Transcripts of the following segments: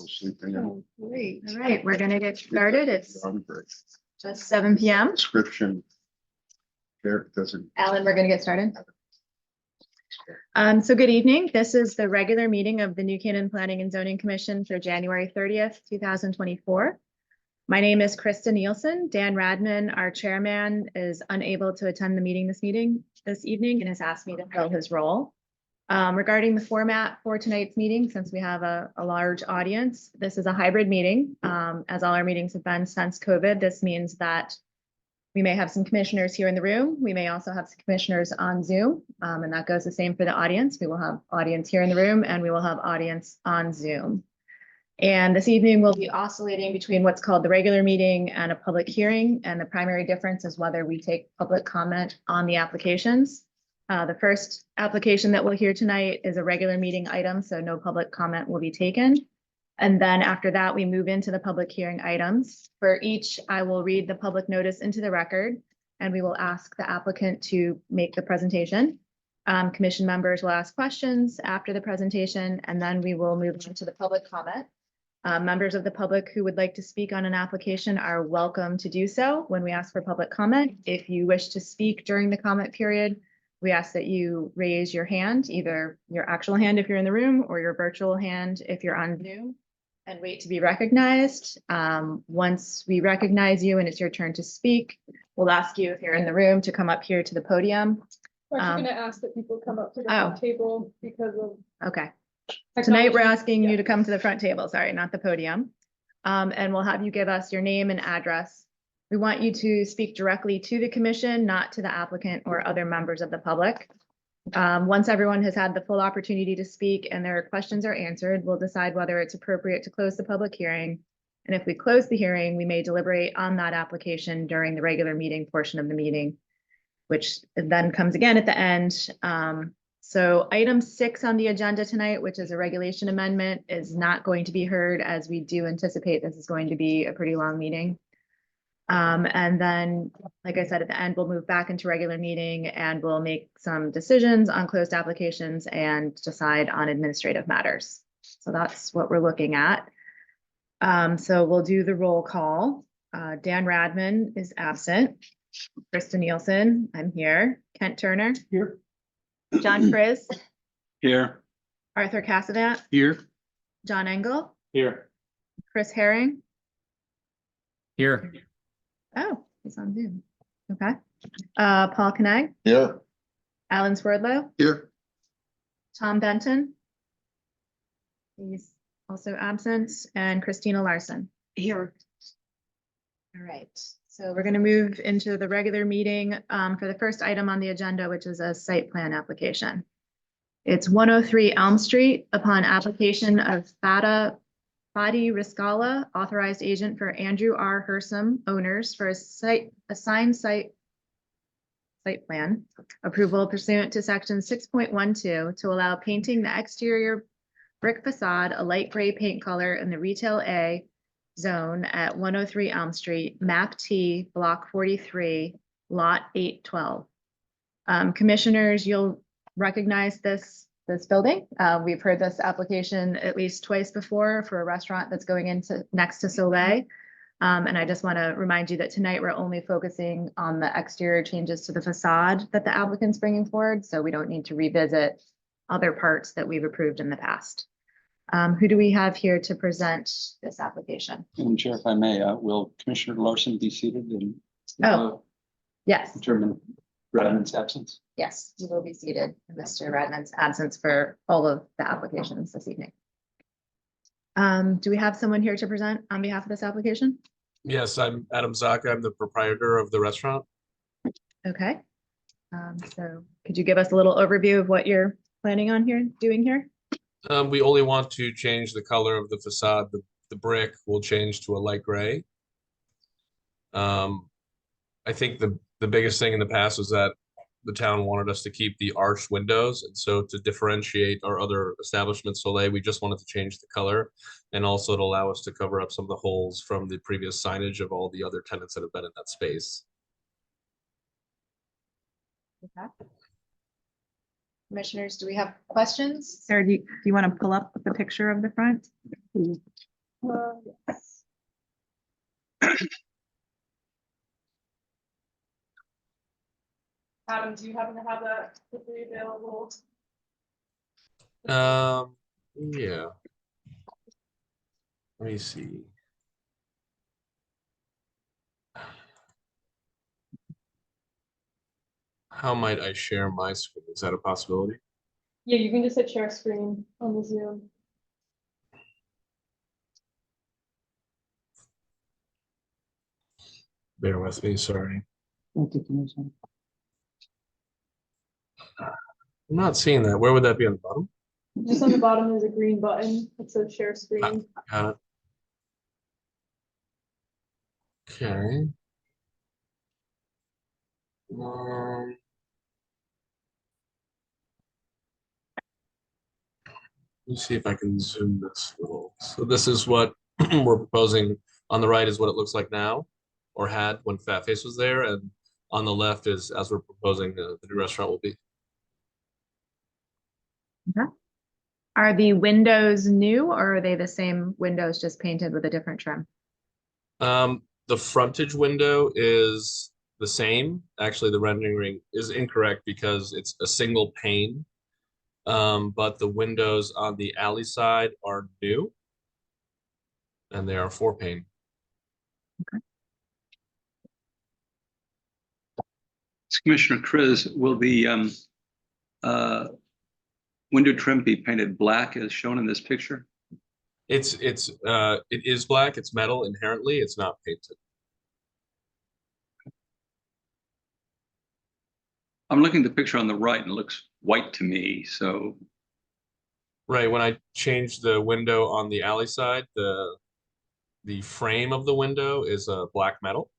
Sleeping in. Oh, great. All right, we're gonna get started. It's On break. just 7 p.m. Description. There doesn't. Alan, we're gonna get started. So good evening. This is the regular meeting of the New Canaan Planning and Zoning Commission for January 30th, 2024. My name is Krista Nielsen. Dan Radman, our chairman, is unable to attend the meeting this evening and has asked me to fill his role. Regarding the format for tonight's meeting, since we have a large audience, this is a hybrid meeting. As all our meetings have been since COVID, this means that we may have some commissioners here in the room. We may also have some commissioners on Zoom, and that goes the same for the audience. We will have audience here in the room and we will have audience on Zoom. And this evening we'll be oscillating between what's called the regular meeting and a public hearing. And the primary difference is whether we take public comment on the applications. The first application that we'll hear tonight is a regular meeting item, so no public comment will be taken. And then after that, we move into the public hearing items. For each, I will read the public notice into the record, and we will ask the applicant to make the presentation. Commission members will ask questions after the presentation, and then we will move into the public comment. Members of the public who would like to speak on an application are welcome to do so when we ask for public comment. If you wish to speak during the comment period, we ask that you raise your hand, either your actual hand if you're in the room or your virtual hand if you're on Zoom, and wait to be recognized. Once we recognize you and it's your turn to speak, we'll ask you if you're in the room to come up here to the podium. We're actually gonna ask that people come up to the front table because of. Okay. Tonight, we're asking Yeah. you to come to the front table, sorry, not the podium. And we'll have you give us your name and address. We want you to speak directly to the commission, not to the applicant or other members of the public. Once everyone has had the full opportunity to speak and their questions are answered, we'll decide whether it's appropriate to close the public hearing. And if we close the hearing, we may deliberate on that application during the regular meeting portion of the meeting, which then comes again at the end. So item 6 on the agenda tonight, which is a regulation amendment, is not going to be heard, as we do anticipate this is going to be a pretty long meeting. And then, like I said, at the end, we'll move back into regular meeting and we'll make some decisions on closed applications and decide on administrative matters. So that's what we're looking at. So we'll do the roll call. Dan Radman is absent. Krista Nielsen, I'm here. Kent Turner. Here. John Friz. Here. Arthur Cassadat. Here. John Engel. Here. Chris Herring. Here. Oh, he's on Zoom. Okay. Paul Kenag. Here. Alan Swerdlow. Here. Tom Benton. He's also absent. And Christina Larson. Here. All right. So we're going to move into the regular meeting for the first item on the agenda, which is a site plan application. It's 103 Elm Street upon application of Fadi Riscala, authorized agent for Andrew R. Hersom, owners, for a signed site plan approval pursuant to section 6.12 to allow painting the exterior brick facade a light gray paint color in the retail A zone at 103 Elm Street, map T, block 43, lot 812. Commissioners, you'll recognize this building. We've heard this application at least twice before for a restaurant that's going into next to Soleil. And I just want to remind you that tonight we're only focusing on the exterior changes to the facade that the applicant's bringing forward, so we don't need to revisit other parts that we've approved in the past. Who do we have here to present this application? Madam Chair, if I may, will Commissioner Larson be seated and Yes, determine Radman's absence? yes, you will be seated in Mr. Radman's absence for all of the applications this evening. Do we have someone here to present on behalf of this application? Yes, I'm Adam Zaka. I'm the proprietor of the restaurant. Okay. So could you give us a little overview of what you're planning on doing here? We only want to change the color of the facade. The brick will change to a light gray. I think the biggest thing in the past was that the town wanted us to keep the arched windows, and so to differentiate our other establishments, Soleil, we just wanted to change the color, and also to allow us to cover up some of the holes from the previous signage of all the other tenants that have been in that space. Okay. Commissioners, do we have questions? Sarah, do you want to pull up the picture of the front? Yes. Adam, do you happen to have that quickly available? Yeah. Let me see. How might I share my screen? Is that a possibility? Yeah, you can just hit share screen on the Zoom. Bear with me, sorry. I'm not seeing that. Where would that be on the bottom? Just on the bottom, there's a green button that says share screen. Got it. Okay. Let me see if I can zoom this little. So this is what we're proposing. On the right is what it looks like now, or had when Fat Face was there, and on the left is as we're proposing the new restaurant will be. Are the windows new or are they the same windows just painted with a different trim? The frontage window is the same. Actually, the rendering is incorrect because it's a single pane. But the windows on the alley side are new. And they are 4-pane. Commissioner Chris, will the window trim be painted black as shown in this picture? It is black, it's metal inherently, it's not painted. I'm looking at the picture on the right and it looks white to me, so. Right, when I changed the window on the alley side, the frame of the window is black metal.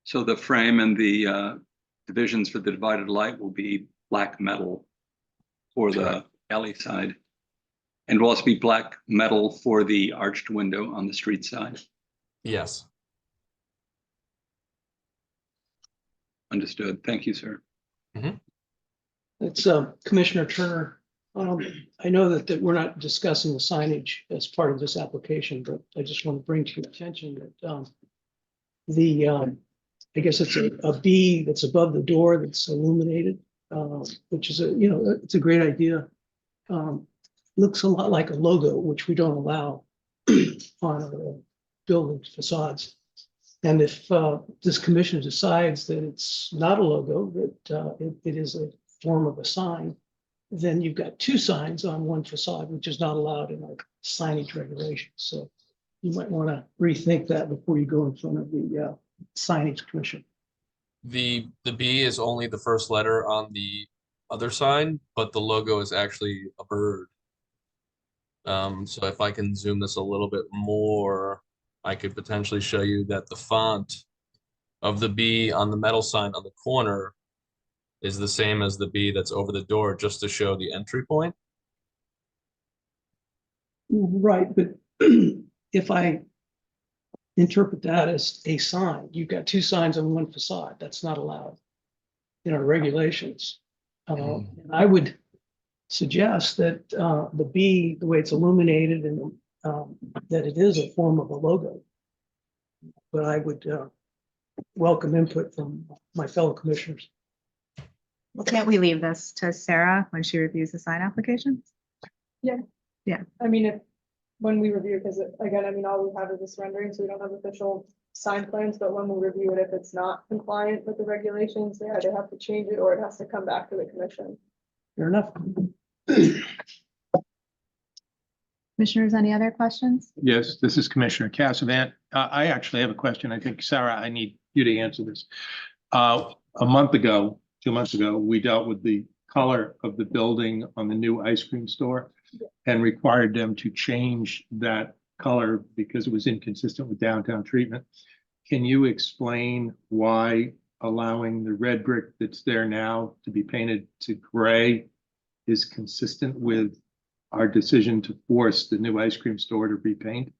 So the frame and the divisions for the divided light will be black metal for the alley side. And will also be black metal for the arched window on the street side. Yes. Understood. Thank you, sir. It's Commissioner Turner. I know that we're not discussing the signage as part of this application, but I just want to bring to your attention that I guess it's a B that's above the door that's illuminated, which is it's a great idea. Looks a lot like a logo, which we don't allow on building facades. And if this commission decides that it's not a logo, that it is a form of a sign, then you've got two signs on one facade, which is not allowed in our signage regulations. So you might want to rethink that before you go in front of the signage commission. The B is only the first letter on the other sign, but the logo is actually a bird. So if I can zoom this a little bit more, I could potentially show you that the font of the B on the metal sign on the corner is the same as the B that's over the door, just to show the entry point. Right, but if I interpret that as a sign, you've got two signs on one facade, that's not allowed in our regulations. And I would suggest that the B, the way it's illuminated, and that it is a form of a logo. But I would welcome input from my fellow commissioners. Well, can't we leave this to Sarah when she reviews the sign application? I mean, when we review, because again, I mean, all we have is this rendering, so we don't have official sign plans, but when we review it, if it's not compliant with the regulations, they either have to change it or it has to come back to the commission. Fair enough. Commissioners, any other questions? Yes, this is Commissioner Cassavant. I actually have a question. I think, Sarah, I need you to answer this. A month ago, 2 months ago, we dealt with the color of the building on the new ice cream store and required them to change that color because it was inconsistent with downtown treatment. Can you explain why allowing the red brick that's there now to be painted to gray is consistent with our decision to force the new ice cream store to repaint?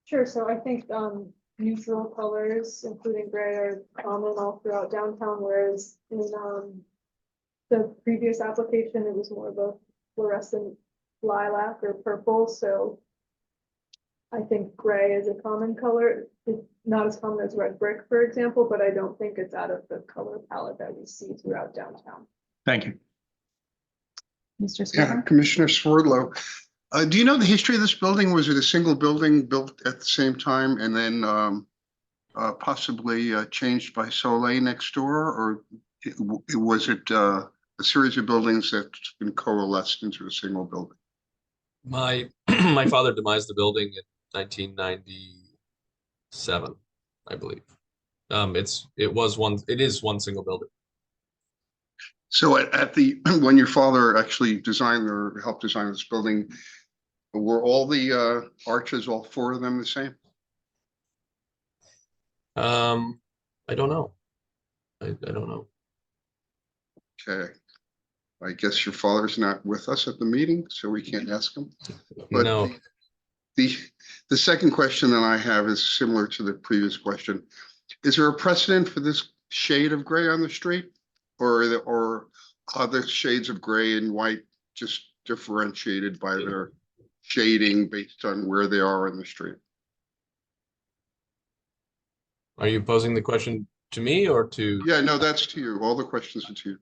Sure, so I think neutral colors, including gray, are common all throughout downtown, whereas in the previous application, it was more of a fluorescent lilac or purple, so I think gray is a common color. It's not as common as red brick, for example, but I don't think it's out of the color palette that we see throughout downtown. Thank you. Mr. Yeah, Swerdlow? Commissioner Swerdlow, do you know the history of this building? Was it a single building built at the same time and then possibly changed by Soleil next door, or was it a series of buildings that's been coalesced into a single building? My my father demised the building in 1997, I believe. It is one single building. So at the when your father actually designed or helped design this building, were all the arches, all four of them, the same? I don't know. I don't know. Okay. I guess your father's not with us at the meeting, so we can't ask him. But No. the second question that I have is similar to the previous question. Is there a precedent for this shade of gray on the street? Or are other shades of gray and white just differentiated by their shading based on where they are in the street? Are you posing the question to me or to? Yeah, no, that's to you. All the questions are to you.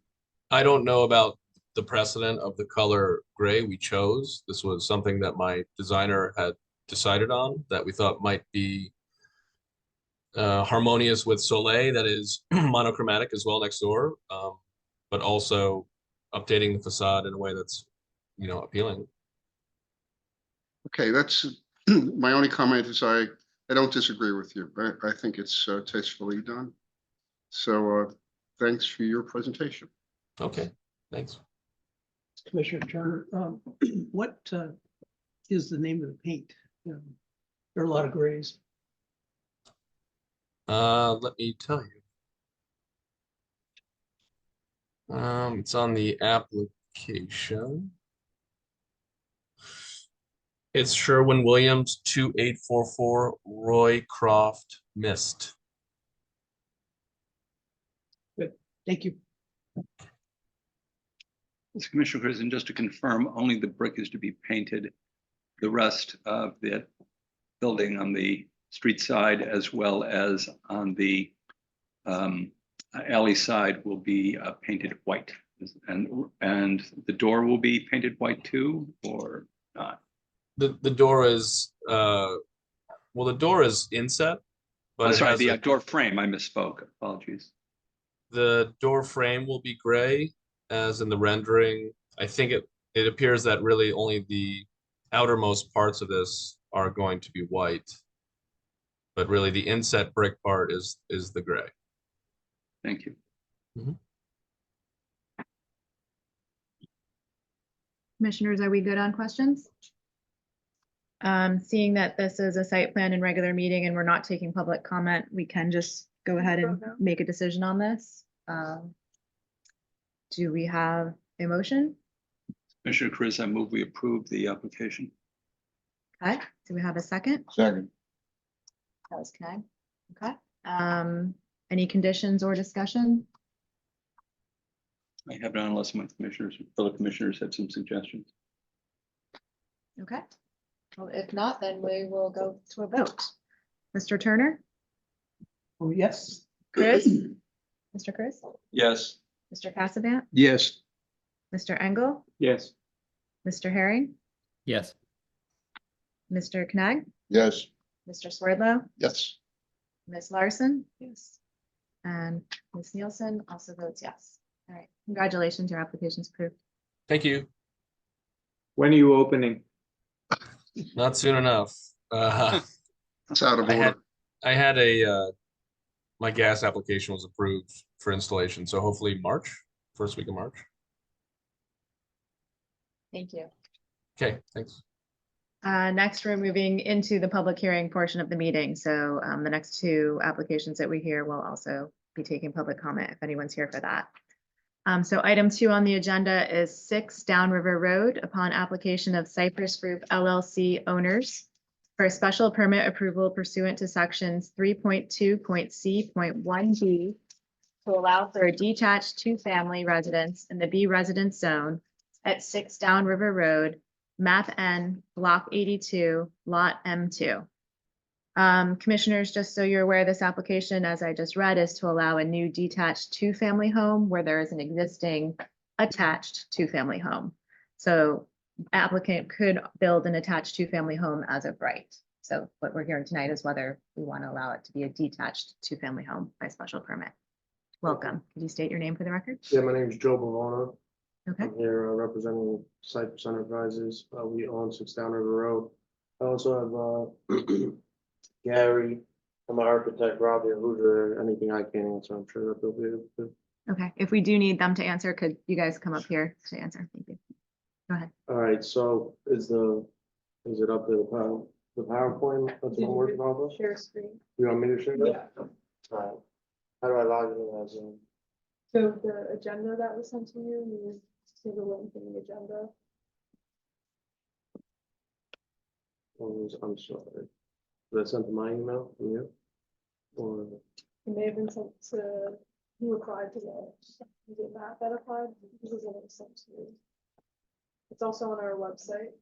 I don't know about the precedent of the color gray we chose. This was something that my designer had decided on that we thought might be harmonious with Soleil, that is monochromatic as well next door, but also updating the facade in a way that's, appealing. Okay, that's my only comment is I don't disagree with you. I think it's tastefully done. So thanks for your presentation. Okay, thanks. Commissioner Turner, what is the name of the paint? There are a lot of grays. Let me tell you. It's on the application. It's Sherwin-Williams 2844 Roycroft Mist. Thank you. Commissioner Chris, and just to confirm, only the brick is to be painted. The rest of the building on the street side as well as on the alley side will be painted white. And the door will be painted white too, or not? The door is the door is inset, but it Sorry, has the door frame, I misspoke. Apologies. the door frame will be gray, as in the rendering. I think it appears that really only the outermost parts of this are going to be white, but really the inset brick part is the gray. Thank you. Commissioners, are we good on questions? Seeing that this is a site plan and regular meeting and we're not taking public comment, we can just go ahead and make a decision on this. Do we have a motion? Commissioner Chris, I move we approve the application. Okay, do we have a second? Second. That was Knag. Okay. Any conditions or discussion? I have none unless my fellow commissioners have some suggestions. Okay. Well, if not, then we will go to a vote. Mr. Turner? Oh, yes. Chris? Mr. Chris? Yes. Mr. Cassavant? Yes. Mr. Engel? Yes. Mr. Herring? Yes. Mr. Knag? Yes. Mr. Swerdlow? Yes. Ms. Larson? Yes. And Ms. Nielsen also votes yes. All right, congratulations, your application's approved. Thank you. When are you opening? Not soon enough. It's out of order. I had my gas application was approved for installation, so hopefully March, first week of March. Thank you. Okay, thanks. Next, we're moving into the public hearing portion of the meeting. So the next two applications that we hear will also be taking public comment if anyone's here for that. So item 2 on the agenda is 6 Downriver Road upon application of Cypress Group LLC owners for a special permit approval pursuant to sections 3.2.c.1b to allow for a detached 2-family residence in the B residence zone at 6 Downriver Road map N, block 82, lot M2. Commissioners, just so you're aware, this application, as I just read, is to allow a new detached two-family home where there is an existing attached two-family home. So applicant could build an attached two-family home as of right. So what we're hearing tonight is whether we want to allow it to be a detached two-family home by special permit. Welcome. Could you state your name for the record? Yeah, my name is Joe Bologna. Okay. I'm here representing Cypress Enterprises. We own 6 Down River Road. I also have Gary, I'm an architect, Robbie, who's there, anything I can answer, I'm sure that they'll be able to. Okay. If we do need them to answer, could you guys come up here to answer? Thank you. Go ahead. All right, so is it up to the PowerPoint? That's what I'm working off of? Share screen. You want me to share that? Yeah. All right. How do I log in as in? So the agenda that was sent to you, you see the link in the agenda. I'm sorry. Was that sent to my email from you? Or, It may have been sent to, who applied to that? Was it Matt that applied? This is what it was sent to you. It's also on our website.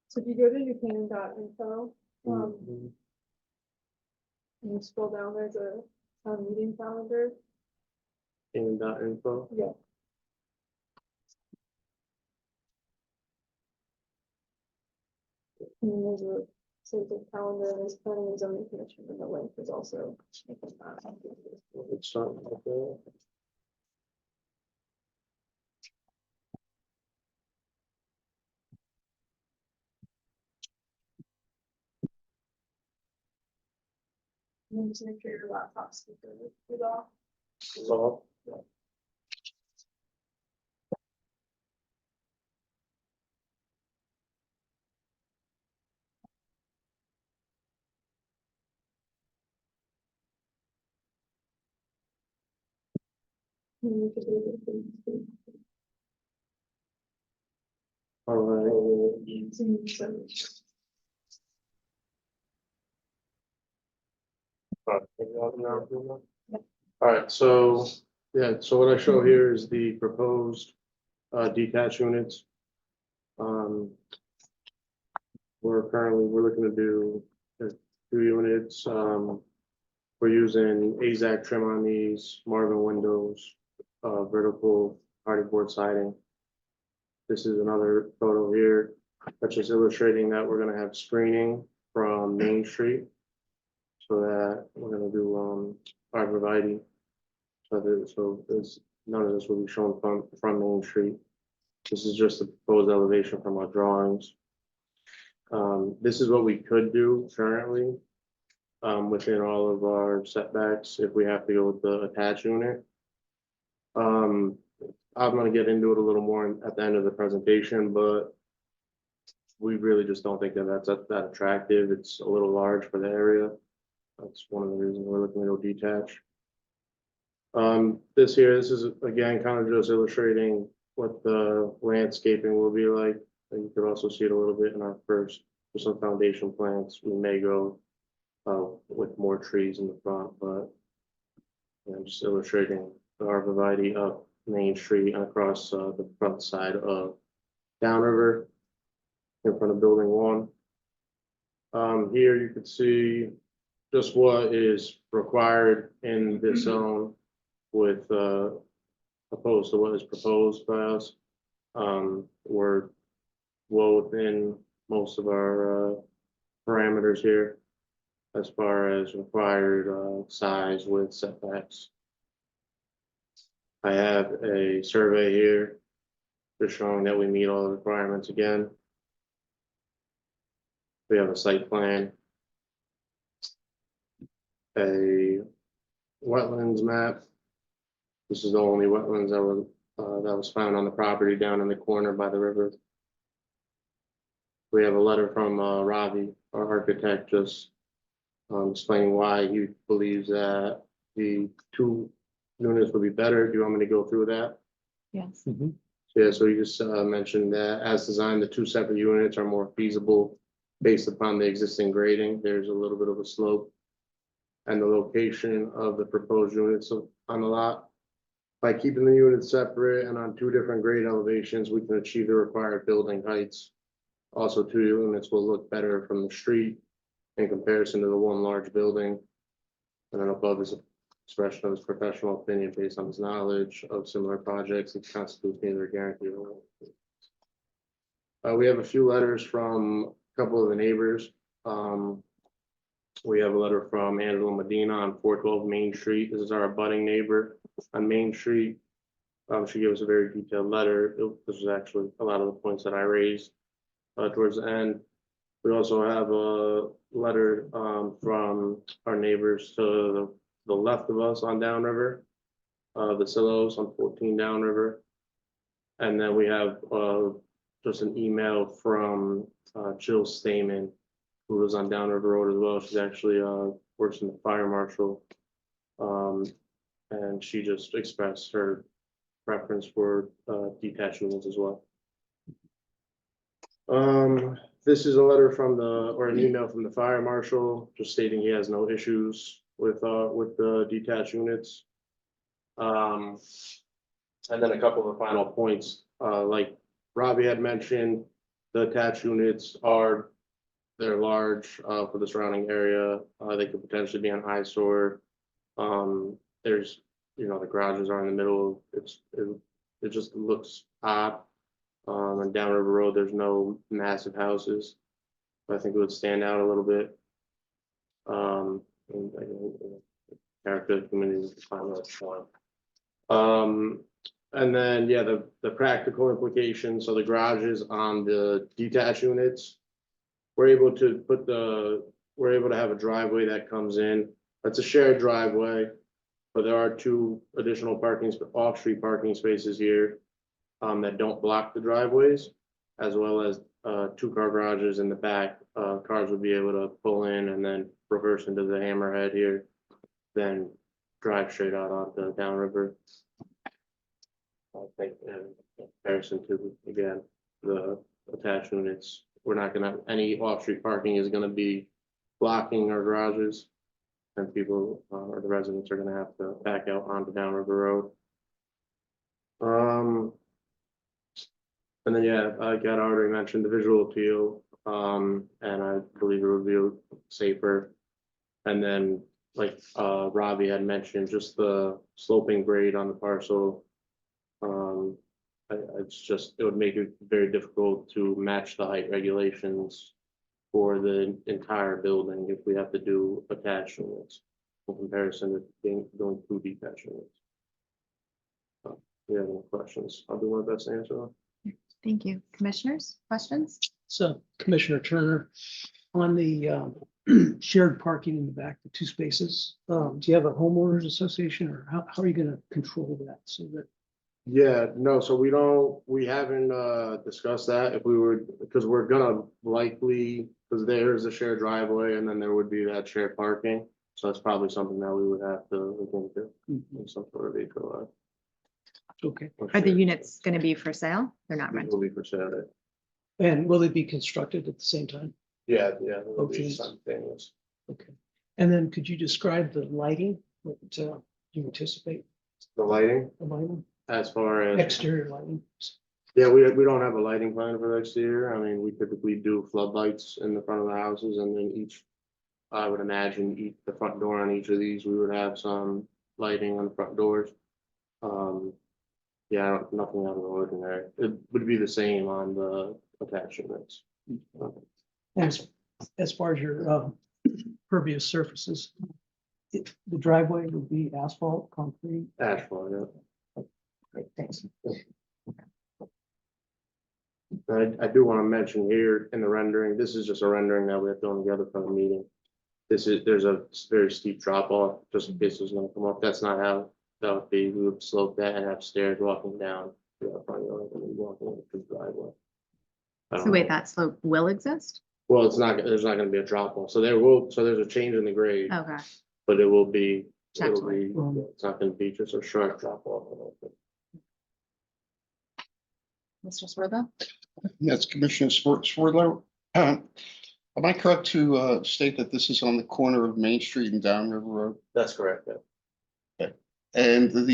So if you go to newcanaan.info, Mhm. and you scroll down, there's a town meeting calendar. Info. Yeah. And then there's a, so the calendar, there's planning and zoning commission, and the link is also. It's something like that. And then just make sure your laptop speaker is off. So, And you could do it. all right. So you can send it. All right, so, yeah, so what I show here is the proposed detached units. We're looking to do 2 units. We're using AZAC trim on these, Marvin windows, vertical hardy board siding. This is another photo here, that's just illustrating that we're gonna have screening from Main Street. So that we're gonna do arborvitae. So there's, none of this will be shown from Main Street. This is just the proposed elevation from our drawings. This is what we could do currently within all of our setbacks if we have to go with the attached unit. I'm gonna get into it a little more at the end of the presentation, but we really just don't think that that's that attractive. It's a little large for the area. That's one of the reasons we're looking to go detached. This is again kind of just illustrating what the landscaping will be like. And you could also see it a little bit in our first, for some foundation plants. We may go with more trees in the front, but just illustrating the arborvitae up Main Street and across the front side of Downriver in front of Building 1. Here you can see just what is required in this zone with opposed to what is proposed by us. We're well within most of our parameters here as far as required size with setbacks. I have a survey here just showing that we meet all the requirements again. We have a site plan. A wetlands map. This is the only wetlands that was found on the property down in the corner by the river. We have a letter from Ravi, our architect, just explaining why he believes that the 2 units would be better. Do you want me to go through that? Yes. Yeah, so you just mentioned that as designed, the 2 separate units are more feasible based upon the existing grading. There's a little bit of a slope. And the location of the proposed units on the lot. By keeping the units separate and on 2 different grade elevations, we can achieve the required building heights. Also, 2 units will look better from the street in comparison to the 1 large building. And then above is an expression of his professional opinion based on his knowledge of similar projects. It constitutes neither guarantee or. We have a few letters from a couple of the neighbors. We have a letter from Angela Medina on 412 Main Street. This is our abutting neighbor on Main Street. She gave us a very detailed letter. This was actually a lot of the points that I raised towards the end. We also have a letter from our neighbors to the left of us on Downriver, the Silos on 14 Downriver. And then we have just an email from Jill Stamen, who was on Downriver Road as well. She's actually works in the fire marshal. And she just expressed her preference for detached units as well. This is a letter from or an email from the fire marshal, just stating he has no issues with the detached units. And then a couple of final points, like Robbie had mentioned, the attached units they're large for the surrounding area. They could potentially be an eyesore. There's, the garages are in the middle. It just looks odd. And Downriver Road, there's no massive houses. I think it would stand out a little bit. And I think character of the community is fine with that. And then, yeah, the practical implications. So the garages on the detached units, we're able to have a driveway that comes in. That's a shared driveway, but there are 2 additional off-street parking spaces here that don't block the driveways, as well as 2-car garages in the back. Cars would be able to pull in and then reverse into the hammerhead here, then drive straight out onto Downriver. I think in comparison to, again, the attached units, we're not gonna, any off-street parking is gonna be blocking our garages. And people, or the residents are gonna have to back out onto Downriver Road. And then, yeah, like I already mentioned, the visual appeal, and I believe it would be safer. And then, like, Robbie had mentioned, just the sloping grade on the parcel. It would make it very difficult to match the height regulations for the entire building if we have to do attached units in comparison to doing 2 detached units. If you have any questions, I'll do my best to answer them. Thank you. Commissioners, questions? So Commissioner Turner, on the shared parking in the back, the 2 spaces, do you have a homeowners association, or how are you gonna control that so that? Yeah, no, so we haven't discussed that if we were, because we're gonna likely, because there's a shared driveway and then there would be that shared parking. So that's probably something that we would have to look into in some sort of HOA. Okay, Are the units going to be for sale? They're not rental. Will be for sale. and will they be constructed at the same time? Yeah, it will be Okay. simultaneous. Okay, and then could you describe the lighting, what you anticipate, The lighting, the lighting, as far as, exterior lighting? yeah, we don't have a lighting plan for the exterior. I mean, we typically do floodlights in the front of the houses, and then I would imagine the front door on each of these, we would have some lighting on the front doors. Yeah, nothing out of the ordinary. It would be the same on the attached units. As far as your pervious surfaces, the driveway would be asphalt, concrete? Asphalt, yeah. Great, thanks. I do want to mention here in the rendering, this is just a rendering that we have thrown together for the meeting. There's a very steep drop off, just in case it's gonna come up. That's not how that would be. We would slope that and have stairs walking down to the front yard and then walking into the driveway. I So don't wait, know. that slope will exist? Well, there's not gonna be a drop off. So there's a change in the grade, Okay. but it will be, Checked it'll be, it's not gonna be just a sharp drop off. Mr. Swerba? Yes, Commissioner Swerdlow. Am I correct to state that this is on the corner of Main Street and Down River Road? That's correct, yeah. And but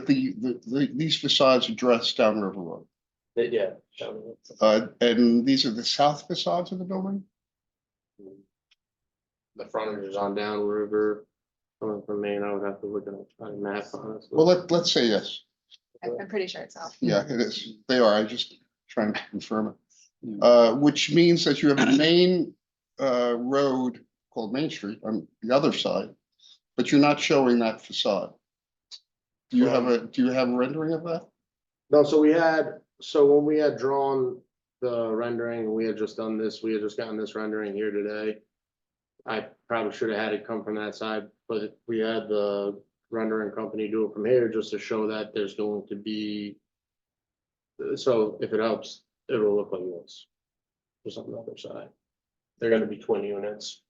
these facades address Down River Road. Yeah. And these are the south facades of the building? The frontage is on Down River, coming from Maine. I would have to look at a map honestly. Well, let's say yes. I'm pretty sure it's out. Yeah, it is. They are. I just trying to confirm it. Which means that you have a main road called Main Street on the other side, but you're not showing that facade. Do you have a rendering of that? No, so when we had drawn the rendering, we had just done this, we had just gotten this rendering here today. I probably should have had it come from that side, but we had the rendering company do it from here just to show that there's going to be. So if it helps, it'll look like this. Just on the other side. They're gonna be twin units.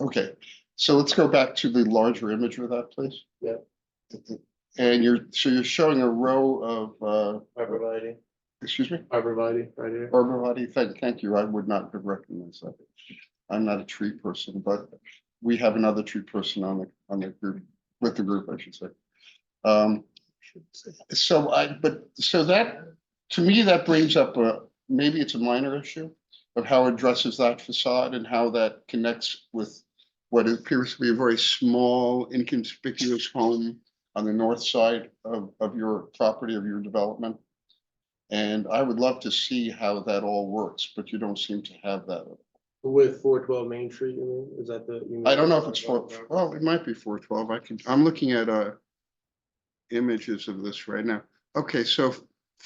Okay, so let's go back to the larger image of that, please. Yeah. And you're showing a row of Arborvitae, excuse me, arborvitae right here. arborvitae. Thank you. I would not have recognized that. I'm not a tree person, but we have another tree person on the group, with the group, I should say. So that, to me, that brings up maybe it's a minor issue of how it addresses that facade and how that connects with what appears to be a very small, inconspicuous home on the north side of your property, of your development. And I would love to see how that all works, but you don't seem to have that. With 412 Main Street, you mean? Is that the? I don't know if it's well, it might be 412. I'm looking at images of this right now. Okay, so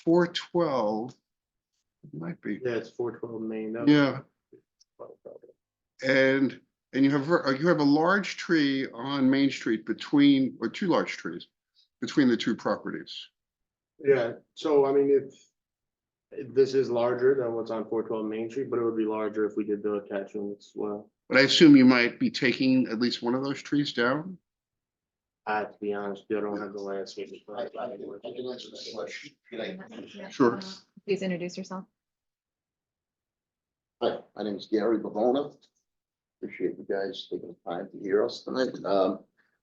412 it might be. Yeah, it's 412 Main. Yeah. And you have a large tree on Main Street or two large trees between the two properties. Yeah, so I mean, if this is larger than what's on 412 Main Street, but it would be larger if we did the attachments as well. But I assume you might be taking at least one of those trees down? I have to be honest, I don't have the landscape. Sure. Please introduce yourself. Hi, my name is Gary Bavona. Appreciate you guys taking the time to hear us tonight.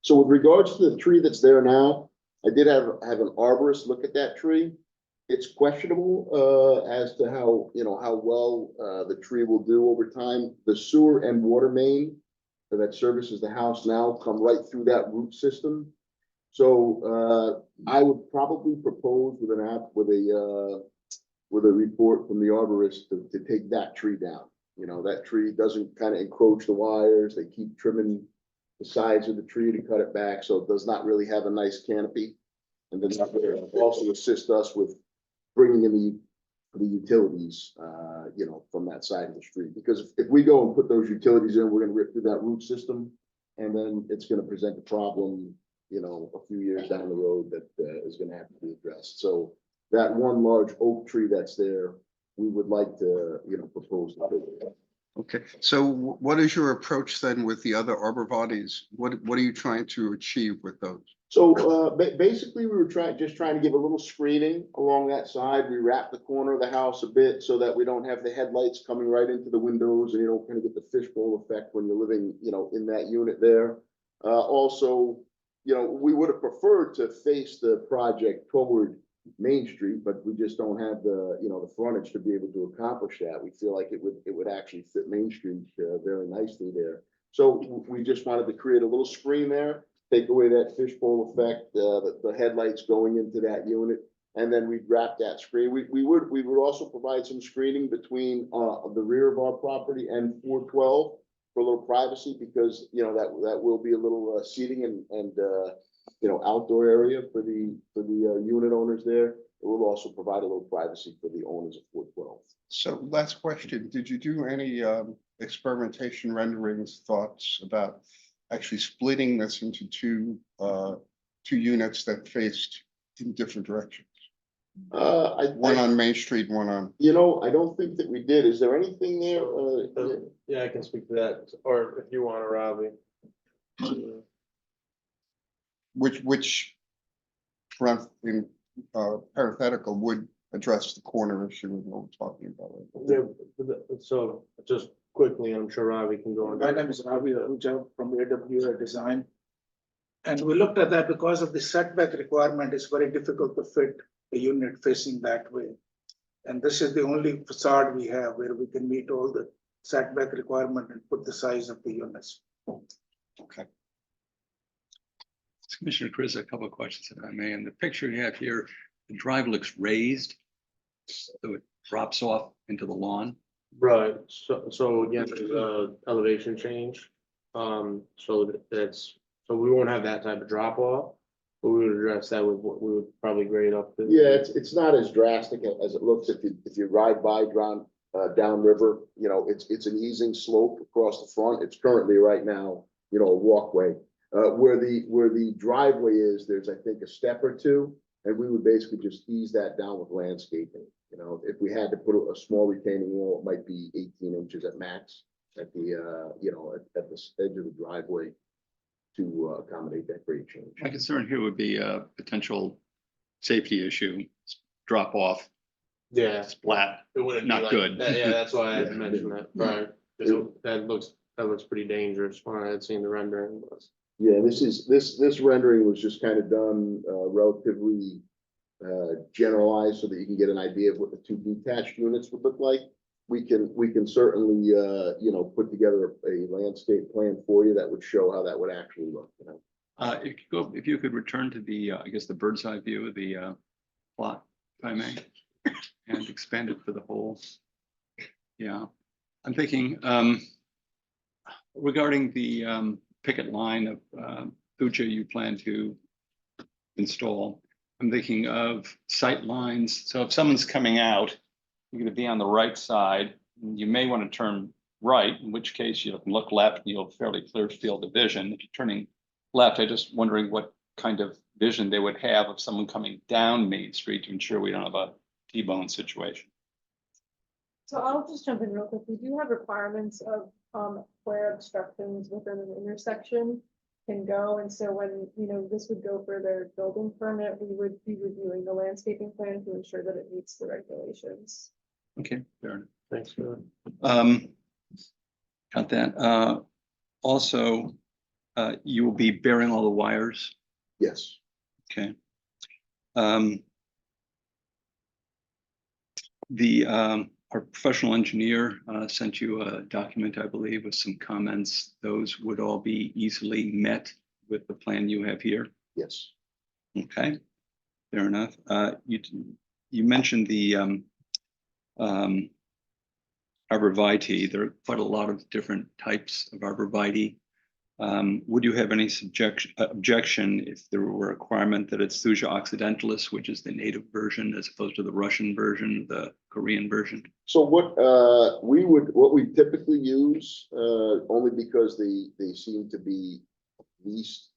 So with regards to the tree that's there now, I did have an arborist look at that tree. It's questionable as to how well the tree will do over time. The sewer and water main that services the house now come right through that root system. So I would probably propose with a report from the arborist to take that tree down. You know, that tree doesn't kind of encroach the wires. They keep trimming the sides of the tree to cut it back, so it does not really have a nice canopy. And then that will also assist us with bringing in the utilities, from that side of the street. Because if we go and put those utilities in, we're gonna rip through that root system, and then it's gonna present a problem, a few years down the road that is gonna have to be addressed. So that one large oak tree that's there, we would like to, propose. Okay, so what is your approach then with the other arborvitaes? What are you trying to achieve with those? So basically, we were trying to give a little screening along that side. We wrapped the corner of the house a bit so that we don't have the headlights coming right into the windows, and you don't kind of get the fishbowl effect when you're living, in that unit there. Also, we would have preferred to face the project toward Main Street, but we just don't have the frontage to be able to accomplish that. We feel like it would actually fit Main Street very nicely there. So we just wanted to create a little screen there, take away that fishbowl effect, the headlights going into that unit, and then we'd wrap that screen. We would also provide some screening between the rear of our property and 412, for a little privacy because, you know, that will be a little seating and you know, outdoor area for the unit owners there. It will also provide a little privacy for the owners of 412. So last question, did you do any experimentation renderings, thoughts about actually splitting this into two units that faced in different directions? One on Main Street, one on, You know, I don't think that we did. Is there anything there? Yeah, I can speak to that, or if you want to, Robbie. which in parenthetical would address the corner issue we were talking about. Yeah, so just quickly, I'm sure Robbie can go on. My name is Ravi Ahuja from AWA Design. And we looked at that because of the setback requirement, it's very difficult to fit a unit facing that way. And this is the only facade we have where we can meet all the setback requirement and put the size of the units. Okay. Commissioner Chris, a couple of questions if I may. In the picture you have here, the drive looks raised. So it drops off into the lawn. Right, so again, there's a elevation change. So so we won't have that type of drop off. But we would address that with what we would probably grade up. Yeah, it's not as drastic as it looks if you ride by downriver, you know, it's an easing slope across the front. It's currently right now, you know, a walkway. Where the driveway is, there's, I think, a step or two, and we would basically just ease that down with landscaping. You know, if we had to put a small retaining wall, it might be 18 inches at max at the, you know, at the edge of the driveway to accommodate that grade change. My concern here would be a potential safety issue, drop off, Yeah. splat. It wouldn't be Not like good. that. Yeah, that's why I had to Yeah. mention that, right? 'Cause that looks pretty dangerous when I had seen the rendering. Yeah, this rendering was just kind of done relatively generalized so that you can get an idea of what the two detached units would look like. We can certainly you know, put together a landscape plan for you that would show how that would actually look, you know. If you could return to the, I guess, the bird's eye view of the plot, if I may, and expand it for the whole. Yeah, I'm thinking regarding the picket line of Fuji you plan to install. I'm thinking of sight lines. So if someone's coming out, you're going to be on the right side. You may want to turn right, in which case you can look left and you'll have fairly clear field of vision. If you're turning left, I'm just wondering what kind of vision they would have of someone coming down Main Street to ensure we don't have a T-bone situation. So I'll just jump in real quick. We do have requirements of where obstructions within an intersection can go. And so when, you know, this would go for their building permit, we would be reviewing the landscaping plan to ensure that it meets the regulations. Okay, fair enough. Thanks for Got that. Also, you will be bearing all the wires. Yes. Okay. Our professional engineer sent you a document, I believe, with some comments. Those would all be easily met with the plan you have here. Yes. Okay, fair enough. You mentioned the arborvitae. There are quite a lot of different types of arborvitae. Would you have any objection if there were a requirement that it's Thuja occidentalis, which is the native version, as opposed to the Russian version, the Korean version? So what we typically use, only because they seem to be least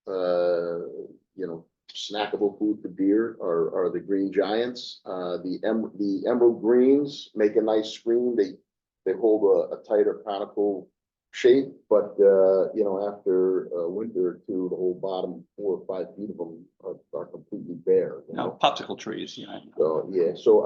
you know, snackable food for deer are the green giants. The emerald greens make a nice screen. They hold a tighter conical shape, but you know, after a winter or two, the whole bottom 4 or 5 feet of them are completely bare. You know? No, popsicle trees, yeah. So, yeah, so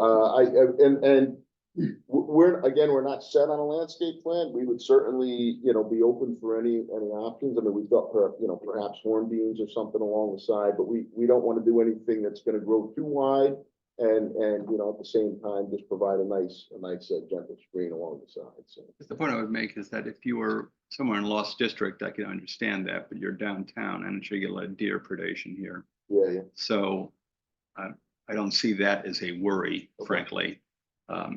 we're not set on a landscape plan. We would certainly, you know, be open for any options. I mean, we've got, you know, perhaps hornbeams or something along the side, but we don't want to do anything that's going to grow too wide and you know, at the same time, just provide a nice gentle screen along the side. So The point I would make is that if you were somewhere in Lost District, I can understand that, but you're downtown and I'm sure you get a lot of deer predation here. yeah. So I don't see that as a worry, frankly.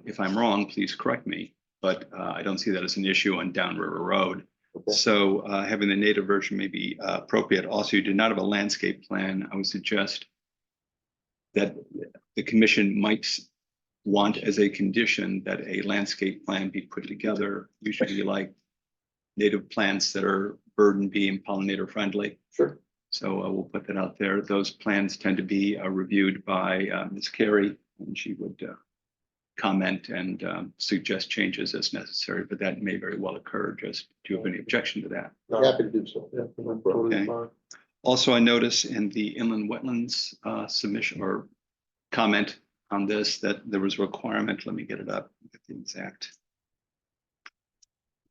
If I'm wrong, please correct me. but I don't see that as an issue on Downriver Road. Okay. So having the native version may be appropriate. Also, you do not have a landscape plan. I would suggest that the commission might want as a condition that a landscape plan be put together, usually like native plants that are bird and bee and pollinator friendly. Sure. So we'll put that out there. Those plans tend to be reviewed by Ms. Carey, and she would comment and suggest changes as necessary, but that may very well occur. Just, do you have any objection to that? Happy to do so. Yeah, totally Okay. fine. Also, I notice in the inland wetlands submission or comment on this that there was a requirement, let me get it up, get the exact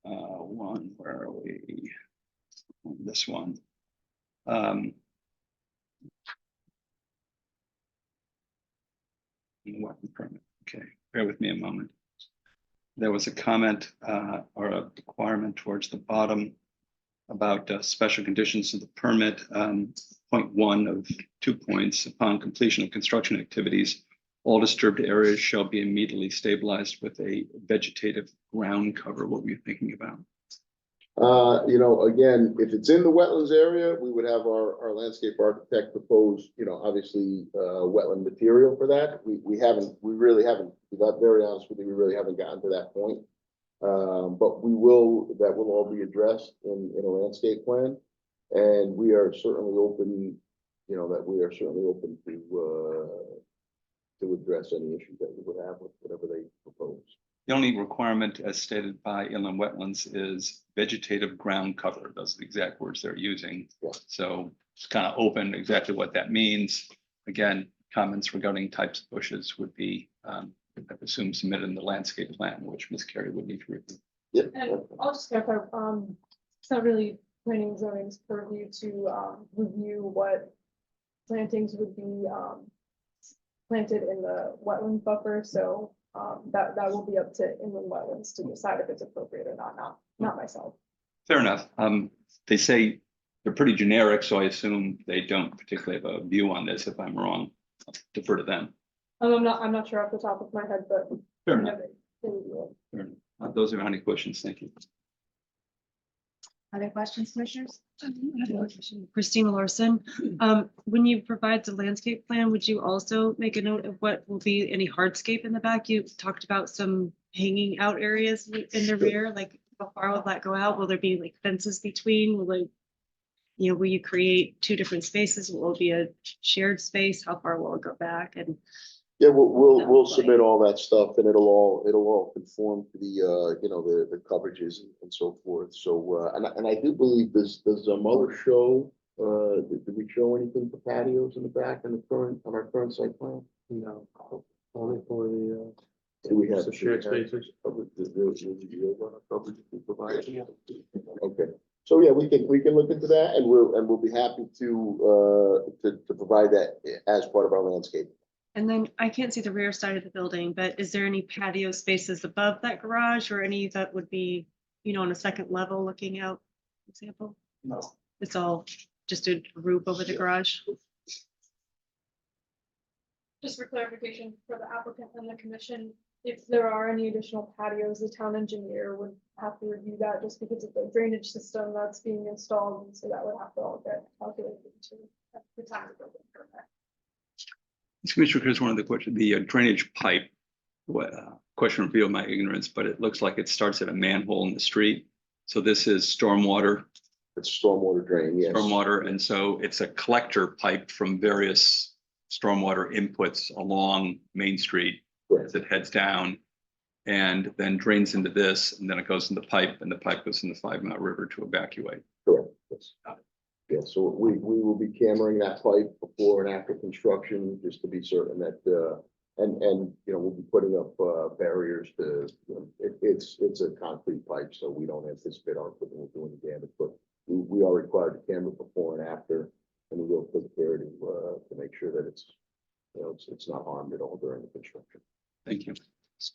one, where are we? This one. Wetland permit, okay, bear with me a moment. There was a comment or a requirement towards the bottom about special conditions of the permit. Point 1 of 2 points, upon completion of construction activities, all disturbed areas shall be immediately stabilized with a vegetative ground cover. What were you thinking about? You know, again, if it's in the wetlands area, we would have our landscape architect propose, you know, obviously, wetland material for that. We really haven't, to be very honest with you, we really haven't gotten to that point. But that will all be addressed in a landscape plan. And we are certainly open, you know, to address any issues that we would have with whatever they propose. The only requirement as stated by inland wetlands is vegetative ground cover. Those are the exact words they're using. Yeah. So it's kind of open exactly what that means. Again, comments regarding types of bushes would be, I presume, submitted in the landscape plan, which Ms. Carey would need to review. Yep. And I'll just clarify, it's not really planning and zoning's purview to review what plantings would be planted in the wetland buffer, so that will be up to inland wetlands to decide if it's appropriate or not myself. Fair enough. They say they're pretty generic, so I assume they don't particularly have a view on this. If I'm wrong, I'll defer to them. I'm not sure off the top of my head, but Fair you know, enough. they review it. Fair enough. Those are any questions. Thank you. Other questions, commissioners? Christina Larson, when you provide the landscape plan, would you also make a note of what will be any hardscape in the back? You talked about some hanging out areas in the rear, like how far will that go out? Will there be like fences between? Will you create two different spaces? Will it be a shared space? How far will it go back? And Yeah, we'll Sounds submit all that stuff and it'll all conform to the, you know, the coverages and so forth. So, and I do believe does Muller show, did we show anything for patios in the back on our current site plan? No, only for the, Do we have the shared spaces. Okay, so yeah, we can look into that and we'll be happy to provide that as part of our landscape. And then I can't see the rear side of the building, but is there any patio spaces above that garage or any that would be, you know, on a second level looking out, for example? No. It's all just a roof over the garage? Just for clarification for the applicant and the commission, if there are any additional patios, the town engineer would have to review that just because of the drainage system that's being installed, and so that would have to all get calculated to the time of building permit. Commissioner, Chris, one of the questions, the drainage pipe, question revealed my ignorance, but it looks like it starts at a manhole in the street. So this is stormwater. It's stormwater drain, yes. Stormwater, and so it's a collector pipe from various stormwater inputs along Main Street as it heads down and then drains into this, and then it goes in the pipe, and the pipe goes in the 5 Mile River to evacuate. Correct. Yes. Yeah, so we will be cammering that pipe before and after construction, just to be certain that, and you know, we'll be putting up barriers to, you know, it's a concrete pipe, so we don't anticipate our equipment will do any damage, but we are required to camera before and after, and we will take care to make sure that it's, you know, it's not harmed at all during the construction. Thank you.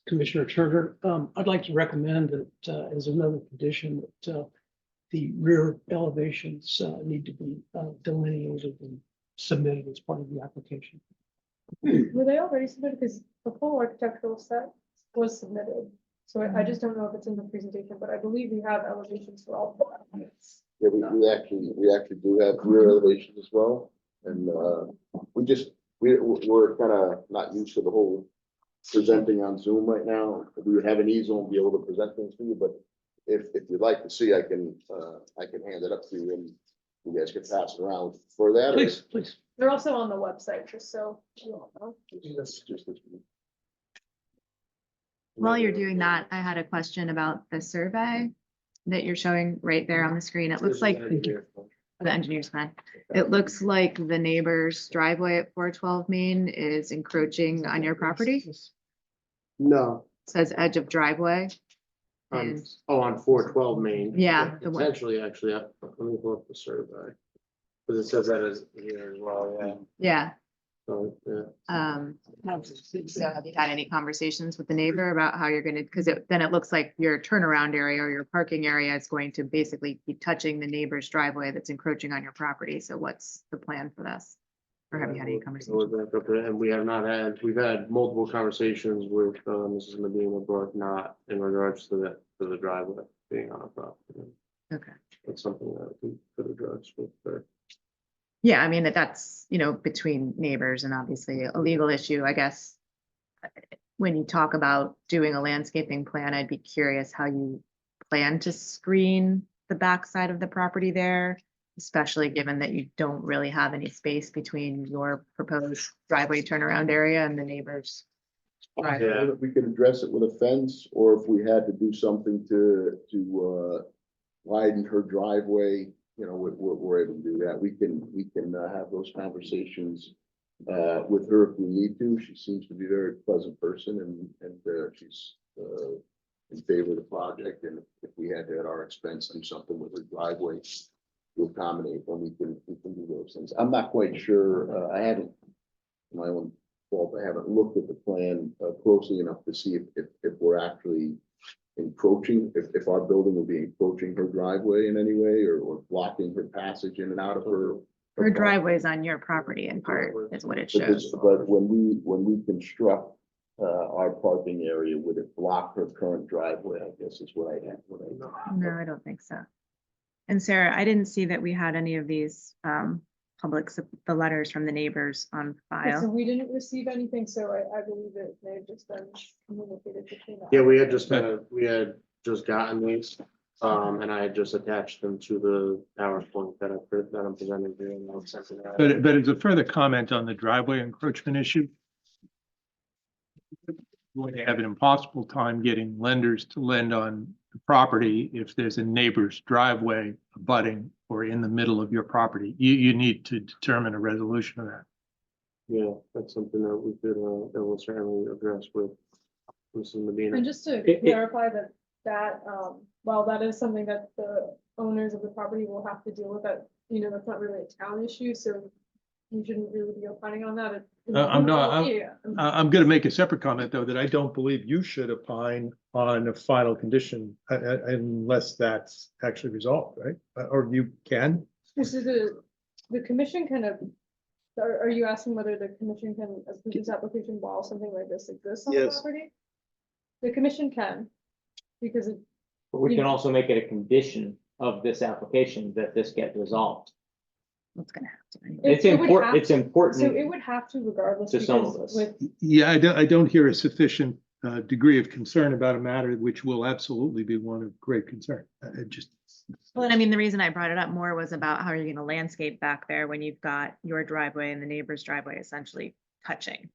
Commissioner Turner, I'd like to recommend that as another condition that the rear elevations need to be delineated and submitted as part of the application. Were they already submitted? Because the full architectural set was submitted. So I just don't know if it's in the presentation, but I believe we have elevations for all 4 units. Yeah, we actually do have rear elevations as well, and, we're kind of not used to the whole presenting on Zoom right now. We would have an easel and be able to present things to you, but if you'd like to see, I can hand it up to you and you guys can pass it around for that. or- Please, please. They're also on the website, just so you all know. Just this- While you're doing that, I had a question about the survey that you're showing right there on the screen. It looks like the engineer's plan. It looks like the neighbor's driveway at 412 Main is encroaching on your property. It No, says edge of driveway. on, And on 412 Main. Yeah, the one- Essentially, actually, let me pull up the survey. Because it says that as here as well, yeah. yeah, So, yeah. so have you had any conversations with the neighbor about how you're gonna, because then it looks like your turnaround area or your parking area is going to basically be touching the neighbor's driveway that's encroaching on your property. So what's the plan for this? Or have you had any conversations? And we have not had, we've had multiple conversations with Mrs. Medina, but not in regards to that, to the driveway being on our property. Okay. That's something that we could address with her. Yeah, I mean, that's, between neighbors and obviously a legal issue, I guess. When you talk about doing a landscaping plan, I'd be curious how you plan to screen the backside of the property there, especially given that you don't really have any space between your proposed driveway turnaround area and the neighbor's driveway. Yeah. If we could address it with a fence, or if we had to do something to widen her driveway, we're able to do that. We can have those conversations with her if we need to. She seems to be a very pleasant person and she's in favor of the project. And if we had to, at our expense, do something with her driveway to accommodate, then we can do those things. I'm not quite sure. I haven't, my own fault, I haven't looked at the plan closely enough to see if we're actually encroaching, if our building will be encroaching her driveway in any way or blocking her passage in and out of her. Her driveway's on your property in part, is what it shows. But when we construct our parking area, would it block her current driveway, I guess is what I. No, I don't think so. And Sarah, I didn't see that we had any of these the letters from the neighbors on So file. we didn't receive anything, so I believe it may have just been communicated between us. Yeah, we had just gotten these, and I had just attached them to the PowerPoint that I'm presenting here. And I'll send it out. But as a further comment on the driveway encroachment issue, going to have an impossible time getting lenders to lend on the property if there's a neighbor's driveway abutting or in the middle of your property. You need to determine a resolution of that. Yeah, that's something that we could, that we'll certainly address with Mrs. Medina. And just to clarify that, while that is something that the owners of the property will have to deal with, that's not really a town issue, so you shouldn't really be opining on that. I'm not, Yeah. I'm going to make a separate comment, though, that I don't believe you should opine on a final condition unless that's actually resolved, right? Or you can? So the commission are you asking whether the commission can approve this application while something like this exists on the Yes. property? The commission can, because it, But we can also make it a condition of this application that this get resolved. What's gonna have to. anyway. It's It would important, have- it's important. so it would have to regardless, To some of because us. with, Yeah, I don't hear a sufficient degree of concern about a matter which will absolutely be one of great concern. It just. Well, and I mean, the reason I brought it up more was about how you're gonna landscape back there when you've got your driveway and the neighbor's driveway essentially touching.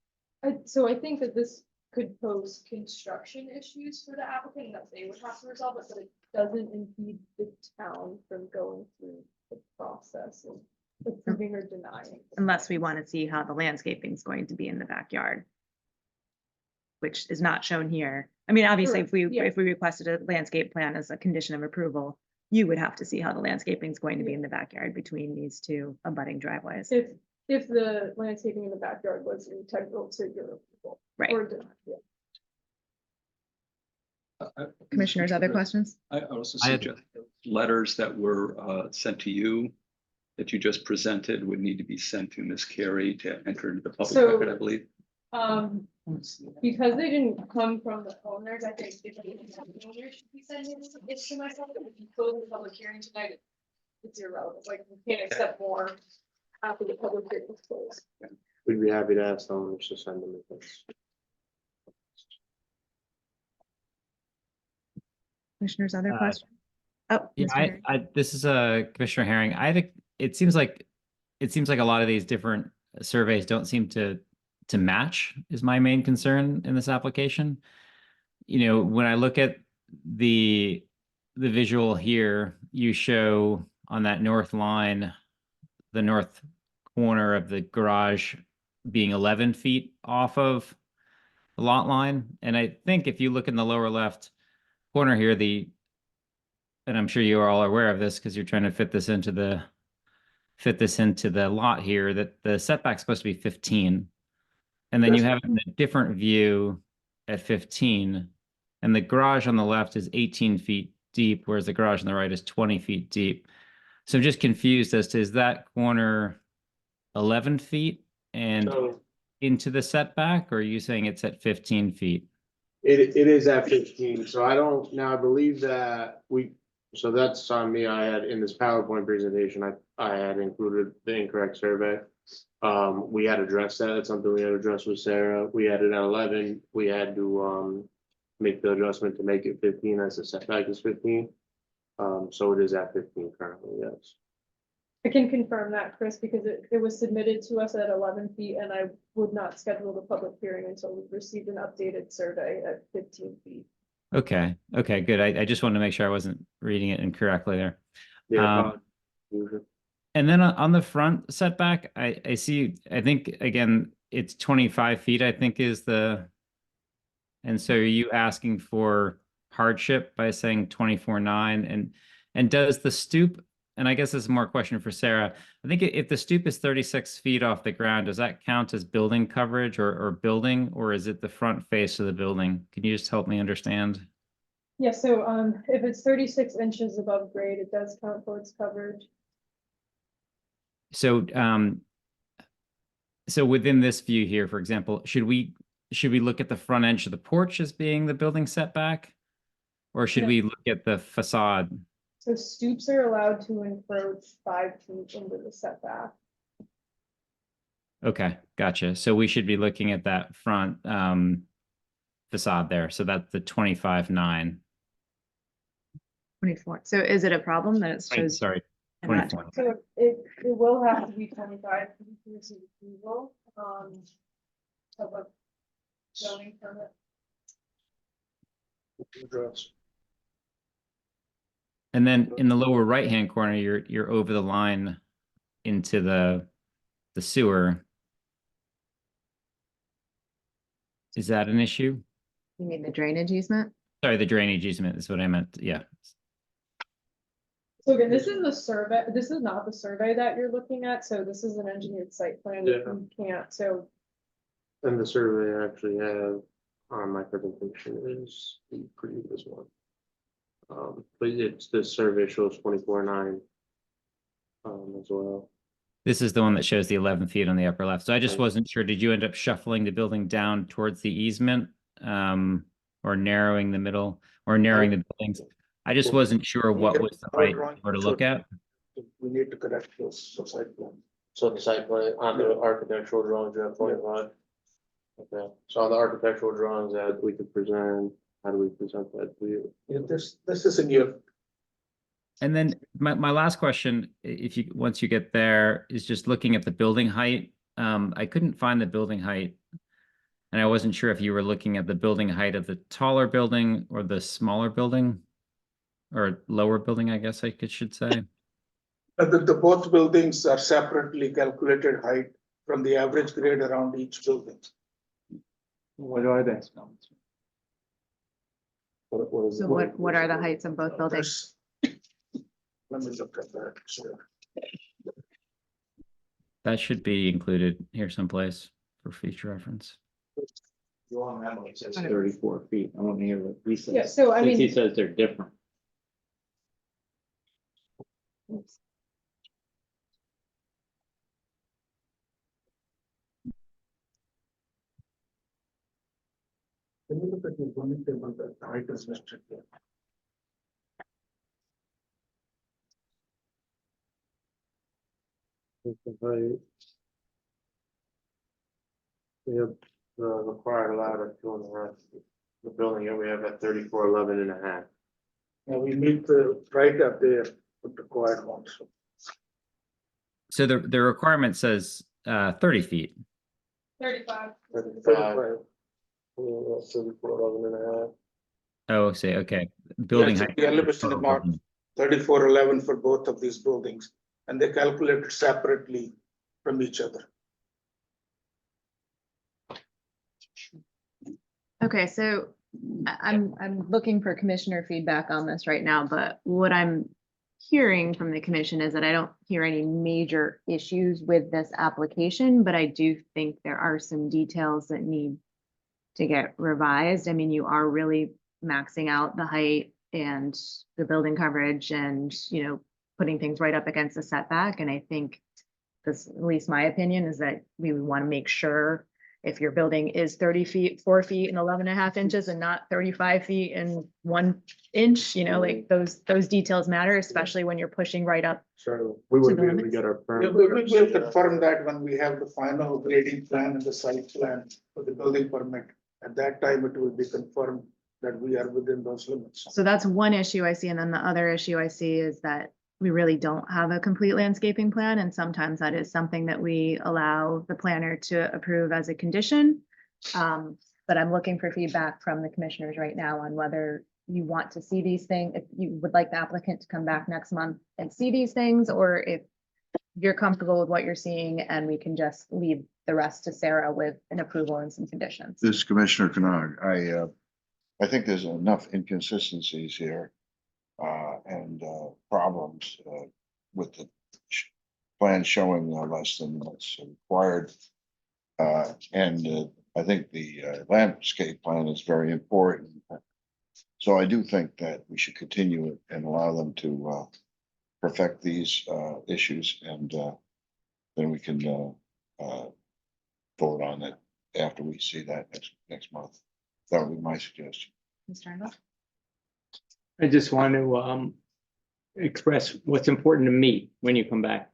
so I think that this could pose construction issues for the applicant that they would have to resolve it, but it doesn't impede the town from going through the process of approving or denying. Unless we want to see how the landscaping is going to be in the backyard. Which is not shown here. I mean, obviously, if Correct, yeah. we requested a landscape plan as a condition of approval, you would have to see how the landscaping is going to be in the backyard between these two abutting driveways. If the landscaping in the backyard was integral to your approval. Right. Or denied, yeah. Commissioners, other questions? I also suggest letters that were sent to you that you just presented would need to be sent to Ms. Carey to enter into the public So- record, I believe. Because they didn't come from the owners, I think if the owner should be sending it to myself, if we close the public hearing tonight, it's irrelevant, like, we can't accept more after the public hearing is closed. We'd be happy to ask them to send them. if it's- Commissioners, other Uh, questions? Oh, Yeah, Mr. Herring. this is Commissioner Herring. It seems like a lot of these different surveys don't seem to match is my main concern in this application. You know, when I look at the visual here, you show on that north line, the north corner of the garage being 11 feet off of the lot line. And I think if you look in the lower left corner here, and I'm sure you are all aware of this because you're trying to fit this into the lot here, that the setback's supposed to be 15. And then you have a different view at 15. And the garage on the left is 18 feet deep, whereas the garage on the right is 20 feet deep. So I'm just confused as to, is that corner 11 feet and So into the setback, or are you saying it's at 15 feet? it is at 15, so I believe that so that's on me. I had in this PowerPoint presentation, I had included the incorrect survey. We had addressed that. That's something we had addressed with Sarah. We had it at 11. We had to make the adjustment to make it 15 as the setback is 15. So it is at 15 currently, yes. I can confirm that, Chris, because it was submitted to us at 11 feet, and I would not schedule the public hearing until we received an updated survey at 15 feet. Okay, good. I just wanted to make sure I wasn't reading it incorrectly there. Yeah. And then on the front setback, I see, I think, again, it's 25 feet, I think is and so are you asking for hardship by saying 24.9? And does the stoop, and I guess this is more a question for Sarah, I think if the stoop is 36 feet off the ground, does that count as building coverage or building, or is it the front face of the building? Can you just help me understand? Yeah, so if it's 36 inches above grade, it does count towards coverage. So so within this view here, for example, should we look at the front edge of the porch as being the building setback? Or should No. we look at the facade? So stoops are allowed to encroach 5 feet into the setback. Okay, gotcha. So we should be looking at that front facade there. So that's the 25.9. 24. So is it a problem that it shows? Sorry, in that? 24. So it will have to be 25 to receive approval of a zoning permit. And then in the lower right-hand corner, you're over the line into the sewer. Is that an issue? You mean the drainage easement? Sorry, the drainage easement is what I meant. Yeah. So again, this is the survey, this is not the survey that you're looking at, so this is an engineered site plan. Yeah. You can't, so And the survey I actually have on my presentation is the previous one. But the survey shows 24.9 as well. This is the one that shows the 11 feet on the upper left. So I just wasn't sure. Did you end up shuffling the building down towards the easement, or narrowing the middle, or narrowing the buildings? I just wasn't sure what was the right number to look at. We need to correct those site plan. So the site plan on the architectural drawings, you have 25. Okay, so on the architectural drawings that we could present, how do we present that to you? Yeah, this is in your, And then my last question, once you get there, is just looking at the building height. I couldn't find the building height. And I wasn't sure if you were looking at the building height of the taller building or the smaller building, or lower building, I guess should say. the both buildings are separately calculated height from the average grade around each building. What are they? What is So it? what are the heights of both buildings? Let me look at that. Sure. That should be included here someplace for future reference. Your memo says 34 feet. I want to hear what he says. yeah, so I Since he mean, says they're different. Can we look at the zoning table that the height is listed there? We have required allowed at 2.5. The building that we have at 3411.5. Now we meet the right up there with required ones. So the requirement says 30 feet. 35. 3411.5. Oh, say, okay. Building Yes, height. the elevation is marked 3411 for both of these buildings, and they calculated separately from each other. Okay, so I'm looking for commissioner feedback on this right now, but what I'm hearing from the commission is that I don't hear any major issues with this application, but I do think there are some details that need to get revised. I mean, you are really maxing out the height and the building coverage and, you know, putting things right up against the setback. And I think this, at least my opinion, is that we would want to make sure if your building is 30 feet, 4 feet and 11.5 inches and not 35 feet and 1 inch, you know, like those details matter, especially when you're pushing right up. So we wouldn't be able to get our Yeah, permit. we will confirm that when we have the final grading plan and the site plan for the building permit. At that time, it will be confirmed that we are within those limits. So that's one issue I see. And then the other issue I see is that we really don't have a complete landscaping plan. And sometimes that is something that we allow the planner to approve as a condition. But I'm looking for feedback from the commissioners right now on whether you want to see these things, if you would like the applicant to come back next month and see these things, or if you're comfortable with what you're seeing and we can just leave the rest to Sarah with an approval and some conditions. This is Commissioner Canard. I think there's enough inconsistencies here and problems with the plan showing less than what's required. And I think the landscape plan is very important. So I do think that we should continue it and allow them to perfect these issues, and then we can vote on it after we see that next month. That would be my suggestion. Mr. Arnold? I just want to express what's important to me when you come back.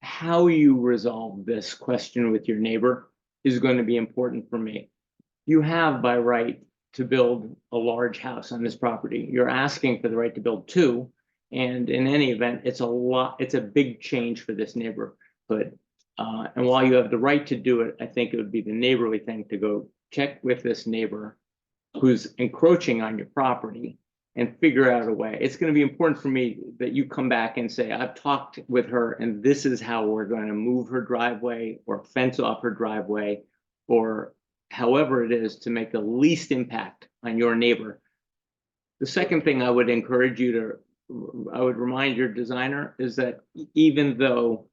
How you resolve this question with your neighbor is going to be important for me. You have by right to build a large house on this property. You're asking for the right to build 2. And in any event, it's a big change for this neighborhood. And while you have the right to do it, I think it would be the neighborly thing to go check with this neighbor who's encroaching on your property and figure out a way. It's going to be important for me that you come back and say, I've talked with her and this is how we're going to move her driveway or fence off her driveway, or however it is to make the least impact on your neighbor. The second thing I would encourage you to, I would remind your designer is that even though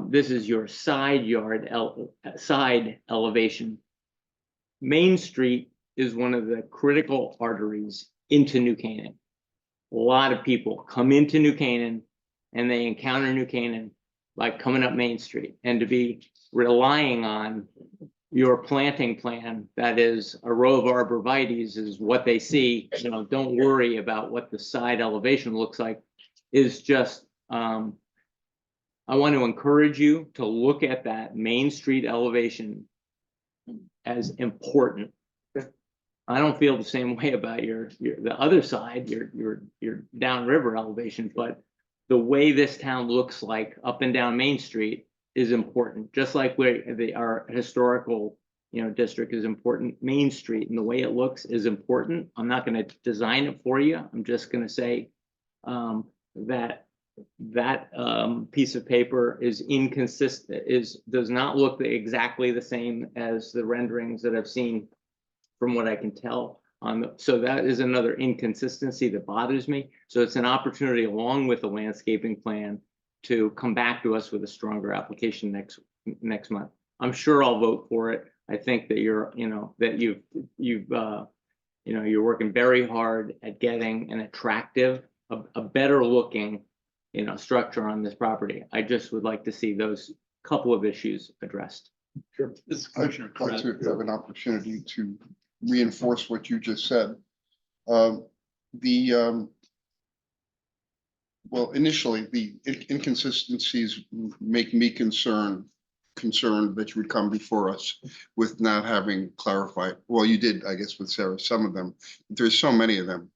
this is your side elevation, Main Street is one of the critical arteries into New Canaan. A lot of people come into New Canaan and they encounter New Canaan by coming up Main Street, and to be relying on your planting plan that is a row of arborvitaes is what they see, you know, don't worry about what the side elevation looks like, is just I want to encourage you to look at that Main Street elevation as important. I don't feel the same way about the other side, your downriver elevation, but the way this town looks like up and down Main Street is important. Just like where our historical, you know, district is important, Main Street and the way it looks is important. I'm not going to design it for you. I'm just going to say that piece of paper is inconsistent, does not look exactly the same as the renderings that I've seen from what I can tell. So that is another inconsistency that bothers me. So it's an opportunity along with the landscaping plan to come back to us with a stronger application next month. I'm sure I'll vote for it. I think that you're working very hard at getting an attractive, a better looking, you know, structure on this property. I just would like to see those couple of issues addressed. Sure. I'd like to have an opportunity to reinforce what you just said. The well, initially, the inconsistencies make me concerned that you would come before us with not having clarified. Well, you did, I guess, with Sarah, some of them. There's so many of them.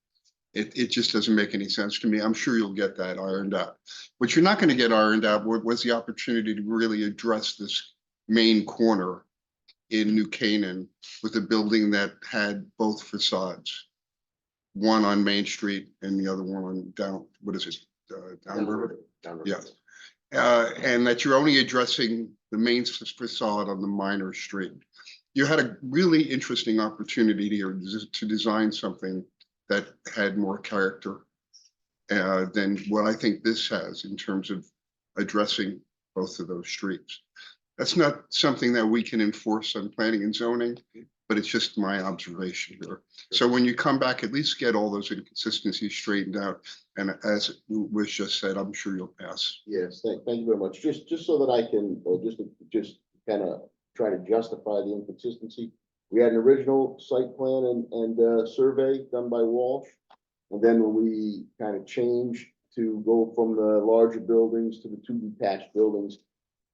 It just doesn't make any sense to me. I'm sure you'll get that ironed out. What you're not going to get ironed out was the opportunity to really address this main corner in New Canaan with a building that had both facades. One on Main Street and the other one on down, what is it? Downriver? Yeah. And that you're only addressing the main facade on the minor street. You had a really interesting opportunity here to design something that had more character than what I think this has in terms of addressing both of those streets. That's not something that we can enforce on planning and zoning, but it's just my observation here. So when you come back, at least get all those inconsistencies straightened out. And as was just said, I'm sure you'll pass. Yes, thank you very much. Just so that I can, just kind of try to justify the inconsistency. We had an original site plan and survey done by Walsh. And then when we kind of changed to go from the larger buildings to the two detached buildings,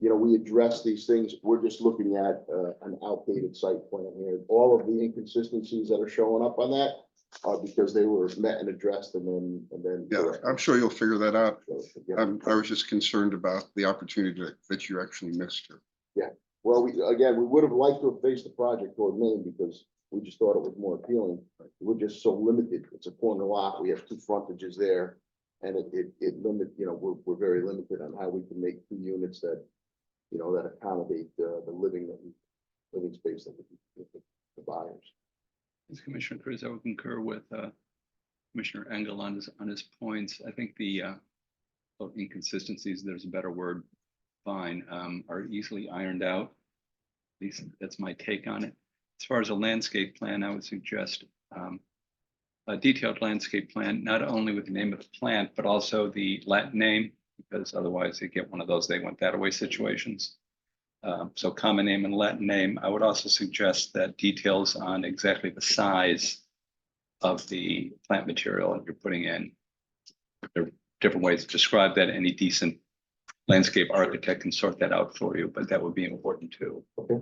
you know, we address these things. We're just looking at an outdated site plan here. All of the inconsistencies that are showing up on that are because they were met and addressed and then. Yeah, I'm sure you'll figure that out. So, yeah. I was just concerned about the opportunity that you actually missed here. Yeah, well, we would have liked to have faced the project toward Maine because we just thought it was more appealing. We're just so limited. It's a corner lot. We have two frontages there. And it limit, you know, we're very limited on how we can make two units that, you know, that accommodate the living space that the buyers. As Commissioner Cruz, I would concur with Commissioner Engel on his points. I think the inconsistencies, there's a better word, fine, are easily ironed out. At least that's my take on it. As far as a landscape plan, I would suggest a detailed landscape plan, not only with the name of the plant, but also the Latin name, because otherwise they get one of those they went that away situations. So common name and Latin name. I would also suggest that details on exactly the size of the plant material that you're putting in. There are different ways to describe that. Any decent landscape architect can sort that out for you, but that would be important too. Okay.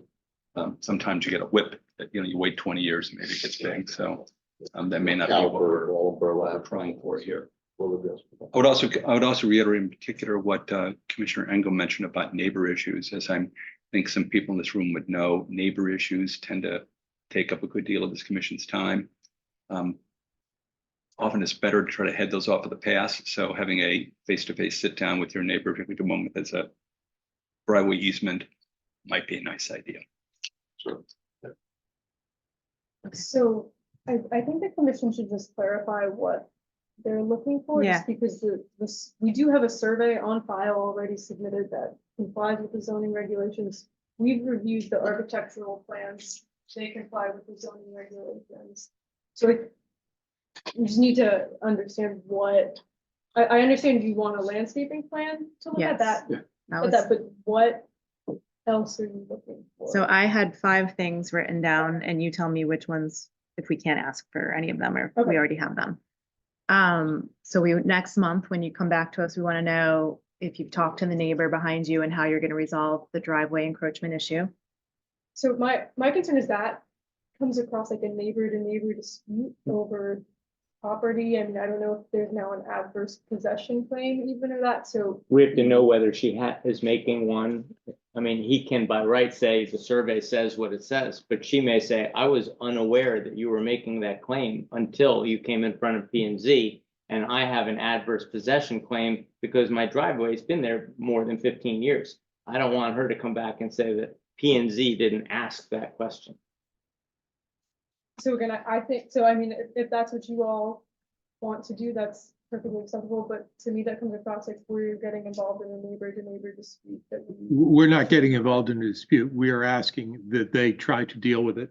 Sometimes you get a whip that, you know, you wait 20 years and maybe it gets big. So that may not be what we're trying for here. I would also reiterate in particular what Commissioner Engel mentioned about neighbor issues. As I think some people in this room would know, neighbor issues tend to take up a good deal of this commission's time. Often it's better to try to head those off of the pass. So having a face-to-face sit down with your neighbor, particularly the one that has a driveway easement, might be a nice idea. Sure. So I think the commission should just clarify what they're looking for, Yeah. just because we do have a survey on file already submitted that complies with the zoning regulations. We've reviewed the architectural plans, they comply with the zoning regulations. So we just need to understand what, I understand you want a landscaping plan to look at Yes. that, That was- but what else are you looking for? So I had 5 things written down and you tell me which ones, if we can't ask for any of them or if Okay. we already have them. So next month, when you come back to us, we want to know if you've talked to the neighbor behind you and how you're going to resolve the driveway encroachment issue. So my concern is that comes across like a neighbor to neighbor dispute over property. I mean, I don't know if there's now an adverse possession claim even or that, so. We have to know whether she is making one. I mean, he can by right say the survey says what it says, but she may say, I was unaware that you were making that claim until you came in front of P and Z. And I have an adverse possession claim because my driveway's been there more than 15 years. I don't want her to come back and say that P and Z didn't ask that question. So again, I think, so I mean, if that's what you all want to do, that's perfectly acceptable, but to me, that comes across like we're getting involved in a neighbor to neighbor dispute that we. We're not getting involved in a dispute. We are asking that they try to deal with it.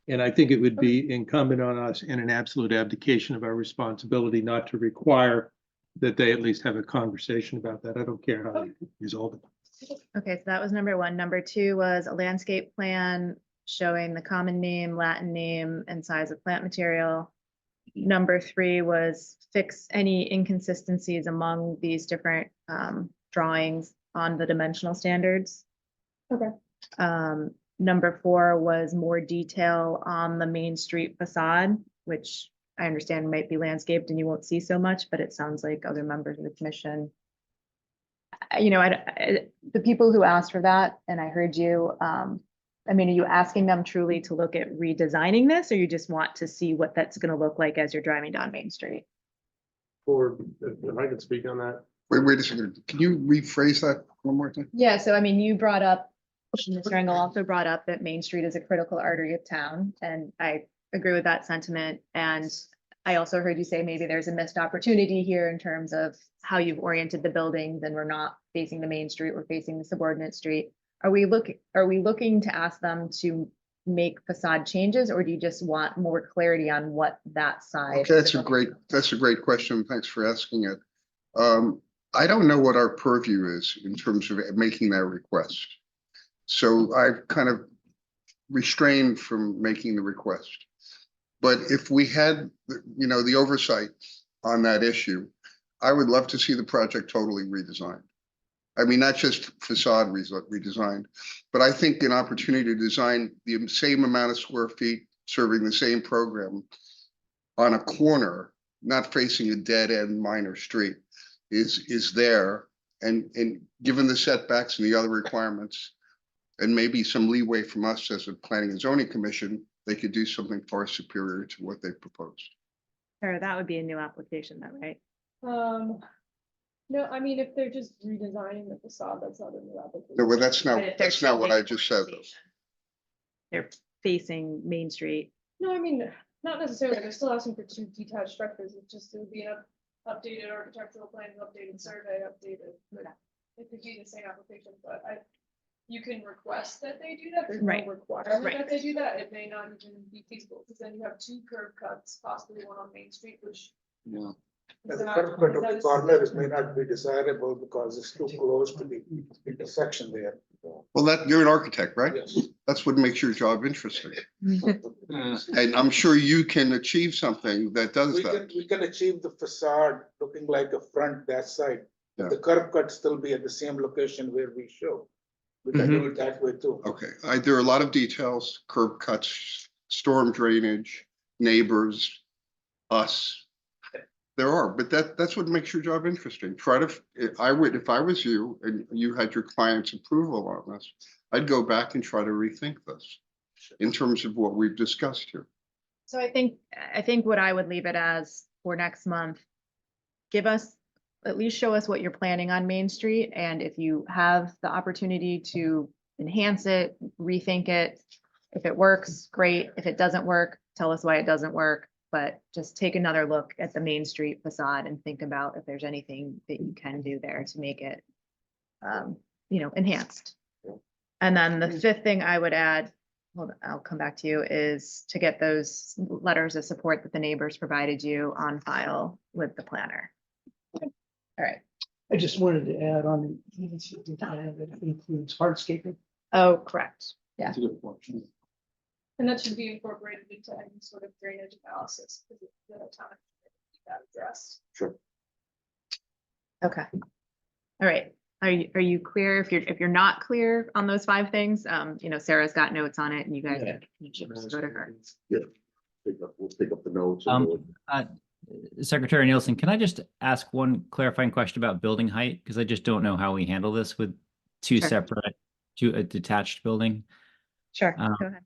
And I think it would be incumbent on us in an absolute abdication of our responsibility not to require that they at least have a conversation about that. I don't care how they resolve it. Okay, so that was number 1. Number 2 was a landscape plan showing the common name, Latin name, and size of plant material. Number 3 was fix any inconsistencies among these different drawings on the dimensional standards. Okay. Number 4 was more detail on the Main Street facade, which I understand might be landscaped and you won't see so much, but it sounds like other members of the commission. You know, the people who asked for that, and I heard you, I mean, are you asking them truly to look at redesigning this, or you just want to see what that's gonna look like as you're driving down Main Street? Or if I could speak on that. Wait a second. Can you rephrase that one more time? Yeah, so I mean, you brought up, Mr. Engel also brought up that Main Street is a critical artery of town, and I agree with that sentiment. And I also heard you say maybe there's a missed opportunity here in terms of how you've oriented the buildings, and we're not facing the Main Street, we're facing the subordinate street. Are we looking to ask them to make facade changes, or do you just want more clarity on what that side? Okay, that's a great question. Thanks for asking it. I don't know what our purview is in terms of making that request. So I've kind of restrained from making the request. But if we had, you know, the oversight on that issue, I would love to see the project totally redesigned. I mean, not just facade redesigned, but I think an opportunity to design the same amount of square feet, serving the same program on a corner, not facing a dead end minor street, is there. And given the setbacks and the other requirements, and maybe some leeway from us as a planning and zoning commission, they could do something far superior to what they proposed. Or that would be a new application though, right? No, I mean, if they're just redesigning the facade, that's not a new application. No, but that's But if they're not what I changing just said. orientation, they're facing Main Street. No, I mean, not necessarily, they're still asking for 2 detached structures, it would be an updated architectural plan, updated survey, updated. It could be the same application, but you can request that they do that, there's no Right. requirement Right. that they do that, it may not even be feasible, because then you have 2 curb cuts, possibly one on Main Street, which. Yeah. is The not- curve cut of that the is- corner may not be desirable because it's too close to the intersection there. Well, you're an architect, right? Yes. That's what makes your job interesting. And I'm sure you can achieve something that does that. We can achieve the facade looking like a front that side. Yeah. The curb cut still be at the same location where we show. We can do it that way too. Okay, there are a lot of details, curb cuts, storm drainage, neighbors, us. There are, but that's what makes your job interesting. If I was you and you had your client's approval on this, I'd go back and try to rethink this in terms of what we've discussed here. So I think what I would leave it as for next month, give us, at least show us what you're planning on Main Street. And if you have the opportunity to enhance it, rethink it, if it works, great. If it doesn't work, tell us why it doesn't work. But just take another look at the Main Street facade and think about if there's anything that you can do there to make it, you know, enhanced. And then the 5th thing I would add, hold on, I'll come back to you, is to get those letters of support that the neighbors provided you on file with the planner. All right. I just wanted to add on, that includes hardscaping. Oh, correct. Yeah. That's a good point. And that should be incorporated into any sort of drainage analysis, because it's the time that addressed. Sure. Okay. All right. Are you clear? If you're not clear on those 5 things, you know, Sarah's got notes on it and you guys can just go to her. Yeah. We'll pick up the notes. Secretary Nielsen, can I just ask one clarifying question about building height? Because I just don't know how we handle this with two Sure. separate, a detached building. Sure. Go ahead.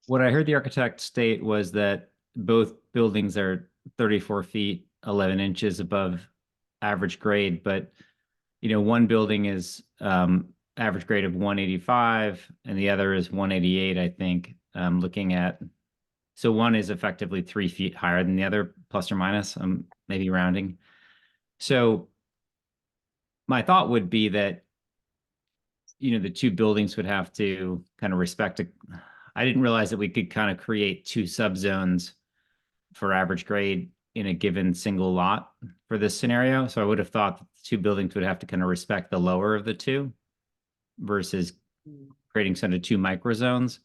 What I heard the architect state was that both buildings are 34 feet, 11 inches above average grade, but you know, one building is average grade of 185 and the other is 188, I think, looking at. So one is effectively 3 feet higher than the other, plus or minus, maybe rounding. So my thought would be that, you know, the 2 buildings would have to kind of respect I didn't realize that we could kind of create 2 subzones for average grade in a given single lot for this scenario. So I would have thought that the 2 buildings would have to kind of respect the lower of the 2 versus creating sort of 2 microzones.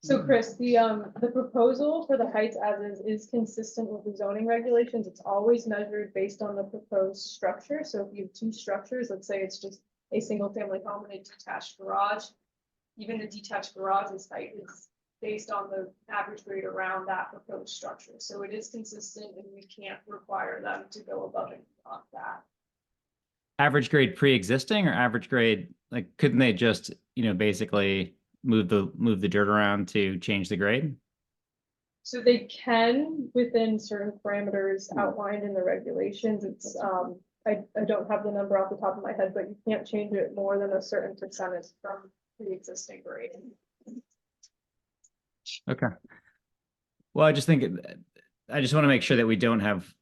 So Chris, the proposal for the heights as is consistent with the zoning regulations. It's always measured based on the proposed structure. So if you have two structures, let's say it's just a single family home and a detached garage, even the detached garage's height is based on the average grade around that proposed structure. So it is consistent and we can't require them to go above and beyond that. Average grade pre-existing or average grade, like, couldn't they just, basically move the dirt around to change the grade? So they can within certain parameters outlined in the regulations. It's, I don't have the number off the top of my head, but you can't change it more than a certain percentage from the existing grade. Okay. Well, I just think, I just want to make sure that we don't have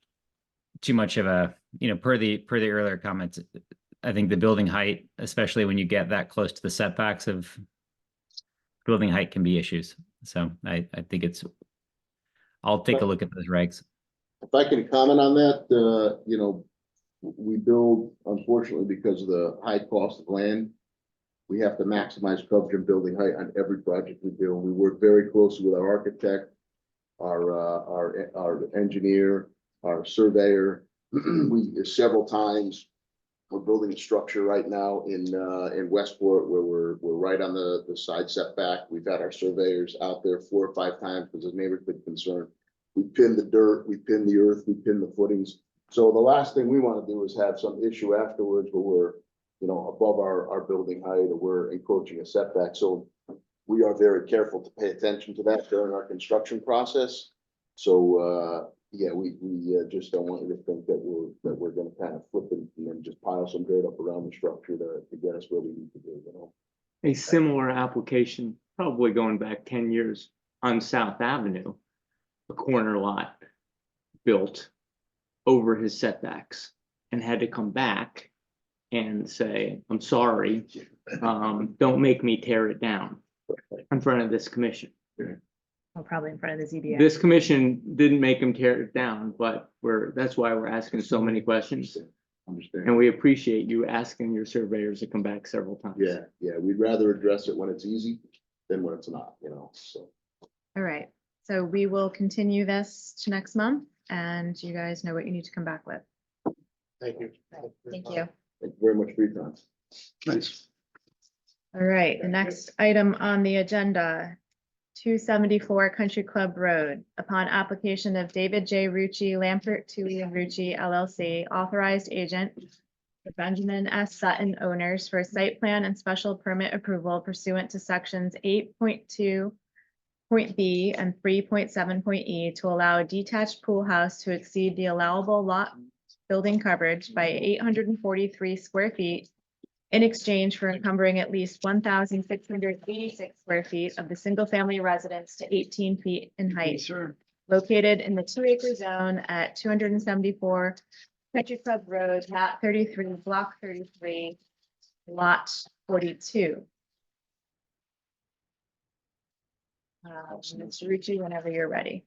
too much of a, per the earlier comments, I think the building height, especially when you get that close to the setbacks of building height, can be issues. So I think I'll take a look at those regs. If I can comment on that, we build, unfortunately, because of the high cost of land, we have to maximize coverage and building height on every project we do. We work very closely with our architect, our engineer, our surveyor. We several times, we're building a structure right now in Westport where we're right on the side setback. We've had our surveyors out there 4 or 5 times because the neighbor's been concerned. We pin the dirt, we pin the earth, we pin the footings. So the last thing we want to do is have some issue afterwards where we're, above our building height or we're encroaching a setback. So we are very careful to pay attention to that during our construction process. So, yeah, we just don't want you to think that we're going to kind of flip it and then just pile some dirt up around the structure to get us where we need to be, A similar application, probably going back 10 years on South Avenue, a corner lot built over his setbacks and had to come back and say, I'm sorry, don't make me tear it down in front of this commission. Well, probably in front of the ZBA. This commission didn't make him tear it down, but that's why we're asking so many questions. Understand? And we appreciate you asking your surveyors to come back several times. Yeah, we'd rather address it when it's easy than when it's not, so. All right, so we will continue this to next month and you guys know what you need to come back with. Thank you. Thank you. Thank you very much for your time. Thanks. All right, the next item on the agenda, 274 Country Club Road. Upon application of David J. Rucci, Lampert, Tui and Rucci LLC, authorized agent for Benjamin S. Sutton owners for site plan and special permit approval pursuant to sections 8.2 point B and 3.7 point E to allow a detached pool house to exceed the allowable lot building coverage by 843 square feet in exchange for encumbering at least 1,686 square feet of the single-family residence to 18 feet in height. Located in the 2-acre zone at 274 Country Club Road, map 33, block 33, lot 42. Mr. Rucci, whenever you're ready.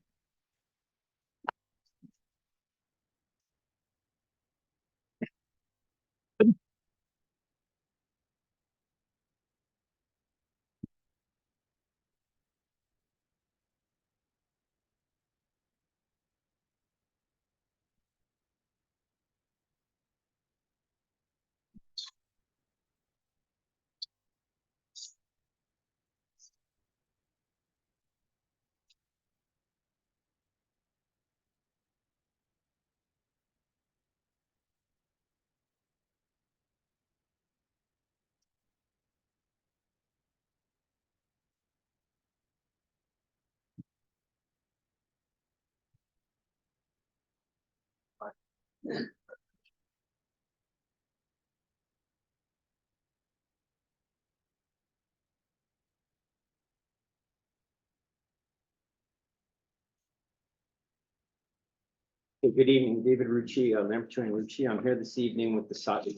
Hey, good evening, David Rucci, Lamberto and Rucci. I'm here this evening with the Sutton.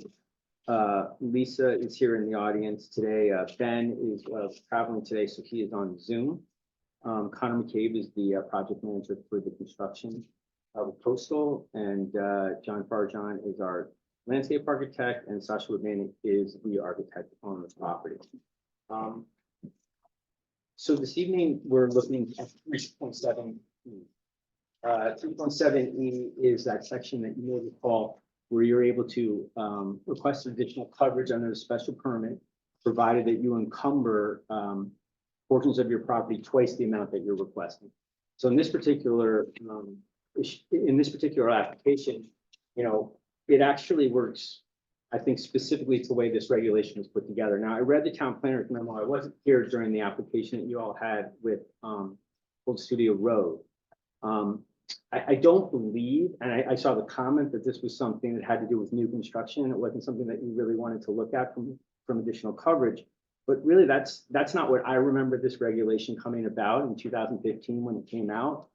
Lisa is here in the audience today. Ben is traveling today, so he is on Zoom. Connor McCabe is the project manager for the construction of Coastal, and John Farjan is our landscape architect, and Sasha Woodman is the architect on the property. So this evening, we're looking at 3.7. 3.7E is that section that you may recall where you're able to request additional coverage under a special permit, provided that you encumber portions of your property twice the amount that you're requesting. So in this particular application, you know, it actually works, I think, specifically to the way this regulation was put together. Now, I read the town planner's memo. I wasn't here during the application that you all had with Old Studio Road. I don't believe, and I saw the comment that this was something that had to do with new construction. It wasn't something that you really wanted to look at from additional coverage. But really, that's not what I remember this regulation coming about in 2015 when it came out.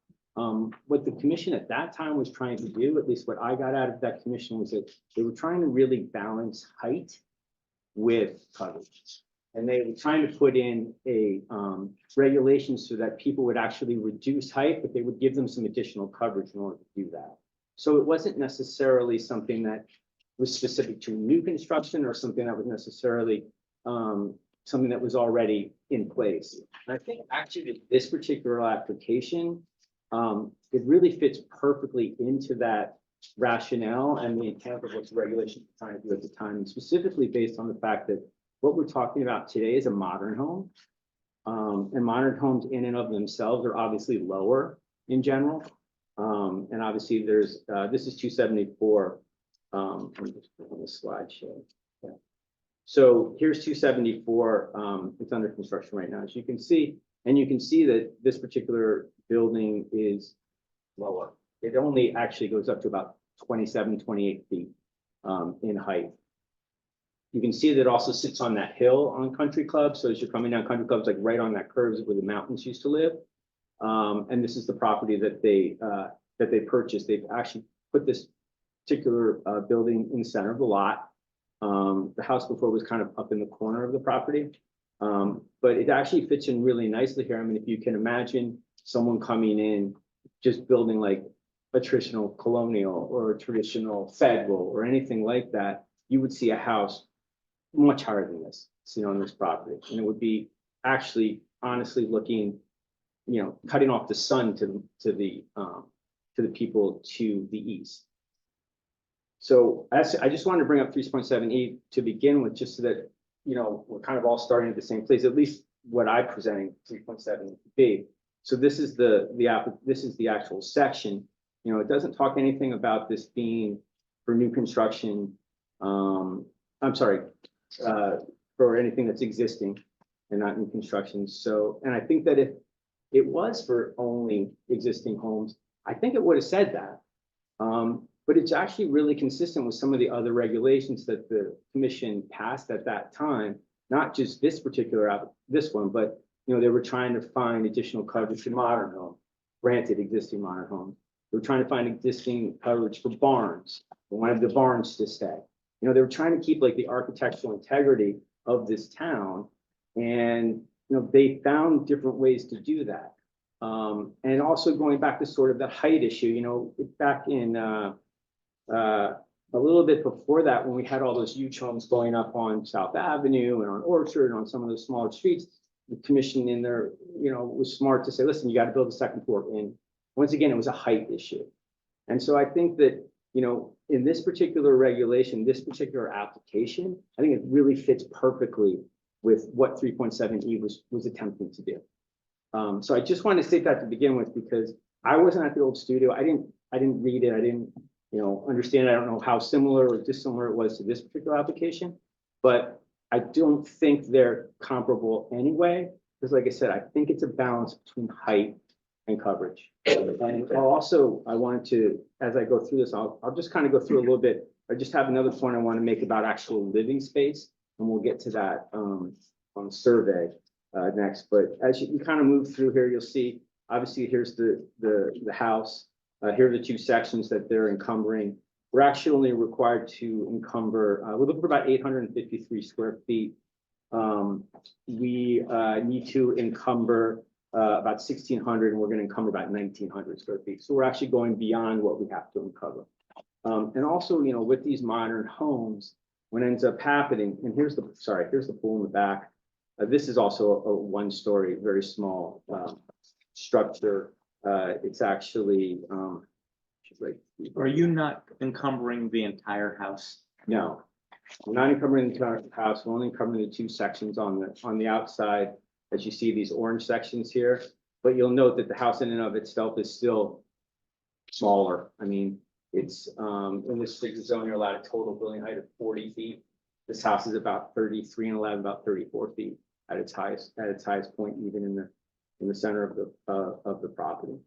What the commission at that time was trying to do, at least what I got out of that commission, was that they were trying to really balance height with coverage. And they were trying to put in a regulation so that people would actually reduce height, but they would give them some additional coverage in order to do that. So it wasn't necessarily something that was specific to new construction or something that was necessarily something that was already in place. And I think actually this particular application, it really fits perfectly into that rationale and the intent of what the regulation was trying to do at the time, and specifically based on the fact that what we're talking about today is a modern home. And modern homes in and of themselves are obviously lower in general. And obviously there's, this is 274. Let me just put on the slideshow. Yeah. So here's 274. It's under construction right now, as you can see. And you can see that this particular building is lower. It only actually goes up to about 27, 28 feet in height. You can see that it also sits on that hill on Country Club. So as you're coming down Country Club, it's like right on that curve is where the mountains used to live. And this is the property that they purchased. They've actually put this particular building in the center of the lot. The house before was kind of up in the corner of the property. But it actually fits in really nicely here. I mean, if you can imagine someone coming in, just building like a traditional colonial or a traditional federal or anything like that, you would see a house much higher than this, seen on this property. And it would be actually honestly looking, you know, cutting off the sun to the people to the east. So I just wanted to bring up 3.7E to begin with, just so that, you know, we're kind of all starting at the same place, at least what I'm presenting 3.7B. So this is the actual section. You know, it doesn't talk anything about this being for new construction. I'm sorry, for anything that's existing and not new construction. So, and I think that if it was for only existing homes, I think it would have said that. But it's actually really consistent with some of the other regulations that the commission passed at that time, not just this particular this one, but you know, they were trying to find additional coverage for modern homes, granted existing modern homes. They were trying to find existing coverage for barns. They wanted the barns to stay. You know, they were trying to keep like the architectural integrity of this town, and you know, they found different ways to do that. And also going back to sort of the height issue, you know, back in a little bit before that, when we had all those huge homes going up on South Avenue and on Orchard and on some of those smaller streets, the commission in there, you know, was smart to say, listen, you got to build a second floor in. Once again, it was a height issue. And so I think that, you know, in this particular regulation, this particular application, I think it really fits perfectly with what 3.7E was attempting to do. So I just wanted to state that to begin with, because I wasn't at the Old Studio. I didn't read it. I didn't, you know, understand. I don't know how similar or dissimilar it was to this particular application, but I don't think they're comparable anyway. Because like I said, I think it's a balance between height and coverage. And also, I wanted to, as I go through this, I'll just kind of go through a little bit. I just have another point I want to make about actual living space, and we'll get to that on the survey next. But as you kind of move through here, you'll see, obviously, here's the house. Here are the two sections that they're encumbering. We're actually only required to encumber, we're looking for about 853 square feet. We need to encumber about 1,600, and we're going to encumber about 1,900 square feet. So we're actually going beyond what we have to encumber. And also, you know, with these modern homes, what ends up happening, and here's the pool in the back. This is also a one-story, very small structure. It's actually, just like. Are you not encumbering the entire house? No, we're not encumbering the entire house. We're only encumbering the two sections on the outside. As you see these orange sections here, but you'll note that the house in and of itself is still smaller. I mean, it's, in this zone, you're allowed a total building height of 40 feet. This house is about 33 and allowed about 34 feet at its highest point, even in the center of the property.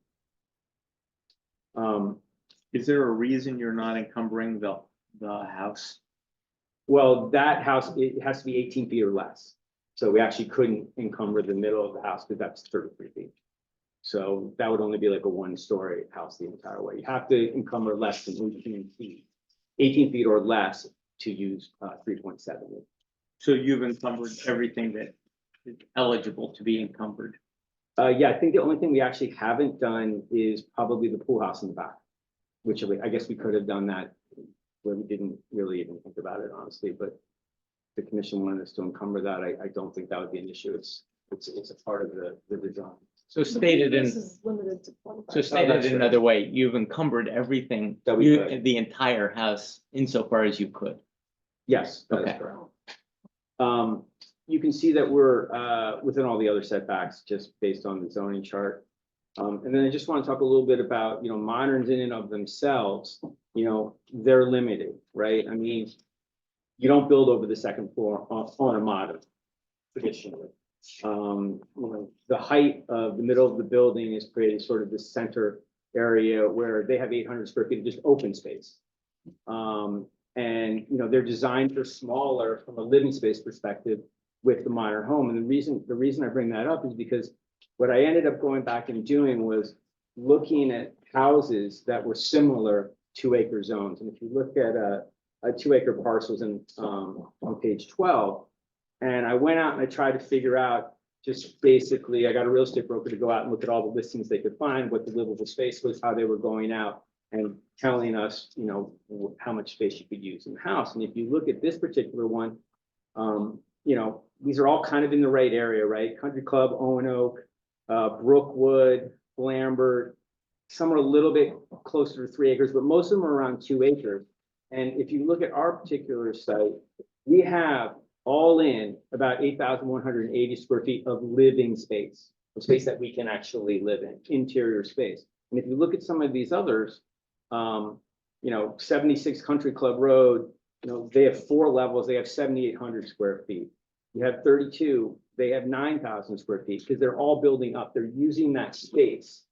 Is there a reason you're not encumbering the house? Well, that house, it has to be 18 feet or less. So we actually couldn't encumber the middle of the house because that's 33 feet. So that would only be like a one-story house the entire way. You have to encumber less than 18 feet or less to use 3.7. So you've encumbered everything that is eligible to be encumbered? Yeah, I think the only thing we actually haven't done is probably the pool house in the back, which I guess we could have done that where we didn't really even think about it, honestly, but the commission wanted us to encumber that. I don't think that would be an issue. It's a part of the design. So stated This in, is limited to 25. so stated in another way, you've encumbered everything, That we could. the entire house insofar as you could. Yes, that is Okay. correct. You can see that we're within all the other setbacks just based on the zoning chart. And then I just want to talk a little bit about, moderns in and of themselves, they're limited, right? I mean, you don't build over the second floor on a modern traditionally. The height of the middle of the building is creating sort of this center area where they have 800 square feet of just open space. And they're designed for smaller from a living space perspective with the modern home. And the reason I bring that up is because what I ended up going back and doing was looking at houses that were similar 2-acre zones. And if you look at a 2-acre parcels on page 12, and I went out and I tried to figure out just basically, I got a real estate broker to go out and look at all the listings they could find, what the livable space was, how they were going out and telling us, how much space you could use in the house. And if you look at this particular one, these are all kind of in the right area, right? Country Club, Owen-Oak, Brookwood, Lambert, some are a little bit closer to 3 acres, but most of them are around 2 acres. And if you look at our particular site, we have all in about 8,180 square feet of living space, a space that we can actually live in, interior space. And if you look at some of these others, 76 Country Club Road, they have 4 levels, they have 7,800 square feet. You have 32, they have 9,000 square feet because they're all building up. They're using that space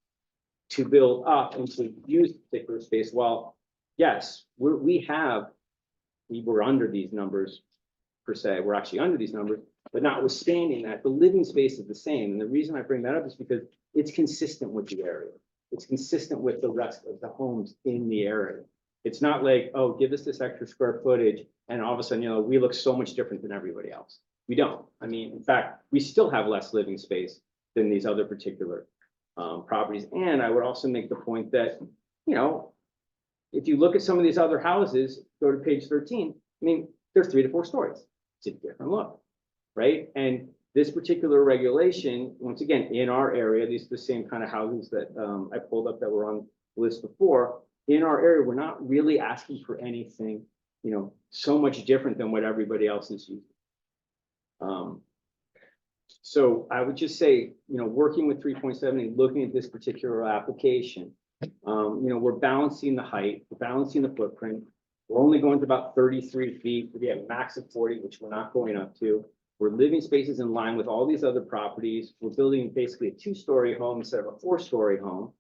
to build up and to use particular space. While yes, we're under these numbers per se, we're actually under these numbers, but notwithstanding that, the living space is the same. And the reason I bring that up is because it's consistent with the area. It's consistent with the rest of the homes in the area. It's not like, oh, give us this extra square footage and all of a sudden, we look so much different than everybody else. We don't. I mean, in fact, we still have less living space than these other particular properties. And I would also make the point that, if you look at some of these other houses, go to page 13, I mean, they're 3 to 4 stories. It's a different look, right? And this particular regulation, once again, in our area, these are the same kind of houses that I pulled up that were on the list before. In our area, we're not really asking for anything, so much different than what everybody else is using. So I would just say, working with 3.7 and looking at this particular application, we're balancing the height, we're balancing the footprint. We're only going to about 33 feet. We have a max of 40, which we're not going up to. We're living spaces in line with all these other properties. We're building basically a 2-story home instead of a 4-story home.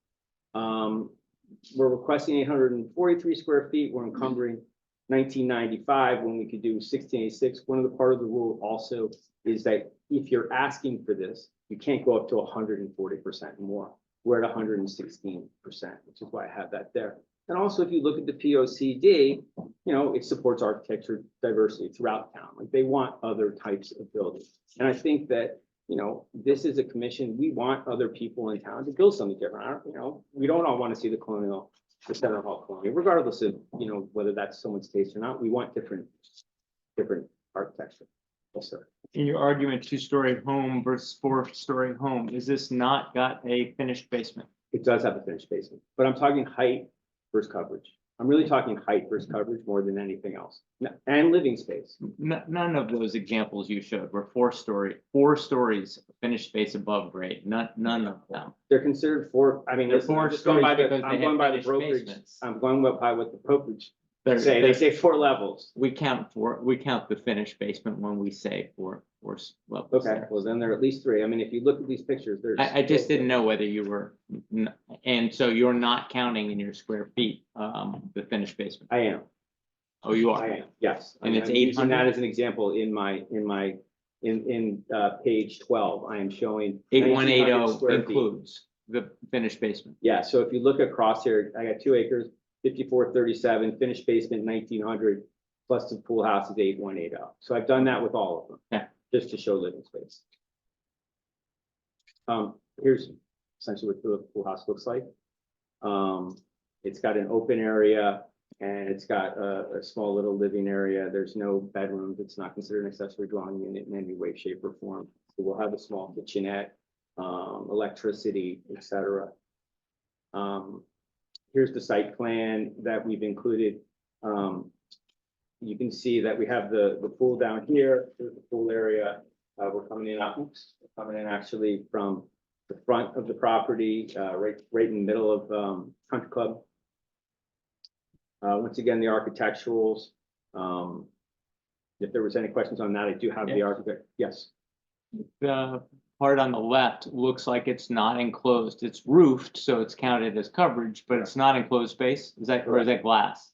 We're requesting 843 square feet. We're encumbering 1995 when we could do 1686. One of the part of the rule also is that if you're asking for this, you can't go up to 140% more. We're at 116%, which is why I have that there. And also, if you look at the POCD, it supports architecture diversity throughout town. Like they want other types of buildings. And I think that, this is a commission, we want other people in town to build something different. We don't all want to see the Center Hall colonial, regardless of, whether that's someone's taste or not. We want different architecture. Yes, sir. In your argument, two-story home versus four-story home, is this not got a finished basement? It does have a finished basement, but I'm talking height versus coverage. I'm really talking height versus coverage more than anything else, and living space. None of those examples you showed were four stories, finished space above grade, none of them. They're considered four, I mean, They're listen, I'm four just going by stories the, because they I'm have going by the finished brokerage. basements. I'm going by what the brokerage They're- say. They they're- say 4 levels. We count the finished basement when we say four levels. Okay, well, then there are at least 3. I mean, if you look at these pictures, there's. I just didn't know whether you were, and so you're not counting in your square feet, the finished basement. I am. Oh, you I are. am, yes. And it's I'm using 800? that as an example in page 12. I am showing. 8180 1,900 square feet. includes the finished basement. Yeah, so if you look across here, I got 2 acres, 5437, finished basement 1900, plus the pool house is 8180. So I've done that with all of them. Yeah. Just to show living space. Here's essentially what the pool house looks like. It's got an open area and it's got a small little living area. There's no bedrooms. It's not considered an accessory dwelling unit in any way, shape or form. So we'll have a small kitchenette, electricity, etc. Here's the site plan that we've included. You can see that we have the pool down here. Here's the pool area. We're coming in, we're coming in actually from the front of the property, right in the middle of Country Club. Once again, the architecturals. If there was any questions on that, I do have the architect. Yes. The part on the left looks like it's not enclosed. It's roofed, so it's counted as coverage, but it's not enclosed space. Is that, or is that glass?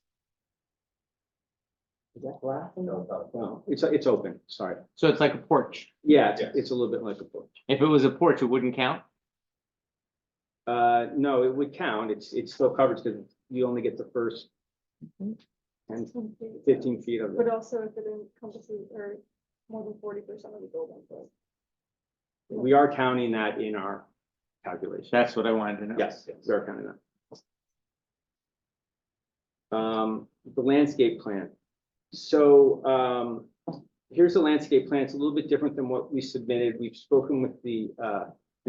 Is that glass? No, it's open. Sorry. So it's like a porch. Yeah, it's a little bit like a porch. If it was a porch, it wouldn't count? No, it would count. It's still coverage because you only get the first 10, 15 feet of But it. also if it encompasses or more than 40% of the building, so. We are counting that in our calculation. That's what I wanted to know. Yes, we are counting that. The landscape plan. So here's the landscape plan. It's a little bit different than what we submitted. We've spoken with the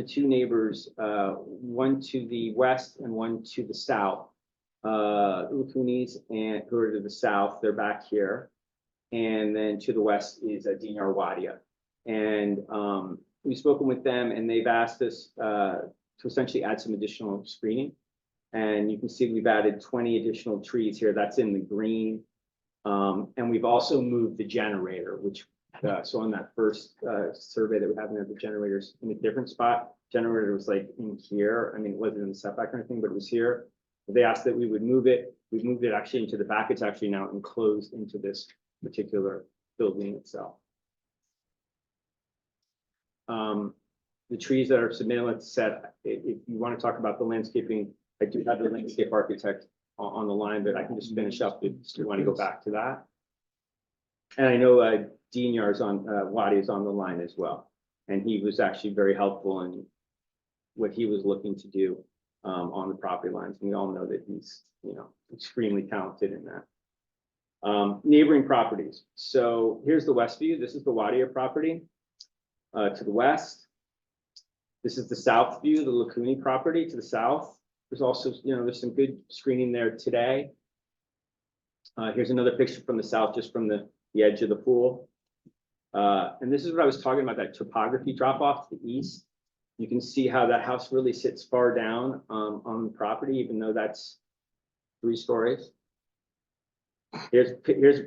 2 neighbors, one to the west and one to the south. Lukunis and who are to the south, they're back here. And then to the west is Dinar Wadia. And we've spoken with them and they've asked us to essentially add some additional screening. And you can see we've added 20 additional trees here. That's in the green. And we've also moved the generator, which, so on that first survey that we have there, the generator's in a different spot. Generator was like in here. I mean, it wasn't in the setback or anything, but it was here. They asked that we would move it. We've moved it actually into the back. It's actually now enclosed into this particular building itself. The trees that are submitted, let's set, if you want to talk about the landscaping, I do have the landscape architect on the line, but I can just finish up if you want to go back to that. And I know Dinar's on, Wadi is on the line as well. And he was actually very helpful in what he was looking to do on the property lines. We all know that he's, extremely talented in that. Neighboring properties. So here's the west view. This is the Wadia property. To the west. This is the south view, the Lukuni property to the south. There's also, there's some good screening there today. Here's another picture from the south, just from the edge of the pool. And this is what I was talking about, that topography drop off to the east. You can see how that house really sits far down on the property, even though that's 3 stories. Here's a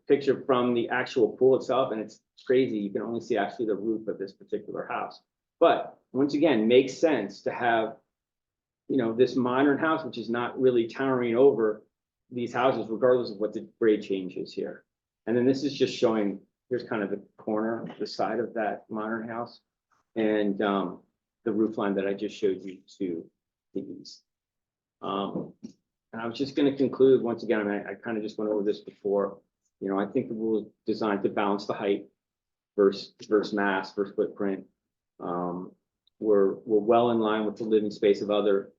picture from the actual pool itself, and it's crazy. You can only see actually the roof of this particular house. But once again, makes sense to have, this modern house, which is not really towering over these houses, regardless of what the grade change is here. And then this is just showing, here's kind of the corner, the side of that modern house, and the roof line that I just showed you to the east. And I was just going to conclude, once again, I kind of just went over this before. I think the rule is designed to balance the height versus mass versus footprint. We're well in line with the living space of other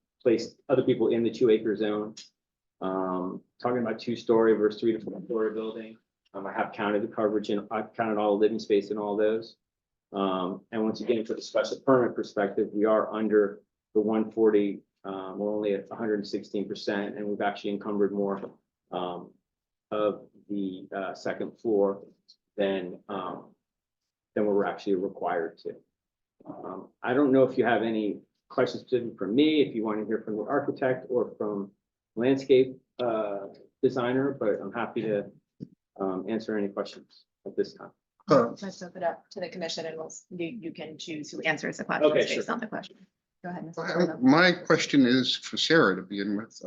people in the 2 acre zone. Talking about 2-story versus 3 to 4 story building. I have counted the coverage and I've counted all the living space in all those. And once again, for the special permit perspective, we are under the 140, we're only at 116%, and we've actually encumbered more of the second floor than we're actually required to. I don't know if you have any questions specific from me, if you want to hear from the architect or from landscape designer, but I'm happy to answer any questions at this time. Let's open it up to the commission and you can choose who answers the questions Okay, based sure. on the question. Go ahead, Mr. Fernando. My question is for Sarah to begin with.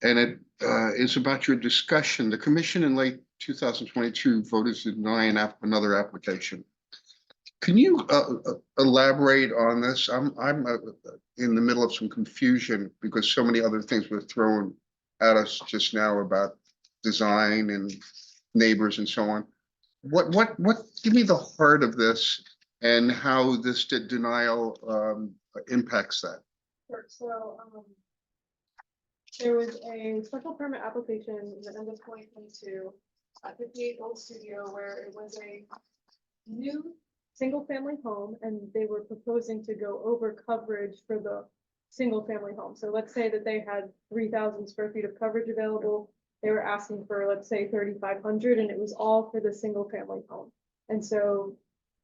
And it is about your discussion. The commission in late 2022 voted to deny another application. Can you elaborate on this? I'm in the middle of some confusion because so many other things were thrown at us just now about design and neighbors and so on. What, give me the heart of this and how this denial impacts that. Sure. So, there was a special permit application in the end of 2022 at 58 Old Studio where it was a new single-family home, and they were proposing to go over coverage for the single-family home. So let's say that they had 3,000 square feet of coverage available. They were asking for, let's say, 3,500, and it was all for the single-family home. And so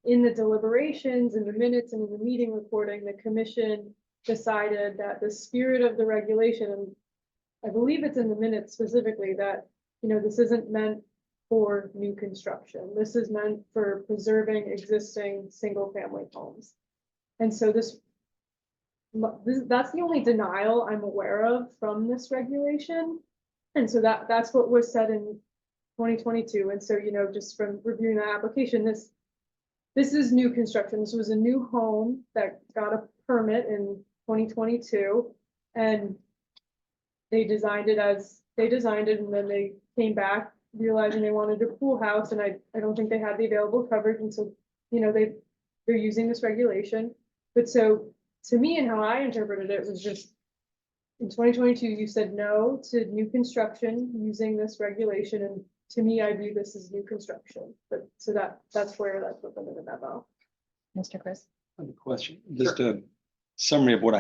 in the deliberations, in the minutes, and in the meeting recording, the commission decided that the spirit of the regulation, and I believe it's in the minutes specifically, that, you know, this isn't meant for new construction. This is meant for preserving existing single-family homes. And so that's the only denial I'm aware of from this regulation. And so that's what was said in 2022. And so, you know, just from reviewing the application, this is new construction. This was a new home that got a permit in 2022, and they designed it as they designed it, and then they came back realizing they wanted a pool house, and I don't think they had the available coverage, and so, you know, they're using this regulation. But so to me, and how I interpreted it, was just in 2022 you said no to new construction using this regulation, and to me, I view this as new construction. But so that's where that's within the memo. Mr. Chris. I have a question, just a summary of what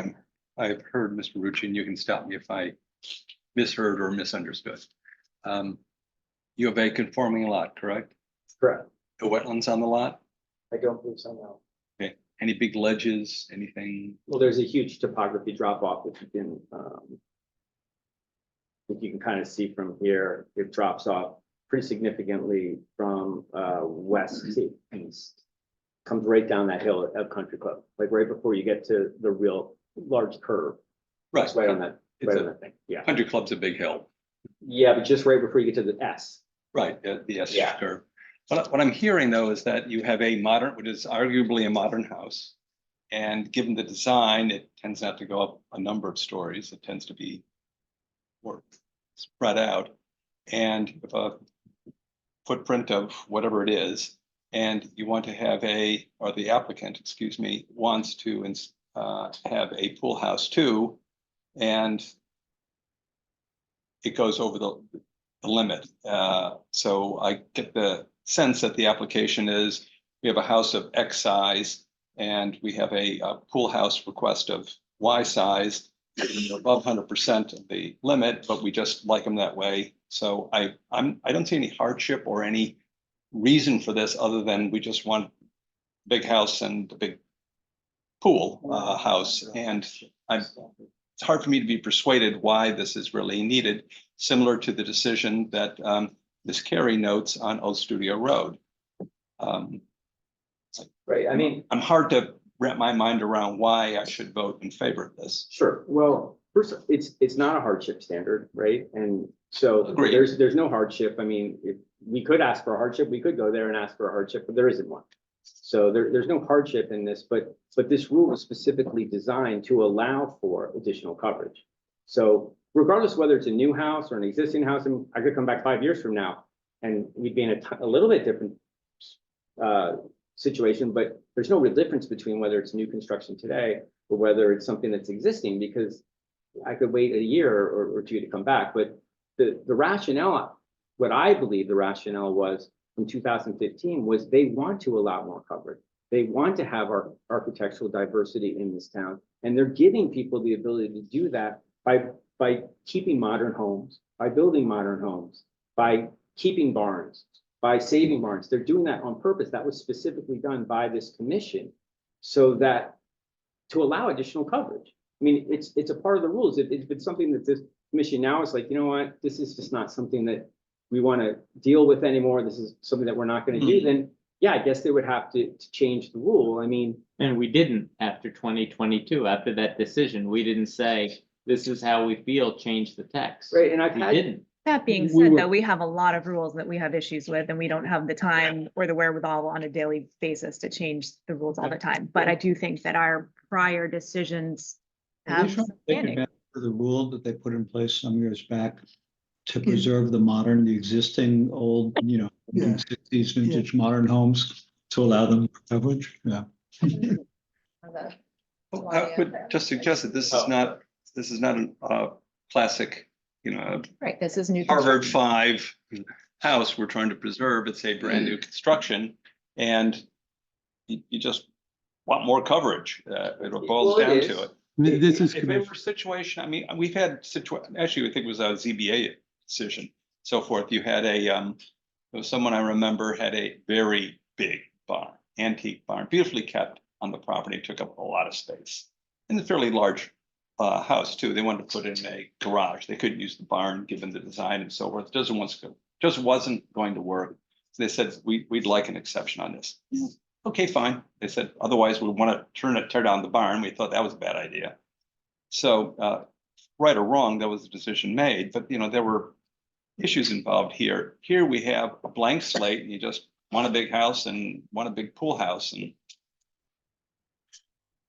I've heard, Mr. Rucci, and you can stop me if I misheard or misunderstood. You have a conforming lot, correct? Correct. The wetlands on the lot? I don't believe so, no. Okay, any big ledges, anything? Well, there's a huge topography drop off, which you can, if you can kind of see from here, it drops off pretty significantly from west to east. Comes right down that hill at Country Club, like right before you get to the real large curve. Right. It's right on that, It's right a- on that thing, yeah. Country Club's a big hill. Yeah, but just right before you get to the S. Right, the S Yeah. curve. What I'm hearing though is that you have a modern, what is arguably a modern house. And given the design, it tends not to go up a number of stories. It tends to be more spread out. And with a footprint of whatever it is, and you want to have or the applicant, excuse me, wants to have a pool house too, and it goes over the limit. So I get the sense that the application is, we have a house of X size and we have a pool house request of Y size, above 100% of the limit, but we just like them that way. So I don't see any hardship or any reason for this other than we just want big house and a big pool house. And it's hard for me to be persuaded why this is really needed, similar to the decision that Ms. Carey notes on Old Studio Road. Right, I mean. I'm hard to wrap my mind around why I should vote in favor of this. Sure, well, first, it's not a hardship standard, right? And so Agreed. there's no hardship. I mean, if we could ask for a hardship, we could go there and ask for a hardship, but there isn't one. So there's no hardship in this, but this rule is specifically designed to allow for additional coverage. So regardless whether it's a new house or an existing house, and I could come back 5 years from now and we'd be in a little bit different situation, but there's no real difference between whether it's new construction today or whether it's something that's existing, because I could wait a year or two to come back. But the rationale what I believe the rationale was from 2015 was they want to allow more coverage. They want to have our architectural diversity in this town, and they're giving people the ability to do that by keeping modern homes, by building modern homes, by keeping barns, by saving barns. They're doing that on purpose. That was specifically done by this commission so that to allow additional coverage. I mean, it's a part of the rules. If it's something that this commission now is like, you know what, this is just not something that we want to deal with anymore. This is something that we're not going to do. Then, yeah, I guess they would have to change the rule. I mean, And we didn't after 2022, after that decision, we didn't say, this is how we feel, change the text. right. And I've We had, didn't. That being We said, were- though, we have a lot of rules that we have issues with, and we don't have the time or the wherewithal on a daily basis to change the rules all the time. But I do think that our prior decisions Are have they trying to take standing. advantage of the rule that they put in place some years back to preserve the existing old, Yeah. 60s vintage modern homes to allow them coverage? Yeah. I would just suggest that this is not a classic, Right, this is new. Harvard construction. 5 house we're trying to preserve. It's a brand new construction, and you just want more coverage. It boils Well, it down is. to it. This is If it were a situation, I mean, we've had actually, I think it was a ZBA decision, so forth. You had there was someone I remember had a very big barn, antique barn, beautifully kept on the property, took up a lot of space. And a fairly large house too. They wanted to put in a garage. They couldn't use the barn given the design and so forth. It just wasn't going to work. So they said, we'd like an exception on this. Okay, fine. They said, otherwise we want to tear down the barn. We thought that was a bad idea. So right or wrong, that was the decision made, but there were issues involved here. Here we have a blank slate and you just want a big house and want a big pool house, and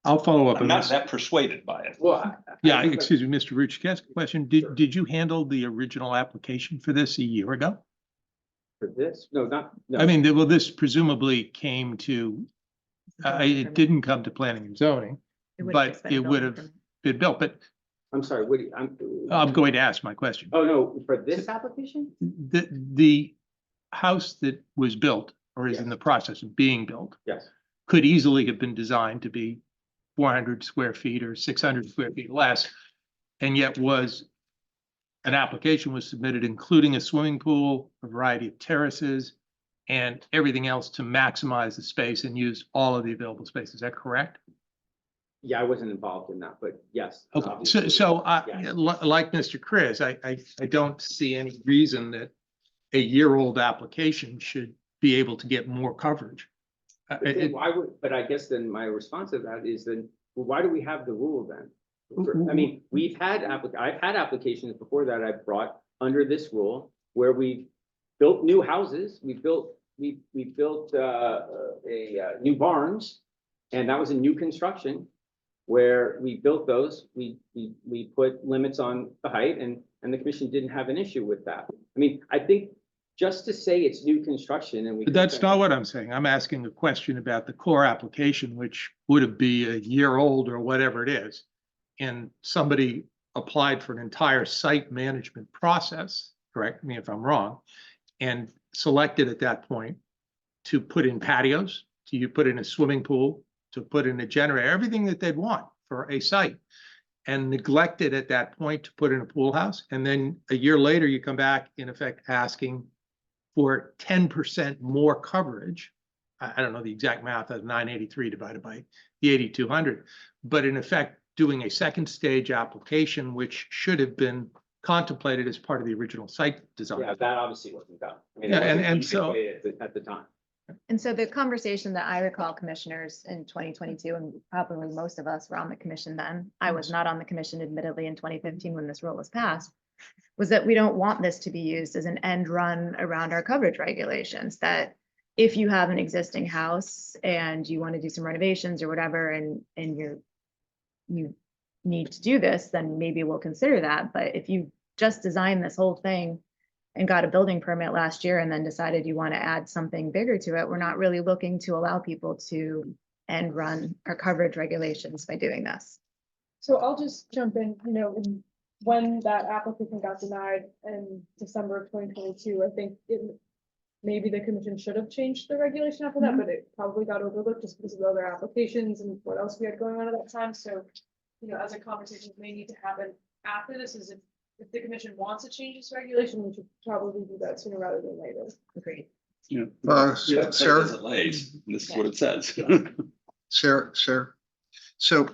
I'll follow up I'm on not this. that persuaded by it. well. Yeah, excuse me, Mr. Rucci, can I ask a question? Did you handle the original application for this a year ago? For this, no. I mean, well, this presumably came to, it didn't come to planning and zoning, It would've but just been a it would building have permit. been built, but I'm sorry, what do you, I'm going to ask my question. oh, no, for this application? The house that was built or is in the process of being built Yes. could easily have been designed to be 400 square feet or 600 square feet less, and yet an application was submitted, including a swimming pool, a variety of terraces, and everything else to maximize the space and use all of the available space. Is that correct? Yeah, I wasn't involved in that, but yes. Okay, obviously, so yes. like Mr. Chris, I don't see any reason that a year-old application should be able to get more coverage. But then why would, but I guess then my response to that is then, well, why do we have the rule then? I mean, I've had applications before that I brought under this rule where we built new houses, we built new barns, and that was a new construction where we built those, we put limits on the height, and the commission didn't have an issue with that. I mean, I think just to say it's new construction and we. But that's not what I'm saying. I'm asking a question about the core application, which would be a year old or whatever it is. And somebody applied for an entire site management process, correct me if I'm wrong, and selected at that point to put in patios, to put in a swimming pool, to put in a generator, everything that they'd want for a site, and neglected at that point to put in a pool house. And then a year later, you come back in effect asking for 10% more coverage. I don't know the exact math of 983 divided by the 8,200, but in effect, doing a second stage application, which should have been contemplated as part of the original site design. Yeah, that obviously wasn't done. I mean, Yeah, it wasn't and so- at the time. And so the conversation that I recall, commissioners, in 2022, and probably most of us were on the commission then, I was not on the commission admittedly in 2015 when this rule was passed, was that we don't want this to be used as an end run around our coverage regulations, that if you have an existing house and you want to do some renovations or whatever, and you need to do this, then maybe we'll consider that. But if you just designed this whole thing and got a building permit last year and then decided you want to add something bigger to it, we're not really looking to allow people to end run our coverage regulations by doing this. So I'll just jump in, when that application got denied in December of 2022, I think maybe the commission should have changed the regulation after that, but it probably got overlooked just because of other applications and what else we had going on at that time. So, as a conversation may need to happen after this is if the commission wants to change this regulation, we should probably do that sooner rather than later. Agreed. Sarah, Delays, this is what it says. Sarah, so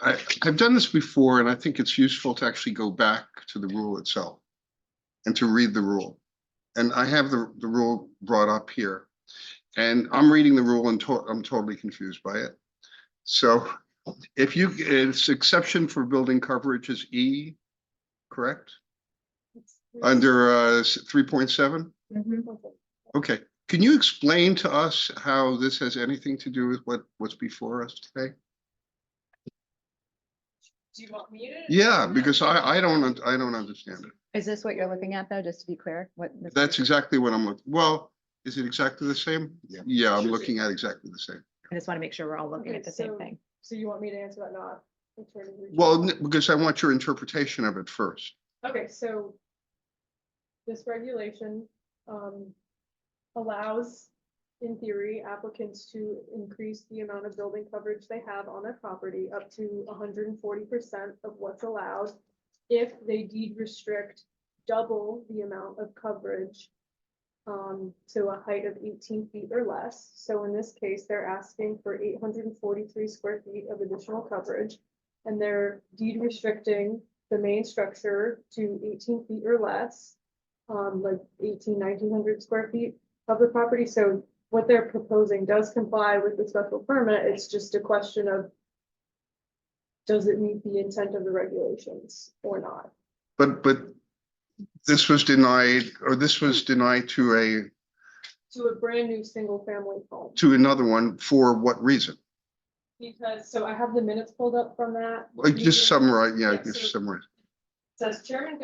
I've done this before, and I think it's useful to actually go back to the rule itself and to read the rule. And I have the rule brought up here, and I'm reading the rule and I'm totally confused by it. So if it's exception for building coverage is E, correct? Under 3.7? Okay, can you explain to us how this has anything to do with what's before us today? Do you want me to? Yeah, because I don't understand it. Is this what you're looking at though, just to be clear? That's exactly what I'm looking, well, is it exactly the same? Yeah, I'm looking at exactly the same. I just want to make sure we're all looking Okay, at the same thing. So you want me to answer that, not Attorney Rucci? Well, because I want your interpretation of it first. Okay, so this regulation allows, in theory, applicants to increase the amount of building coverage they have on their property up to 140% of what's allowed if they deed restrict double the amount of coverage to a height of 18 feet or less. So in this case, they're asking for 843 square feet of additional coverage, and they're deed restricting the main structure to 18 feet or less, like 1900 square feet of the property. So what they're proposing does comply with the special permit. It's just a question of, does it meet the intent of the regulations or not? But this was denied, or this was denied to To a brand new single family home. another one for what reason? Because, so I have the minutes pulled up from that. Like just summarize, yeah, Yeah, just so- summarize. Says Chairman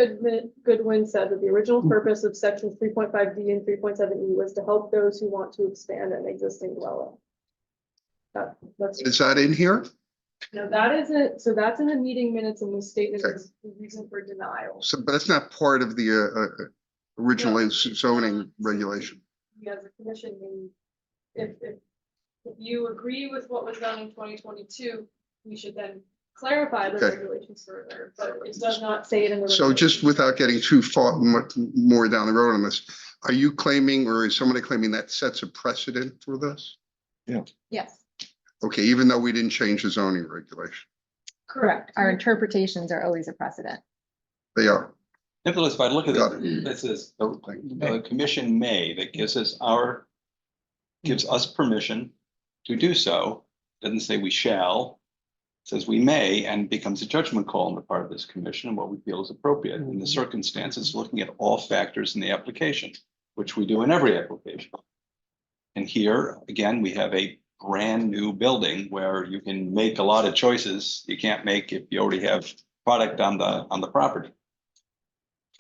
Goodwin said that the original purpose of sections 3.5D and 3.7E was to help those who want to expand an existing dwelling. That's. Is that in here? No, that isn't, so that's in the meeting minutes and was stated as the reason for denial. So, but that's not part of the original No. zoning regulation. We as a commission, if you agree with what was done in 2022, we should then clarify the Okay. regulations further, but it does not say it in the. So just regulations. without getting too far, much more down the road on this, are you claiming, or is somebody claiming that sets a precedent for this? Yes, Okay, even though we didn't change the zoning regulation, correct. Our interpretations are always a precedent. they are. Nevertheless, if I look at Got it, it says the commission may, that gives us permission to do so. Doesn't say we shall, says we may, and becomes a judgment call on the part of this commission and what we feel is appropriate in the circumstances, looking at all factors in the application, which we do in every application. And here, again, we have a brand new building where you can make a lot of choices you can't make if you already have product on the property.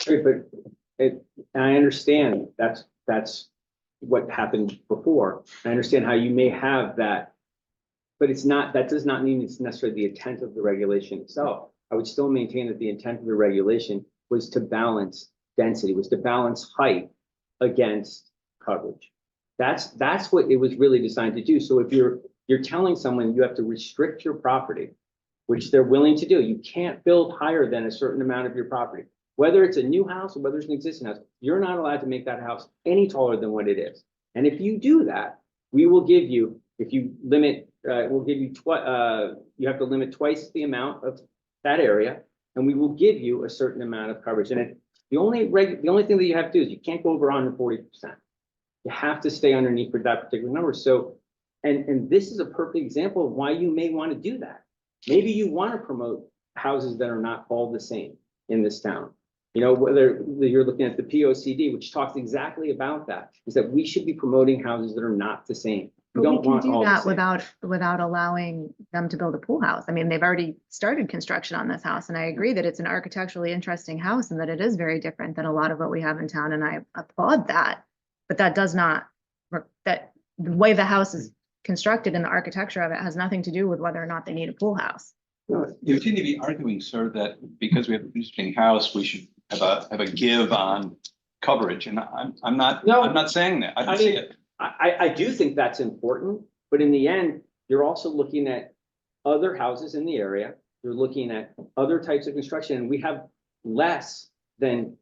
Right, but I understand that's what happened before. I understand how you may have that. But that does not mean it's necessarily the intent of the regulation itself. I would still maintain that the intent of the regulation was to balance density, was to balance height against coverage. That's what it was really designed to do. So if you're telling someone you have to restrict your property, which they're willing to do, you can't build higher than a certain amount of your property. Whether it's a new house or whether it's an existing house, you're not allowed to make that house any taller than what it is. And if you do that, we will give you, if you limit, we'll give you you have to limit twice the amount of that area, and we will give you a certain amount of coverage. And the only thing that you have to do is you can't go over 140%. You have to stay underneath for that particular number. So, and this is a perfect example of why you may want to do that. Maybe you want to promote houses that are not all the same in this town. You know, whether you're looking at the POCD, which talks exactly about that, is that we should be promoting houses that are not the same. But we can do that without allowing them to build a pool house. I mean, they've already started construction on this house, and I agree that it's an architecturally interesting house and that it is very different than a lot of what we have in town, and I applaud that. But that does not, that the way the house is constructed and the architecture of it has nothing to do with whether or not they need a pool house. You seem to be arguing, sir, that because we have an interesting house, we should have a give on coverage, and I'm not, No. I'm not saying that. I I don't see mean, it. I do think that's important, but in the end, you're also looking at other houses in the area. You're looking at other types of construction, and we have less than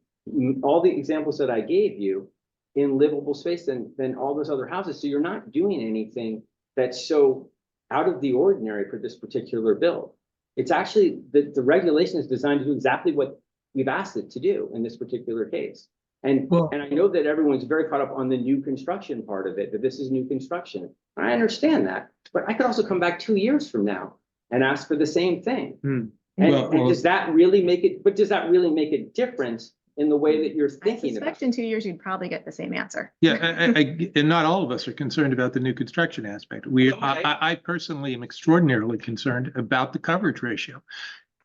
all the examples that I gave you in livable space than all those other houses. So you're not doing anything that's so out of the ordinary for this particular build. It's actually, the regulation is designed to do exactly what we've asked it to do in this particular case. And I know that everyone's very caught up on the new construction part of it, that this is new construction. I understand that, but I could also come back 2 years from now and ask for the same thing. And does that really make it, but does that really make a difference in the way that you're I thinking about suspect in 2 years, you'd probably get the same answer. Yeah, and not all of us are concerned about the new construction aspect. I personally am extraordinarily concerned about the coverage ratio.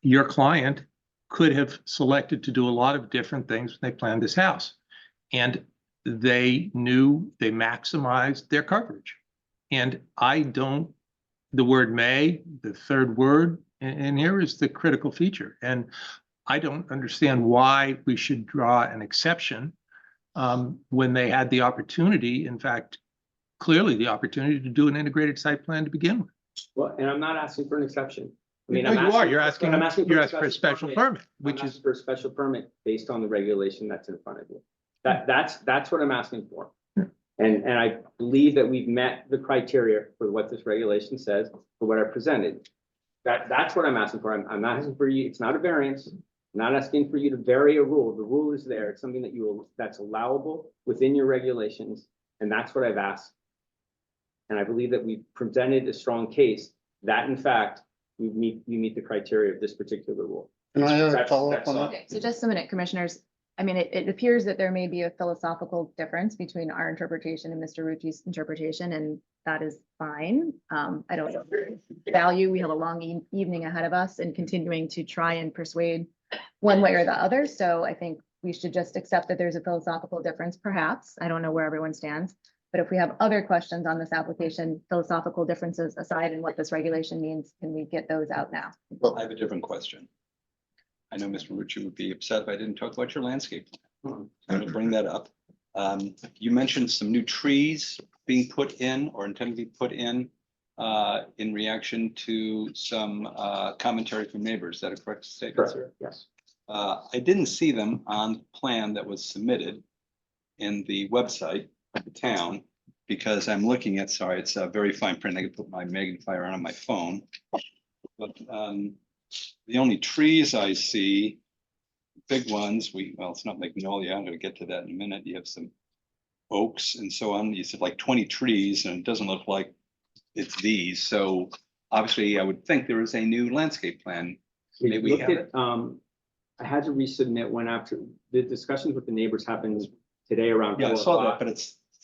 Your client could have selected to do a lot of different things when they planned this house. And they knew they maximized their coverage. And the word may, the third word, and here is the critical feature. And I don't understand why we should draw an exception when they had the opportunity, in fact, clearly the opportunity to do an integrated site plan to begin with. Well, and I'm not asking for an exception. I mean, No, I'm you are. You're asking asking for a special permit, which is for a special permit based on the regulation that's in front of you. That's what I'm asking for. And I believe that we've met the criteria for what this regulation says, for what I presented. That's what I'm asking for. I'm not asking for you, it's not a variance. I'm not asking for you to vary a rule. The rule is there. It's something that's allowable within your regulations, and that's what I've asked. And I believe that we presented a strong case that, in fact, we meet the criteria of this particular rule. Can I That's- follow up that's on all. that? Okay, so just a minute, commissioners. I mean, it appears that there may be a philosophical difference between our interpretation and Mr. Rucci's interpretation, and that is fine. I don't value, we have a long evening ahead of us and continuing to try and persuade one way or the other. So I think we should just accept that there's a philosophical difference, perhaps. I don't know where everyone stands. But if we have other questions on this application, philosophical differences aside and what this regulation means, can we get those out now? I have a different question. I know Mr. Rucci would be upset if I didn't talk about your landscape. I'm going to bring that up. You mentioned some new trees being put in or intended to be put in reaction to some commentary from neighbors. Is that a correct statement, sir? Yes. I didn't see them on the plan that was submitted in the website of the town because I'm looking at, sorry, it's a very fine print. I could put my magnifier on my phone. But the only trees I see, big ones, well, it's not magnolia. I'm going to get to that in a minute. You have some oaks and so on. You said like 20 trees and it doesn't look like it's these. So obviously I would think there is a new landscape plan. Maybe we have it. I had to resubmit one after the discussions with the neighbors happened today around. Yeah, I 4 saw that, o'clock.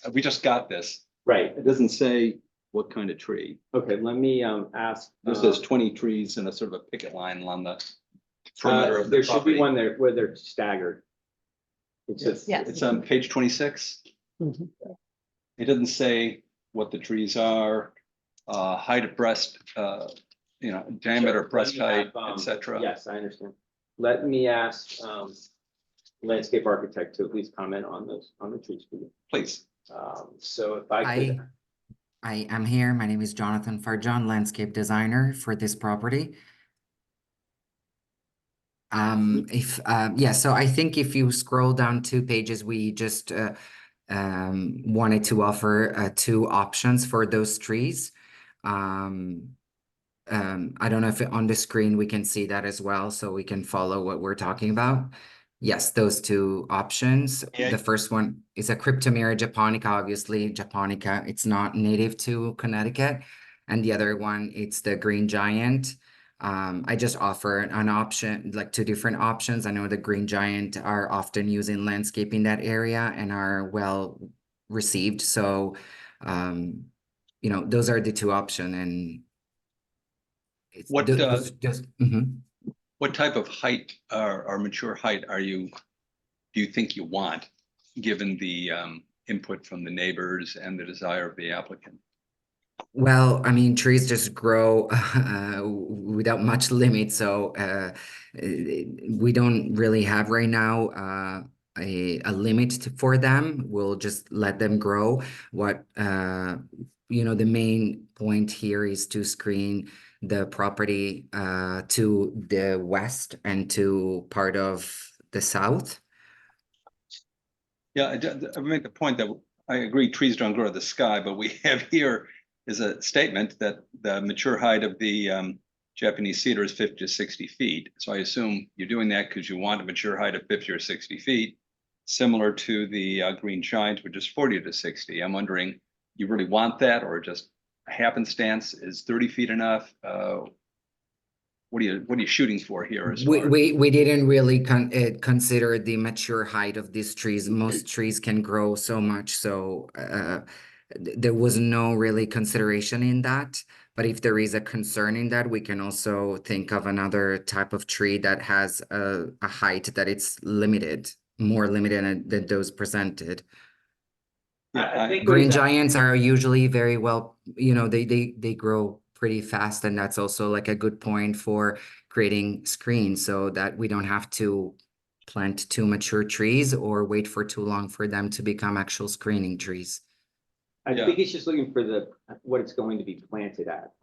but we just got this. Right. It doesn't say what kind of tree. Okay, let me ask. This says 20 trees and a sort of a picket line along the perimeter of the There should be property. one there where they're staggered. It's just. Yes. It's on page 26. Mhm. It doesn't say what the trees are, height of breast, diameter of breast height, et cetera. Yes, I understand. Let me ask landscape architect to at least comment on the trees for you. Please. So if I could. I am here. My name is Jonathan Farjan, landscape designer for this property. So I think if you scroll down 2 pages, we just wanted to offer 2 options for those trees. I don't know if on the screen we can see that as well, so we can follow what we're talking about. Yes, those 2 options. Yeah. The first one is a Cryptomera japonica, obviously japonica. It's not native to Connecticut. And the other one, it's the green giant. I just offer an option, like 2 different options. I know the green giant are often used in landscaping that area and are well received. So, those are the 2 options. And it's What, Mhm. What type of height or mature height do you think you want, given the input from the neighbors and the desire of the applicant? Well, I mean, trees just grow without much limit, so we don't really have right now a limit for them. We'll just let them grow. What the main point here is to screen the property to the west and to part of the south. Yeah, I make the point that I agree trees don't grow to the sky, but we have here is a statement that the mature height of the Japanese cedar is 50 to 60 feet. So I assume you're doing that because you want a mature height of 50 or 60 feet, similar to the green giant, which is 40 to 60. I'm wondering, you really want that, or just happenstance? Is 30 feet enough? What are you shooting for here? As far We didn't really consider the mature height of these trees. Most trees can grow so much, so there was no really consideration in that. But if there is a concern in that, we can also think of another type of tree that has a height that it's limited, more limited than those presented. I think Green there's a- giants are usually very well, they grow pretty fast, and that's also like a good point for creating screens so that we don't have to plant too mature trees or wait for too long for them to become actual screening trees. I think he's just looking for what it's going to be planted at.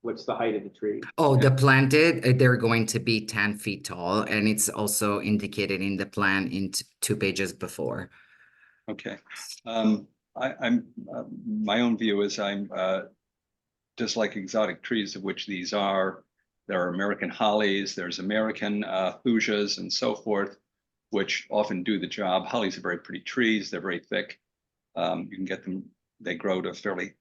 What's the height of the tree? Oh, the planted, they're going to be 10 feet tall, and it's also indicated in the plan in 2 pages before. Okay. I'm my own view is I'm just like exotic trees, of which these are. There are American hollies, there's American fuchsias and so forth, which often do the job. Hollies are very pretty trees. They're very thick. You can get them, they grow to a fairly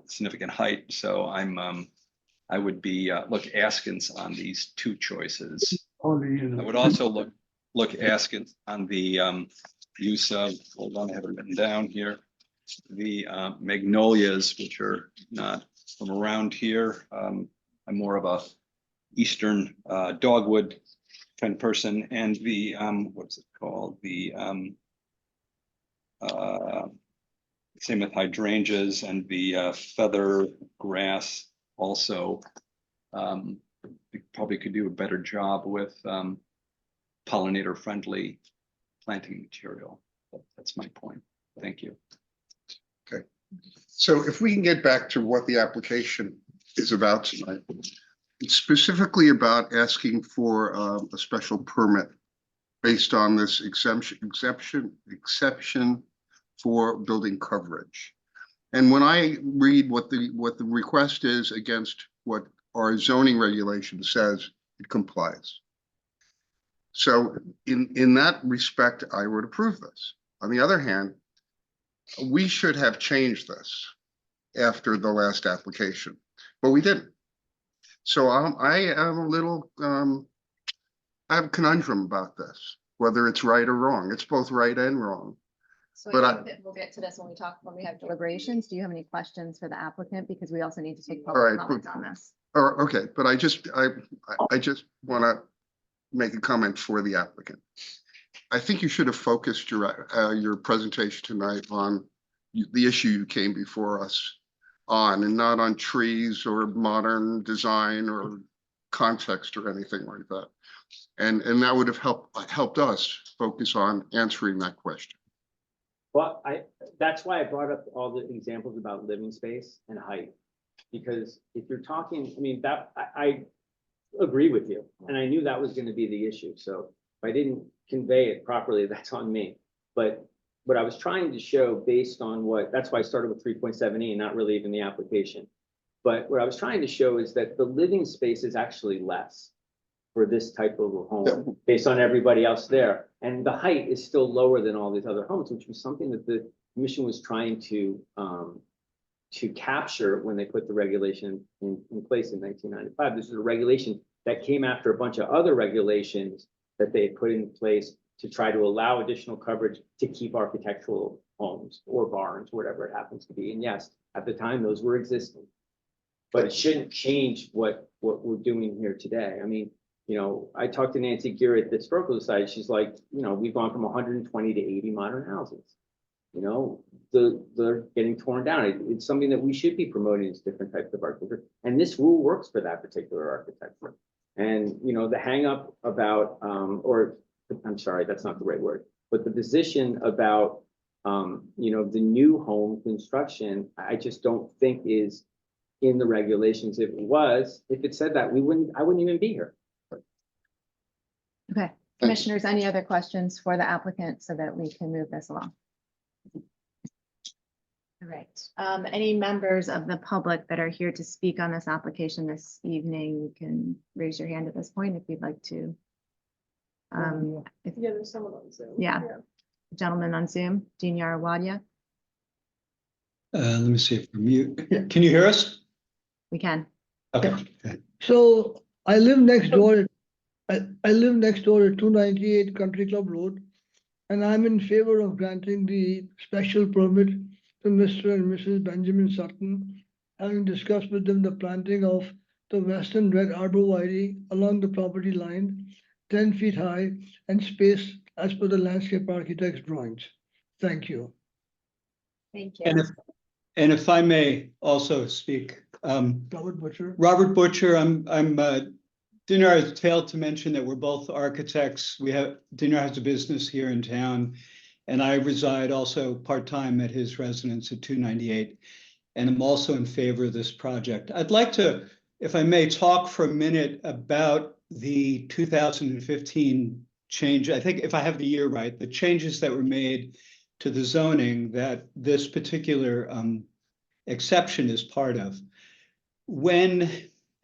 significant height. So I would be look askance on these two choices. I would also look askance on the use of, hold on, I have it written down here, the magnolias, which are not from around here. I'm more of a eastern dogwood kind of person, and the what's it called, the same with hydrangeas and the feather grass also. Probably could do a better job with pollinator friendly planting material. That's my point. Thank you. Okay, so if we can get back to what the application is about tonight, it's specifically about asking for a special permit based on this exception for building coverage. And when I read what the request is against what our zoning regulation says, it complies. So in that respect, I would approve this. On the other hand, we should have changed this after the last application, but we didn't. So I am a little, I have a conundrum about this, whether it's right or wrong. It's both right and wrong. So But I think that we'll get to this when we have deliberations. Do you have any questions for the applicant? Because we also need to take All public right, comments on this. Okay, but I just want to make a comment for the applicant. I think you should have focused your presentation tonight on the issue you came before us on, and not on trees or modern design or context or anything like that. And that would have helped us focus on answering that question. Well, that's why I brought up all the examples about living space and height. Because if you're talking, I mean, I agree with you, and I knew that was going to be the issue. So if I didn't convey it properly, that's on me. But what I was trying to show based on that's why I started with 3.7E and not really even the application. But what I was trying to show is that the living space is actually less for this type of a home based on everybody else there. And the height is still lower than all these other homes, which was something that the commission was trying to capture when they put the regulation in place in 1995. This is a regulation that came after a bunch of other regulations that they put in place to try to allow additional coverage to keep architectural homes or barns, whatever it happens to be. And yes, at the time, those were existing. But it shouldn't change what we're doing here today. I mean, I talked to Nancy Gear at the Historical Society. She's like, we've gone from 120 to 80 modern houses. You know, they're getting torn down. It's something that we should be promoting as different types of architecture. And this rule works for that particular architecture. And, you know, the hang up about, or I'm sorry, that's not the right word, but the position about, you know, the new home construction, I just don't think is in the regulations. If it was, if it said that, I wouldn't even be here. Okay, commissioners, any other questions for the applicant so that we can move this along? All right, any members of the public that are here to speak on this application this evening, you can raise your hand at this point if you'd like to. Yeah, there's someone on Zoom. Yeah. Gentleman on Zoom, Dinyar Wadia, Let me see if I'm mute. Can you hear us? we can. Okay. So I live next door. I live next door at 298 Country Club Road, and I'm in favor of granting the special permit to Mr. and Mrs. Benjamin Sutton, having discussed with them the planting of the western red arborvitae along the property line, 10 feet high and spaced as per the landscape architect's drawings. Thank you. Thank you. And if I may also speak, Robert Butcher. Robert Butcher, Dinyar has failed to mention that we're both architects. Dinyar has a business here in town, and I reside also part-time at his residence at 298. And I'm also in favor of this project. I'd like to, if I may, talk for a minute about the 2015 change. I think if I have the year right, the changes that were made to the zoning that this particular exception is part of. And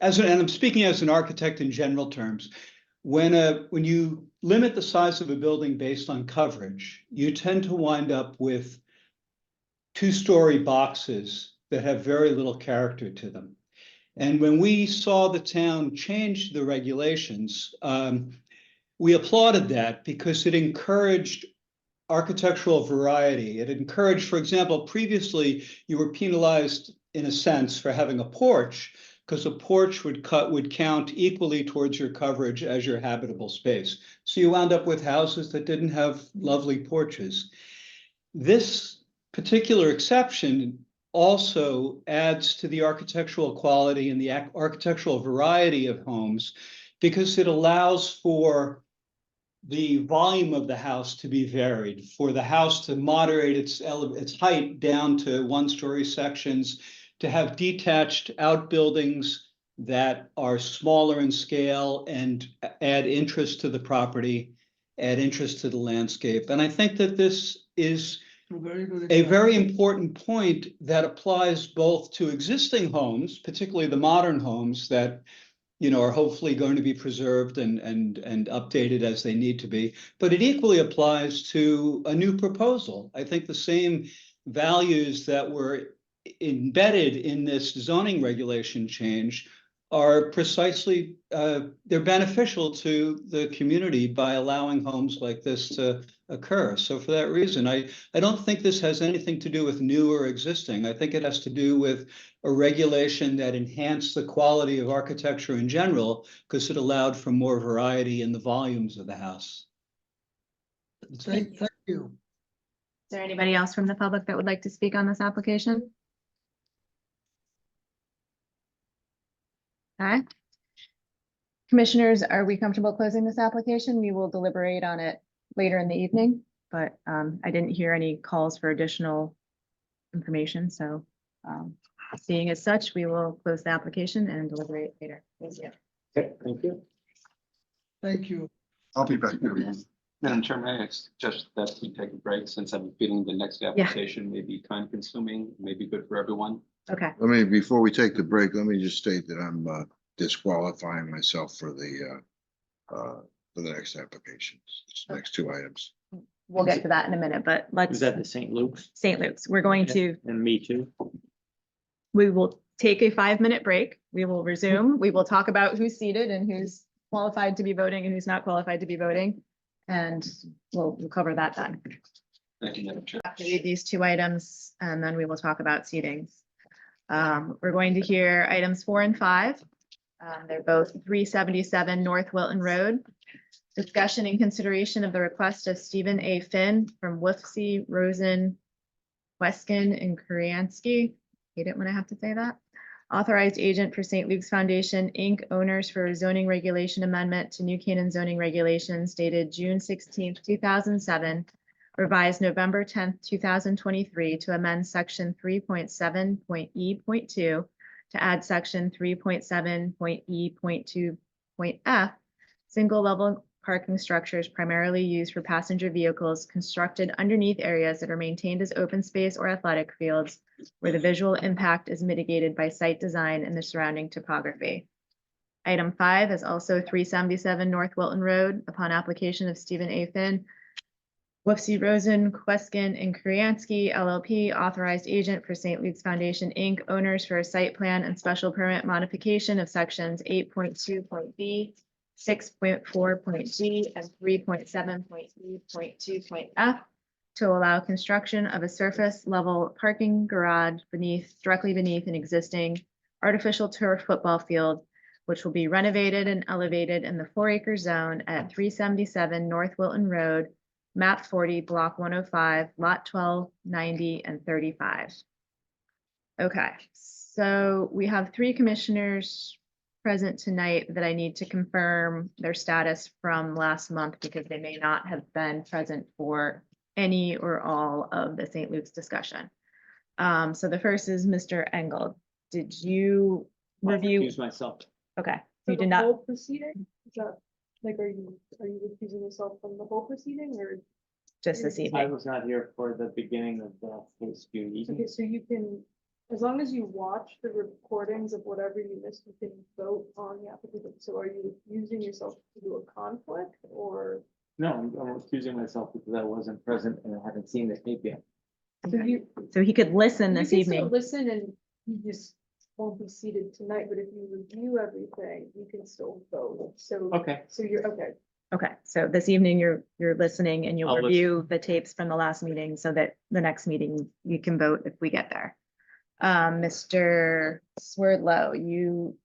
I'm speaking as an architect in general terms, when you limit the size of a building based on coverage, you tend to wind up with two-story boxes that have very little character to them. And when we saw the town change the regulations, we applauded that because it encouraged architectural variety. It encouraged, for example, previously you were penalized in a sense for having a porch because a porch would count equally towards your coverage as your habitable space. So you wound up with houses that didn't have lovely porches. This particular exception also adds to the architectural quality and the architectural variety of homes because it allows for the volume of the house to be varied, for the house to moderate its height down to one-story sections, to have detached outbuildings that are smaller in scale and add interest to the property, add interest to the landscape. And I think that this is a very important point that applies both to existing homes, particularly the modern homes that are hopefully going to be preserved and updated as they need to be. But it equally applies to a new proposal. I think the same values that were embedded in this zoning regulation change are precisely, they're beneficial to the community by allowing homes like this to occur. So for that reason, I don't think this has anything to do with new or existing. I think it has to do with a regulation that enhanced the quality of architecture in general because it allowed for more variety in the volumes of the house. Thank you. Is there anybody else from the public that would like to speak on this application? Okay. Commissioners, are we comfortable closing this application? We will deliberate on it later in the evening, but I didn't hear any calls for additional information. So seeing as such, we will close the application and deliberate later. Thank you. Okay, thank you. Thank you. I'll be back here. Madam Chair, may I suggest that we take a break since I'm feeling the next application may be time consuming, may be good for everyone. Okay. Before we take the break, let me just state that I'm disqualifying myself for the next applications, next two items. We'll get to that in a minute, but let's. Is that the St. Luke's? St. Luke's. We're going to. And me too. We will take a 5-minute break. We will resume. We will talk about who's seated and who's qualified to be voting and who's not qualified to be voting. And we'll cover that then. Thank you, Madam Chair. After we read these two items, and then we will talk about seatings. We're going to hear items 4 and 5. They're both 377 North Wilton Road. Discussion and consideration of the request of Stephen A. Finn from Wolfsey Rosen Weskin and Kuriansky. Hate it when I have to say that. Authorized agent for St. Luke's Foundation, Inc., owners for a zoning regulation amendment to New Canaan zoning regulations dated June 16th, 2007, revised November 10th, 2023, to amend section 3.7.E.2 to add section 3.7.E.2.f, single level parking structures primarily used for passenger vehicles constructed underneath areas that are maintained as open space or athletic fields where the visual impact is mitigated by site design and the surrounding topography. Item 5 is also 377 North Wilton Road upon application of Stephen A. Finn, Wolfsie Rosen, Queskin, and Kuriansky LLP, authorized agent for St. Luke's Foundation, Inc., owners for a site plan and special permit modification of sections 8.2.b, 6.4.g, and 3.7.e.2.f to allow construction of a surface level parking garage directly beneath an existing artificial turf football field, which will be renovated and elevated in the 4-acre zone at 377 North Wilton Road, map 40, block 105, lot 12, 90, and 35. Okay, so we have 3 commissioners present tonight that I need to confirm their status from last month because they may not have been present for any or all of the St. Luke's discussion. So the first is Mr. Engel. Did you review? Use myself. Okay, For you the did not. whole proceeding? Is that, like, are you recusing yourself from the whole proceeding or? Just this I evening. was not here for the beginning of the case Okay, meeting. so you can, as long as you watch the recordings of whatever you missed, you can vote on the application. So are you using yourself to do a conflict or? No, I'm recusing myself because I wasn't present and I haven't seen the tape yet. So he could listen You this can still evening. listen and you just won't be seated tonight, but if you review everything, you can still vote. So. Okay. So you're, okay. Okay, so this evening you're listening and you'll I'll listen. review the tapes from the last meeting so that the next meeting you can vote if we get there. Mr. Swerdlow, you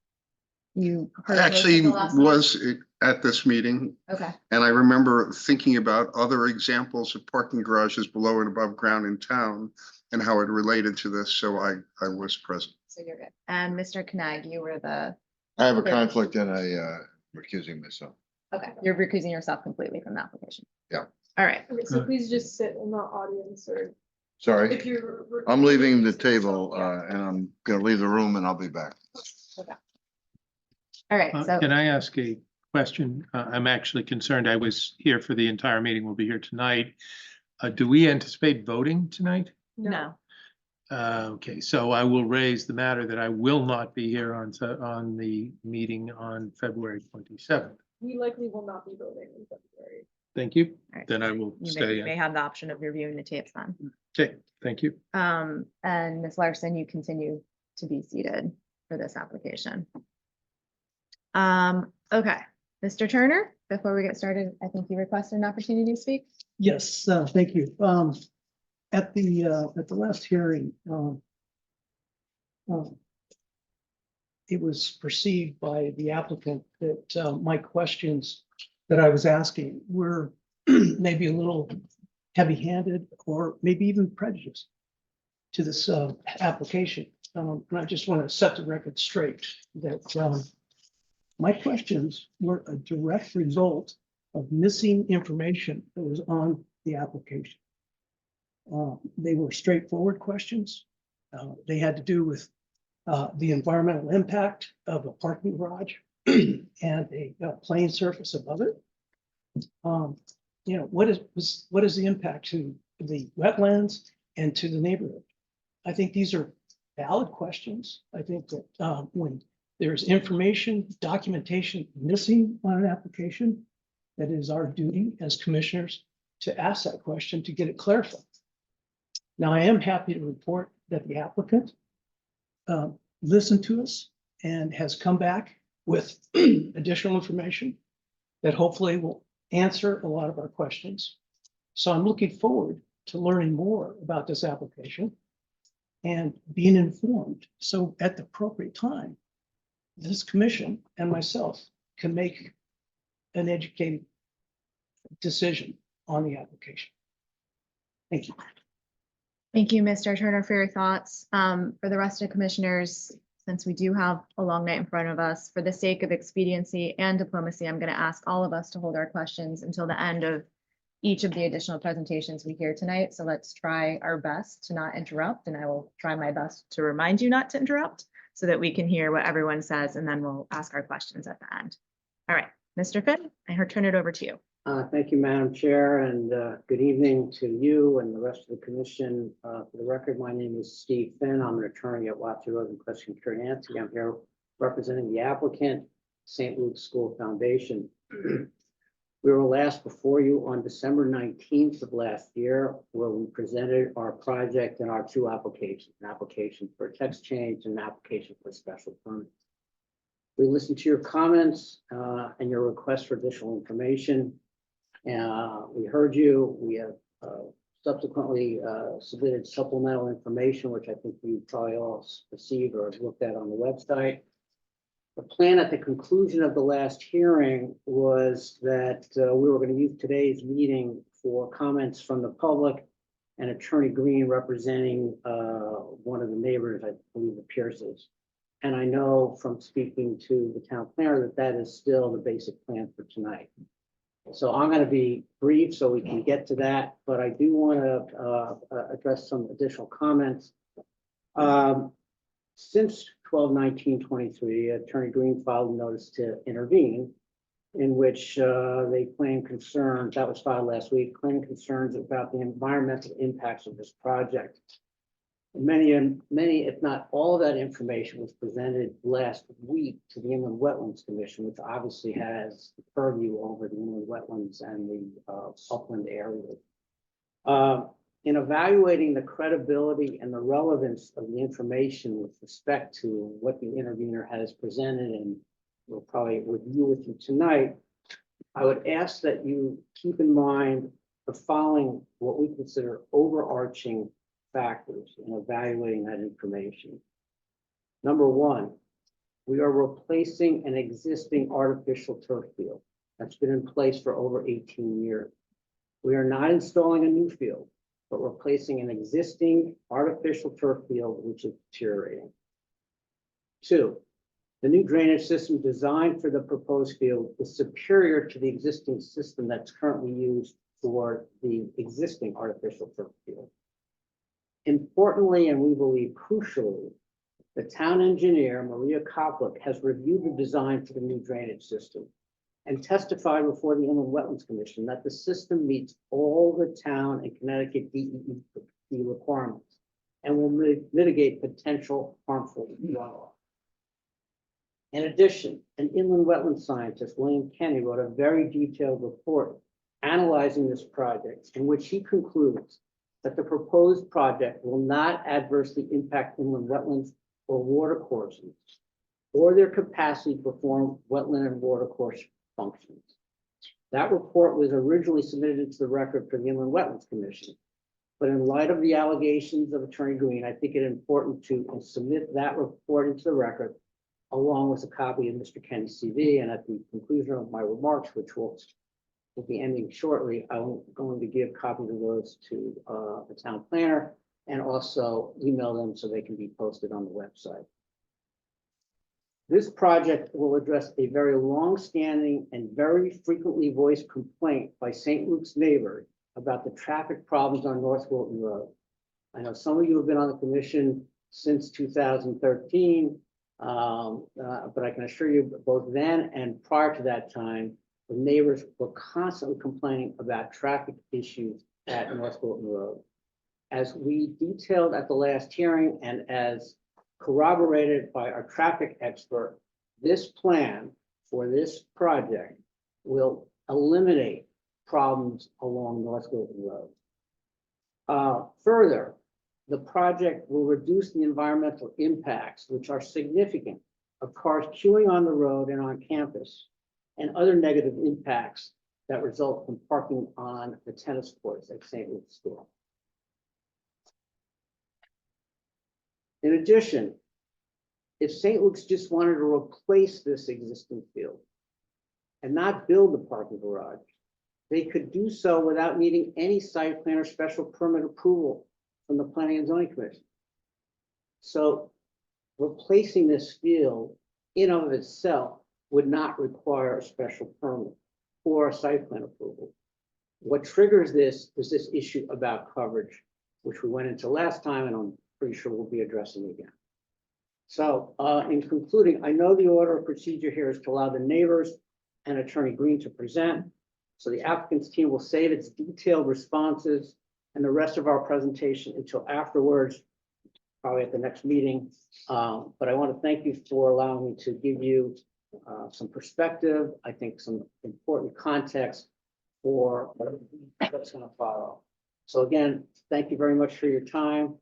I heard most of actually the last meeting? was at this meeting, Okay, and I remember thinking about other examples of parking garages below and above ground in town and how it related to this, so I was present. so you're good. And Mr. Knag, you were the, I have a Okay. conflict and I recusing myself. okay, you're recusing yourself completely from the application. Yeah. All right, Okay, so please just sit in the audience or Sorry, if you're. I'm leaving the table and I'm gonna leave the room and I'll be back. okay. All right, so. Can I ask a question? I'm actually concerned. I was here for the entire meeting. We'll be here tonight. Do we anticipate voting tonight? No. Okay, so I will raise the matter that I will not be here on the meeting on February 27th. We likely will not be voting in February. Thank you. All right. Then I will You stay may in. have the option of reviewing the tapes then. Okay, thank you. And Ms. Larson, you continue to be seated for this application. Okay, Mr. Turner, before we get started, I think you requested an opportunity to speak. Yes, thank you. At the last hearing, it was perceived by the applicant that my questions that I was asking were maybe a little heavy-handed or maybe even prejudiced to this application. And I just want to set the record straight that my questions were a direct result of missing information that was on the application. They were straightforward questions. They had to do with the environmental impact of a parking garage and a plain surface above it. You know, what is the impact to the wetlands and to the neighborhood? I think these are valid questions. I think that when there's information, documentation missing on an application, that is our duty as commissioners to ask that question to get it clarified. Now, I am happy to report that the applicant listened to us and has come back with additional information that hopefully will answer a lot of our questions. So I'm looking forward to learning more about this application and being informed. So at the appropriate time, this commission and myself can make an educated decision on the application. Thank you. Thank you, Mr. Turner, for your thoughts. For the rest of the commissioners, since we do have a long night in front of us, for the sake of expediency and diplomacy, I'm going to ask all of us to hold our questions until the end of each of the additional presentations we hear tonight. So let's try our best to not interrupt, and I will try my best to remind you not to interrupt so that we can hear what everyone says, and then we'll ask our questions at the end. All right, Mr. Finn, I turn it over to you. Thank you, Madam Chair, and good evening to you and the rest of the commission. For the record, my name is Steve Finn. I'm an attorney at Watson Rose and Christian Curianti. I'm here representing the applicant, St. Luke's School Foundation. We were last before you on December 19th of last year, where we presented our project and our two applications, an application for a text change and an application for a special permit. We listened to your comments and your request for additional information. We heard you. We have subsequently submitted supplemental information, which I think you probably all received or looked at on the website. The plan at the conclusion of the last hearing was that we were going to use today's meeting for comments from the public and Attorney Green representing one of the neighbors, I believe the Pierces. And I know from speaking to the town planner that that is still the basic plan for tonight. So I'm going to be brief so we can get to that, but I do want to address some additional comments. Since 12/19/23, Attorney Green filed a notice to intervene in which they claim concerns, that was filed last week, claim concerns about the environmental impacts of this project. Many, if not all of that information was presented last week to the Inland Wetlands Commission, which obviously has purview over the inland wetlands and the upland areas. In evaluating the credibility and the relevance of the information with respect to what the intervener has presented and we'll probably review with you tonight, I would ask that you keep in mind the following, what we consider overarching factors in evaluating that information. Number one, we are replacing an existing artificial turf field that's been in place for over 18 years. We are not installing a new field, but replacing an existing artificial turf field which is deteriorating. Two, the new drainage system designed for the proposed field is superior to the existing system that's currently used for the existing artificial turf field. Importantly, and we believe crucially, the town engineer, Maria Koplik, has reviewed the design for the new drainage system and testified before the Inland Wetlands Commission that the system meets all the town and Connecticut DEP requirements and will mitigate potential harmful runoff. In addition, an inland wetland scientist, William Kenny, wrote a very detailed report analyzing this project in which he concludes that the proposed project will not adversely impact inland wetlands or watercourses or their capacity to perform wetland and watercourse functions. That report was originally submitted into the record for the Inland Wetlands Commission. But in light of the allegations of Attorney Green, I think it important to submit that report into the record along with a copy of Mr. Kenny's CV. And at the conclusion of my remarks, which will be ending shortly, I'm going to give copies of those to the town planner and also email them so they can be posted on the website. This project will address a very long-standing and very frequently voiced complaint by St. Luke's neighbors about the traffic problems on North Wilton Road. I know some of you have been on the commission since 2013, but I can assure you both then and prior to that time, the neighbors were constantly complaining about traffic issues at North Wilton Road. As we detailed at the last hearing and as corroborated by our traffic expert, this plan for this project will eliminate problems along North Wilton Road. Further, the project will reduce the environmental impacts, which are significant, of cars queuing on the road and on campus, and other negative impacts that result from parking on the tennis courts at St. Luke's School. In addition, if St. Luke's just wanted to replace this existing field and not build the parking garage, they could do so without needing any site plan or special permit approval from the Planning and Zoning Commission. So replacing this field in of itself would not require a special permit or a site plan approval. What triggers this is this issue about coverage, which we went into last time, and I'm pretty sure we'll be addressing again. So in concluding, I know the order of procedure here is to allow the neighbors and Attorney Green to present. So the applicant's team will save its detailed responses and the rest of our presentation until afterwards, probably at the next meeting. But I want to thank you for allowing me to give you some perspective, I think some important context for what's going to follow. So again, thank you very much for your time.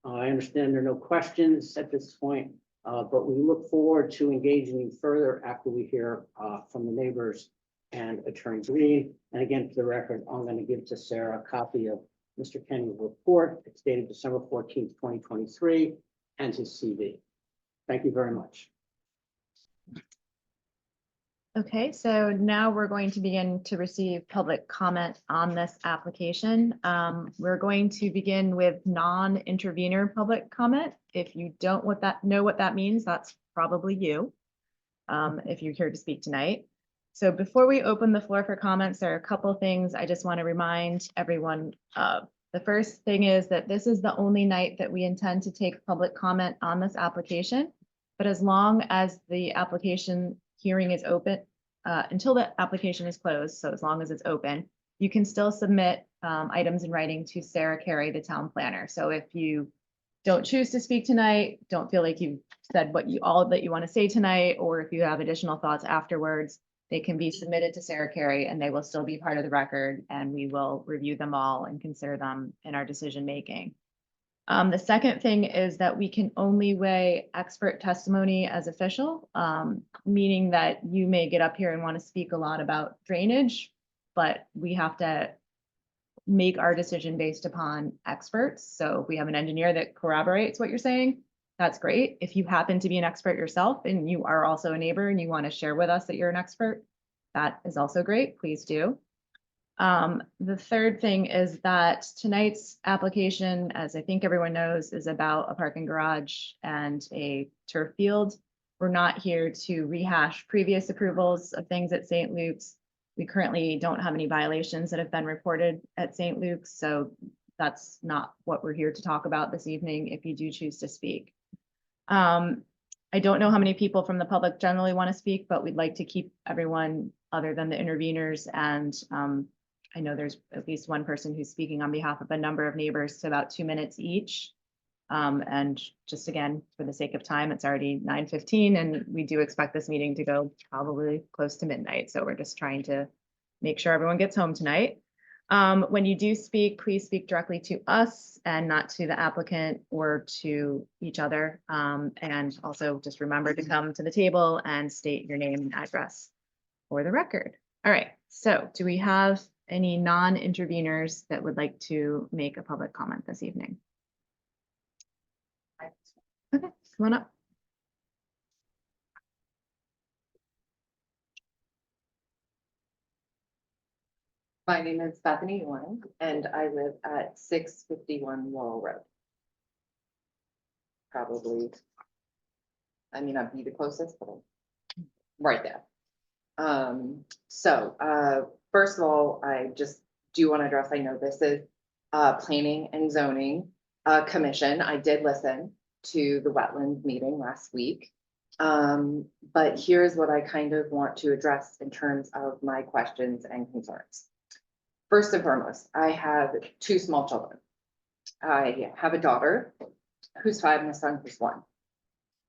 I understand there are no questions at this point, but we look forward to engaging you further after we hear from the neighbors and Attorney Green. And again, for the record, I'm going to give to Sarah a copy of Mr. Kenny's report. It's dated December 14th, 2023, and his CV. Thank you very much. Okay, so now we're going to begin to receive public comment on this application. We're going to begin with non-intervener public comment. If you don't know what that means, that's probably you, if you're here to speak tonight. So before we open the floor for comments, there are a couple things I just want to remind everyone of. The first thing is that this is the only night that we intend to take public comment on this application. But as long as the application hearing is open, until the application is closed, so as long as it's open, you can still submit items in writing to Sarah Carey, the town planner. So if you don't choose to speak tonight, don't feel like you've said all that you want to say tonight, or if you have additional thoughts afterwards, they can be submitted to Sarah Carey and they will still be part of the record, and we will review them all and consider them in our decision making. The second thing is that we can only weigh expert testimony as official, meaning that you may get up here and want to speak a lot about drainage, but we have to make our decision based upon experts. So if we have an engineer that corroborates what you're saying, that's great. If you happen to be an expert yourself and you are also a neighbor and you want to share with us that you're an expert, that is also great. Please do. The third thing is that tonight's application, as I think everyone knows, is about a parking garage and a turf field. We're not here to rehash previous approvals of things at St. Luke's. We currently don't have any violations that have been reported at St. Luke's, so that's not what we're here to talk about this evening if you do choose to speak. I don't know how many people from the public generally want to speak, but we'd like to keep everyone other than the interveners, and I know there's at least one person who's speaking on behalf of a number of neighbors to about 2 minutes each. And just again, for the sake of time, it's already 9:15 and we do expect this meeting to go probably close to midnight. So we're just trying to make sure everyone gets home tonight. When you do speak, please speak directly to us and not to the applicant or to each other. And also just remember to come to the table and state your name and address for the record. All right, so do we have any non-interveners that would like to make a public comment this evening? Okay, come on up. My name is Bethany Warren, and I live at 651 Laurel Road. Probably, I mean, I'd be the closest, but I'm right there. First of all, I just do want to address, I know this is Planning and Zoning Commission. I did listen to the wetlands meeting last week. But here's what I kind of want to address in terms of my questions and concerns. First and foremost, I have 2 small children. I have a daughter who's 5 and a son who's 1.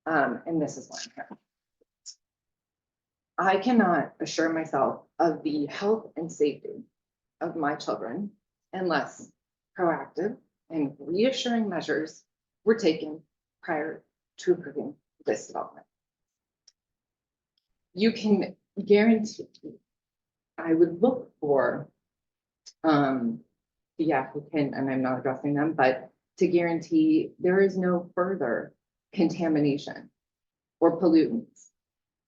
And this is why I'm here. I cannot assure myself of the health and safety of my children unless proactive and reassuring measures were taken prior to approving this development. You can guarantee, I would look for the applicant, and I'm not addressing them, but to guarantee there is no further contamination or pollutants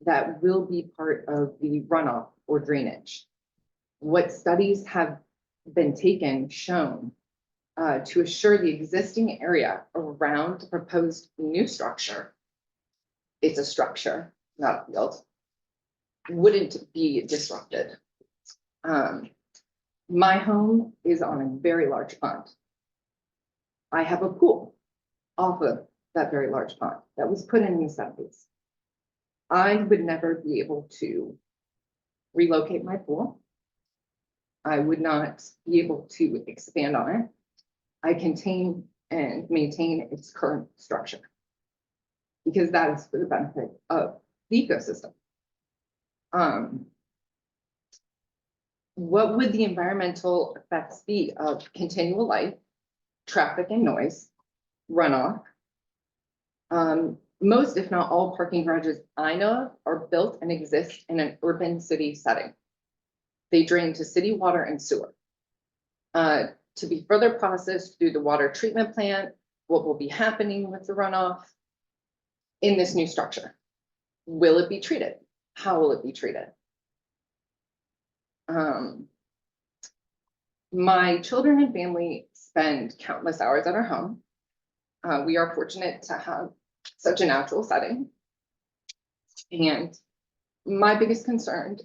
that will be part of the runoff or drainage. What studies have been taken shown to assure the existing area around the proposed new structure, it's a structure, not a field, wouldn't be disrupted. My home is on a very large pond. I have a pool off of that very large pond that was put in the 70s. I would never be able to relocate my pool. I would not be able to expand on it. I contain and maintain its current structure because that is for the benefit of the ecosystem. What would the environmental effects be of continual light, traffic and noise, runoff? Most, if not all, parking garages I know of are built and exist in an urban city setting. They drain to city water and sewer. To be further processed through the water treatment plant, what will be happening with the runoff in this new structure? Will it be treated? How will it be treated? My children and family spend countless hours at our home. We are fortunate to have such a natural setting. And my biggest concern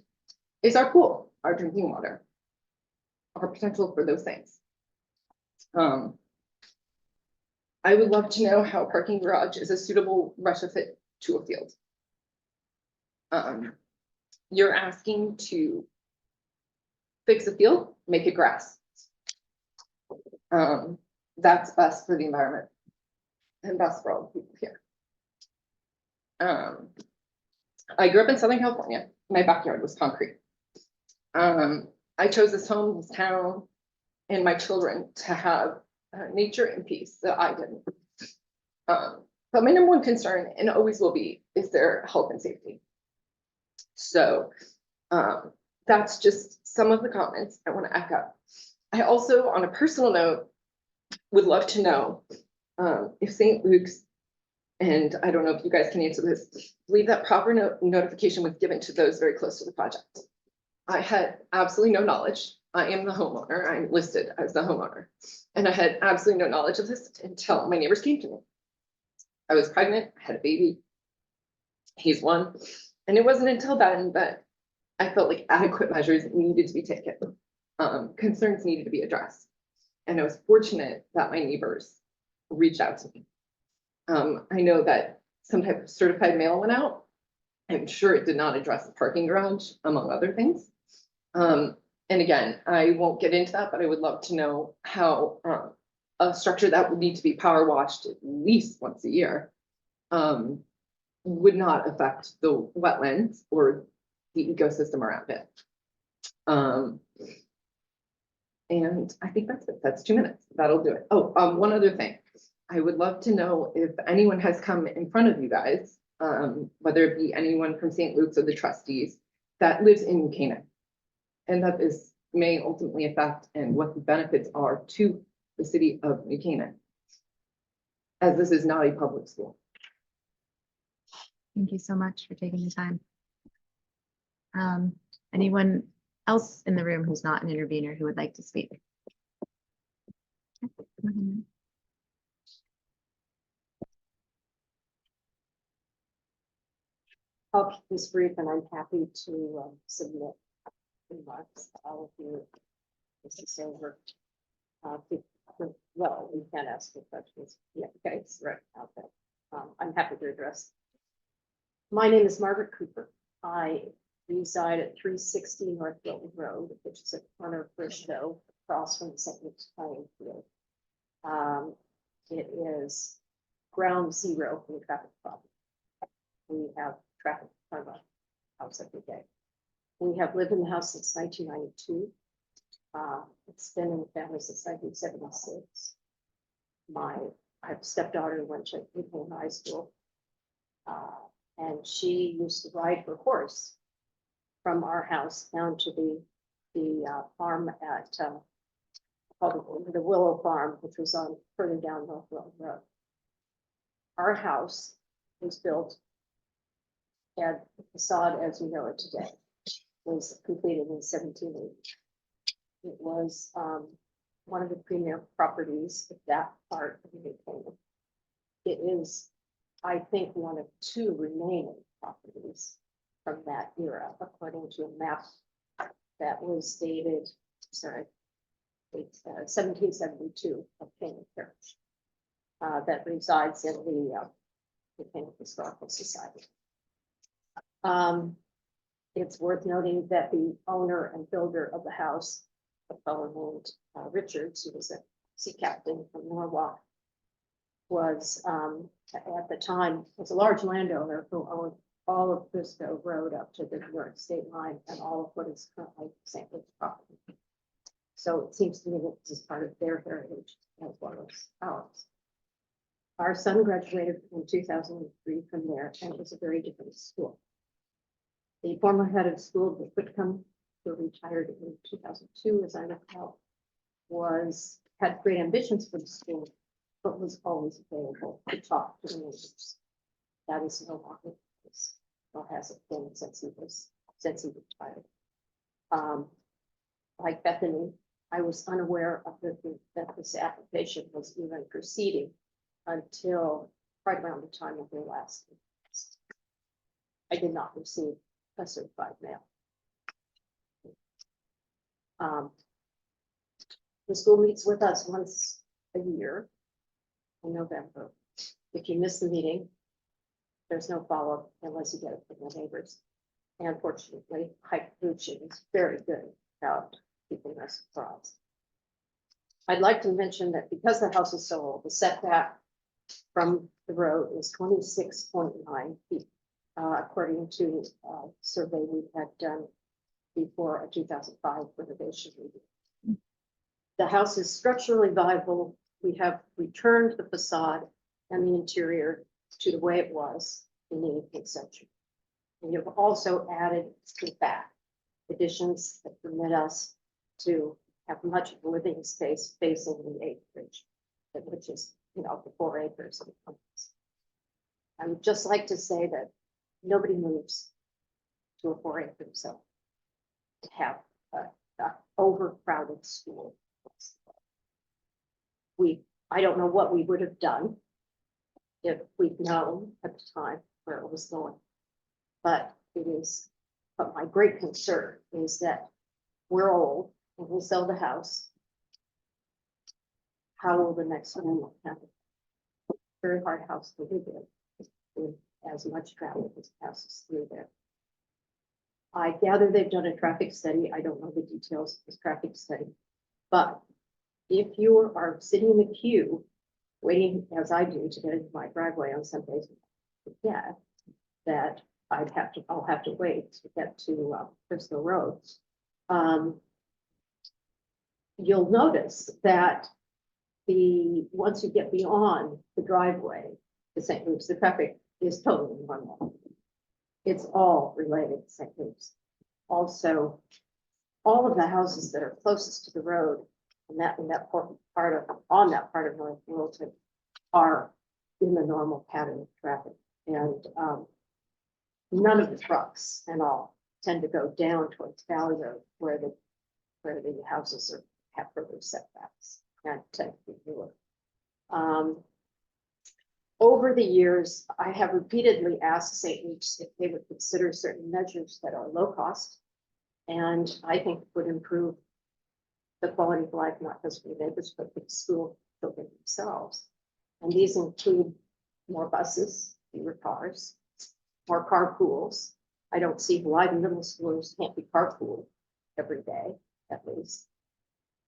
is our pool, our drinking water, our potential for those things. I would love to know how a parking garage is a suitable retrofit to a field. You're asking to fix a field, make it grass. That's best for the environment and best for all the people here. I grew up in Southern California. My backyard was concrete. I chose this home, this town, and my children to have nature and peace that I didn't. But my number one concern, and always will be, is their health and safety. So that's just some of the comments I want to echo. I also, on a personal note, would love to know if St. Luke's, and I don't know if you guys can answer this, believe that proper notification was given to those very close to the project. I had absolutely no knowledge. I am the homeowner. I'm listed as the homeowner. And I had absolutely no knowledge of this until my neighbors came to me. I was pregnant, I had a baby. He's one. And it wasn't until then that I felt like adequate measures needed to be taken. Concerns needed to be addressed. And I was fortunate that my neighbors reached out to me. I know that some type of certified mail went out. I'm sure it did not address the parking garage, among other things. And again, I won't get into that, but I would love to know how a structure that would need to be power washed at least once a year would not affect the wetlands or the ecosystem around it. And I think that's it. That's 2 minutes. That'll do it. Oh, one other thing. I would love to know if anyone has come in front of you guys, whether it be anyone from St. Luke's or the trustees that lives in New Canaan, and that this may ultimately affect and what the benefits are to the city of New Canaan, as this is not a public school. Thank you so much for taking the time. Anyone else in the room who's not an intervener who would like to speak? I'll keep this brief, and I'm happy to submit remarks to all of you. This is over. Well, we can ask for questions. Yeah, okay, it's right out there. I'm happy to address. My name is Margaret Cooper. I reside at 360 North Hilton Road, which is at the corner of Bristow, across from the St. Luke's playing field. It is ground zero for the traffic problem. We have traffic in front of our house every day. We have lived in the house since 1992. It's been in the family since 1976. I have a stepdaughter who went to Newton High School. And she used to ride her horse from our house down to the farm at the Willow Farm, which was on further down North Road. Our house was built, and the facade as you know it today was completed in 1780. It was one of the premier properties of that part of New Canaan. It is, I think, one of 2 remaining properties from that era, according to a map that was dated, it's 1772 of Canaan Parish, that resides in the Canaan Historical Society. It's worth noting that the owner and builder of the house, a fellow named Richards, who was a sea captain from Norwalk, was at the time was a large landowner who owned all of Bristow Road up to the New York state line and all of what is currently St. Louis property. So it seems to me that this is part of their heritage as well as ours. Our son graduated in 2003 from there, and it was a very different school. The former head of school, Dick Whitcomb, who retired in 2002, as I recall, had great ambitions for the school, but was always available to talk to the neighbors. That is no longer the case, or has it been since he retired. Like Bethany, I was unaware of that this application was even proceeding until right around the time of their last meeting. I did not receive a certified mail. The school meets with us once a year in November. If you miss the meeting, there's no follow-up unless you get it from the neighbors. And fortunately, Hike Lucci is very good about keeping us apprised. I'd like to mention that because the house is so old, the setback from the road is 26.9 feet, according to a survey we had done before a 2005 renovation review. The house is structurally viable. We have returned the facade and the interior to the way it was in the 18th century. We have also added to the back additions that permit us to have much of the living space facing the acreage, which is, the 4 acres of the compass. I would just like to say that nobody moves to a 4-acre zone to have a overcrowded school. I don't know what we would have done if we'd known at the time where it was going, but my great concern is that we're old and we'll sell the house. How will the next one happen? Very hard house to live in with as much traffic as passes through there. I gather they've done a traffic study. I don't know the details of this traffic study, but if you are sitting in the queue, waiting as I do to get into my driveway on some days, that I'll have to wait to get to Bristol Road. You'll notice that once you get beyond the driveway to St. Luke's, the traffic is totally normal. It's all related to St. Luke's. Also, all of the houses that are closest to the road on that part of North Wilton are in the normal pattern of traffic, and none of the trucks and all tend to go down towards Valley Road where the houses have further setbacks and tend to be newer. Over the years, I have repeatedly asked St. Luke's if they would consider certain measures that are low cost and I think would improve the quality of life, not just for the neighbors, but for the school children themselves. And these include more buses, fewer cars, more carpools. I don't see why the middle schoolers can't be carpooled every day, at least.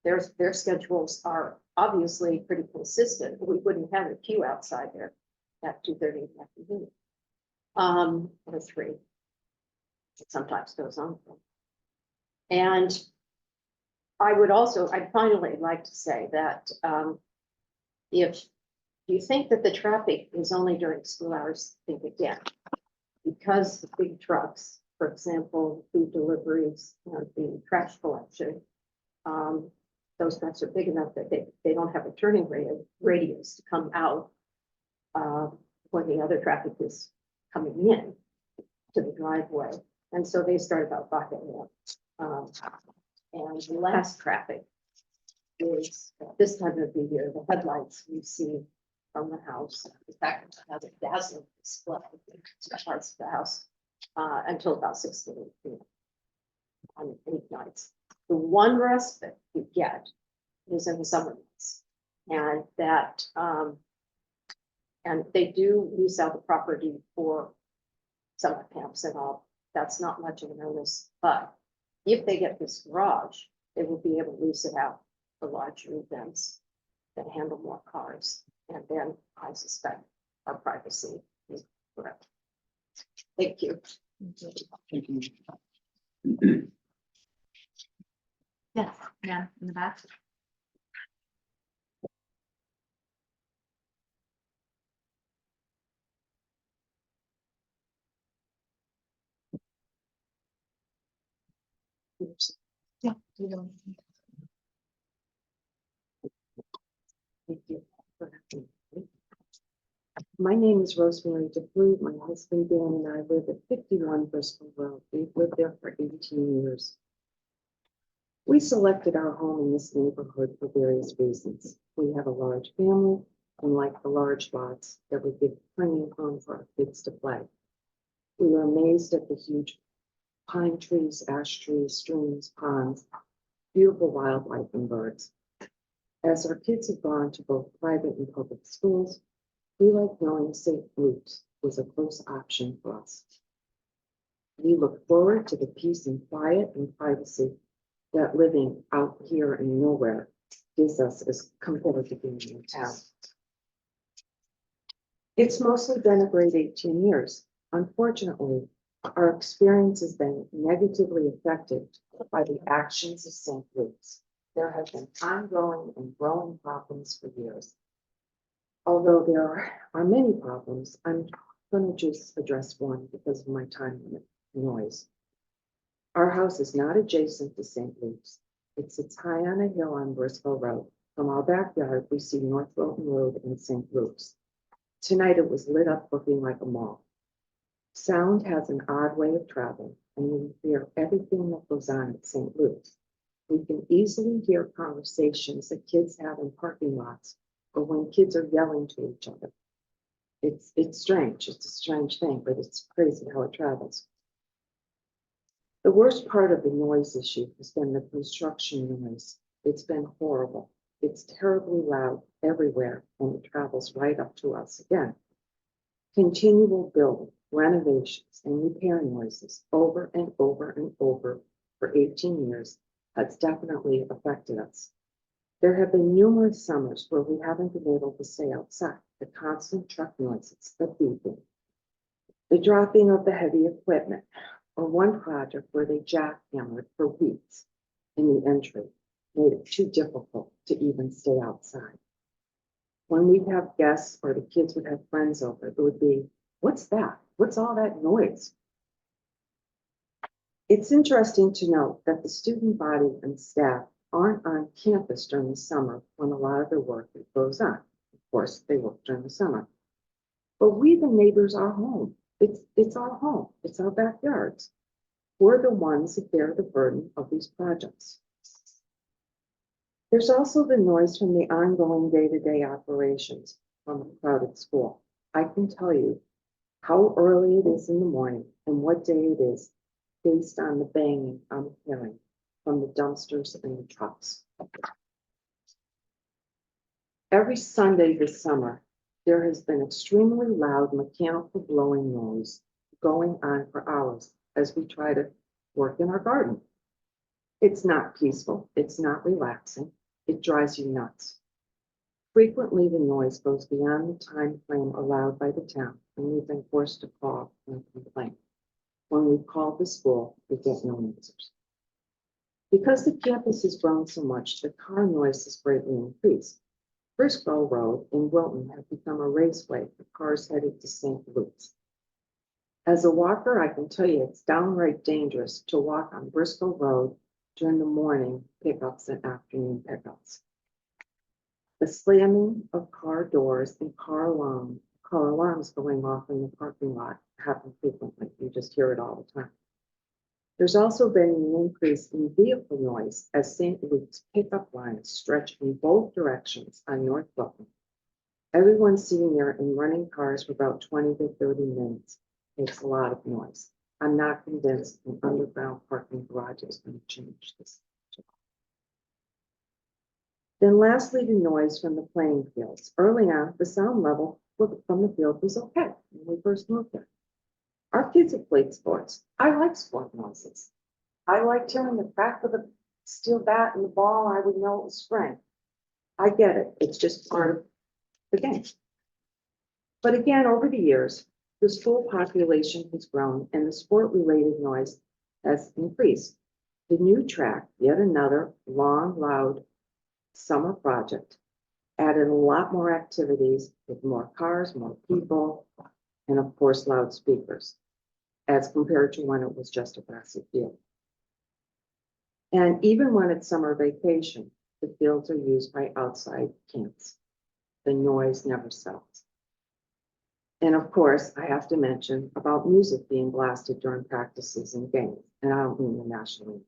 Their schedules are obviously pretty consistent. We wouldn't have a queue outside there at 2:30 in the afternoon. Or 3. It sometimes goes on. And I'd finally like to say that if you think that the traffic is only during school hours, think again. Because the big trucks, for example, food deliveries, the trash collection, those trucks are big enough that they don't have a turning radius to come out when the other traffic is coming in to the driveway. And so they start about bucking up. And the last traffic is this time of the year, the headlights we see from the house. In fact, it has a dazzling display in parts of the house until about 6 to 8 p.m. on weeknights. The one respite you get is in the summer months, and that and they do lease out the property for summer camps and all. That's not much of a notice, but if they get this garage, they will be able to lease it out for larger events that handle more cars. And then I suspect our privacy is correct. Thank you. Thank you. Yes, yeah, in the back. Yeah. Thank you. My name is Rosemary DeBrue. My husband Dan and I live at 51 Bristol Road. We've lived there for 18 years. We selected our home in this neighborhood for various reasons. We have a large family, and like the large lots, that would give plenty of room for our kids to play. We were amazed at the huge pine trees, ash trees, streams, ponds, beautiful wildlife and birds. As our kids have gone to both private and public schools, we like knowing St. Luke's was a close option for us. We look forward to the peace and quiet and privacy that living out here in nowhere gives us as compared to being in town. It's mostly been a great 18 years. Unfortunately, our experience has been negatively affected by the actions of St. Luke's. There have been ongoing and growing problems for years. Although there are many problems, I'm going to just address one because of my time limit: noise. Our house is not adjacent to St. Luke's. It sits high on a hill on Bristol Road. From our backyard, we see North Wilton Road and St. Luke's. Tonight it was lit up looking like a mall. Sound has an odd way of traveling, and we hear everything that goes on at St. Luke's. We can easily hear conversations that kids have in parking lots or when kids are yelling to each other. It's strange. It's a strange thing, but it's crazy how it travels. The worst part of the noise issue has been the construction noise. It's been horrible. It's terribly loud everywhere, and it travels right up to us again. Continual building, renovations, and repair noises over and over and over for 18 years has definitely affected us. There have been numerous summers where we haven't been able to stay outside. The constant truck noises, the beeping, the dropping of the heavy equipment, or one project where they jackhammered for weeks in the entry made it too difficult to even stay outside. When we'd have guests or the kids would have friends over, it would be, "What's that? What's all that noise?" It's interesting to note that the student body and staff aren't on campus during the summer when a lot of their work goes on. Of course, they work during the summer. But we, the neighbors, are home. It's our home. It's our backyards. We're the ones that bear the burden of these projects. There's also the noise from the ongoing day-to-day operations from a crowded school. I can tell you how early it is in the morning and what day it is based on the banging I'm hearing from the dumpsters and the trucks. Every Sunday this summer, there has been extremely loud mechanical blowing noise going on for hours as we try to work in our garden. It's not peaceful. It's not relaxing. It drives you nuts. Frequently, the noise goes beyond the time frame allowed by the town, and we've been forced to call and complain. When we've called the school, we get no answers. Because the campus has grown so much, the car noise has greatly increased. Bristol Road in Wilton have become a raceway for cars headed to St. Luke's. As a walker, I can tell you it's downright dangerous to walk on Bristol Road during the morning pickups and afternoon pickups. The slamming of car doors and car alarms going off in the parking lot happen frequently. You just hear it all the time. There's also been an increase in vehicle noise as St. Luke's pickup lines stretch in both directions on North Rutland. Everyone sitting there and running cars for about 20 to 30 minutes makes a lot of noise. I'm not convinced an underground parking garage is going to change this. Then lastly, the noise from the playing fields. Early on, the sound level from the field was okay when we first moved there. Our kids have played sports. I like sport noises. I liked hearing the crack of the steel bat and the ball. I would know it was spring. I get it. It's just part of the game. But again, over the years, the school population has grown and the sport-related noise has increased. The new track, yet another long, loud summer project, added a lot more activities with more cars, more people, and of course, loudspeakers, as compared to when it was just a grassy field. And even when it's summer vacation, the fields are used by outside camps. The noise never stops. And of course, I have to mention about music being blasted during practices and games, and I don't mean the national anthem.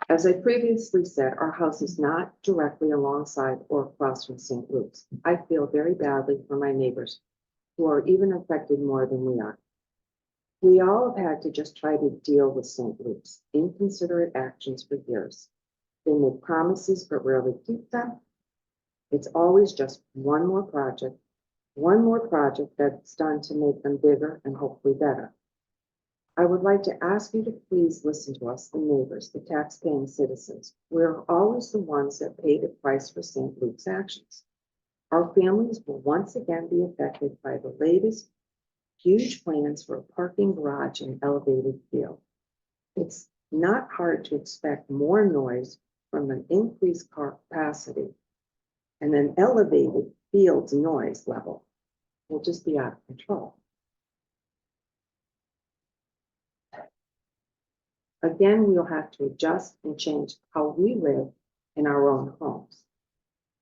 As I previously said, our house is not directly alongside or across from St. Luke's. I feel very badly for my neighbors who are even affected more than we are. We all have had to just try to deal with St. Luke's inconsiderate actions for years. They make promises but rarely keep them. It's always just one more project that's done to make them bigger and hopefully better. I would like to ask you to please listen to us, the neighbors, the tax-paying citizens. We're always the ones that pay the price for St. Luke's actions. Our families will once again be affected by the latest huge plans for a parking garage and elevated field. It's not hard to expect more noise from an increased car capacity, and an elevated field's noise level will just be out of control. Again, we'll have to adjust and change how we live in our own homes.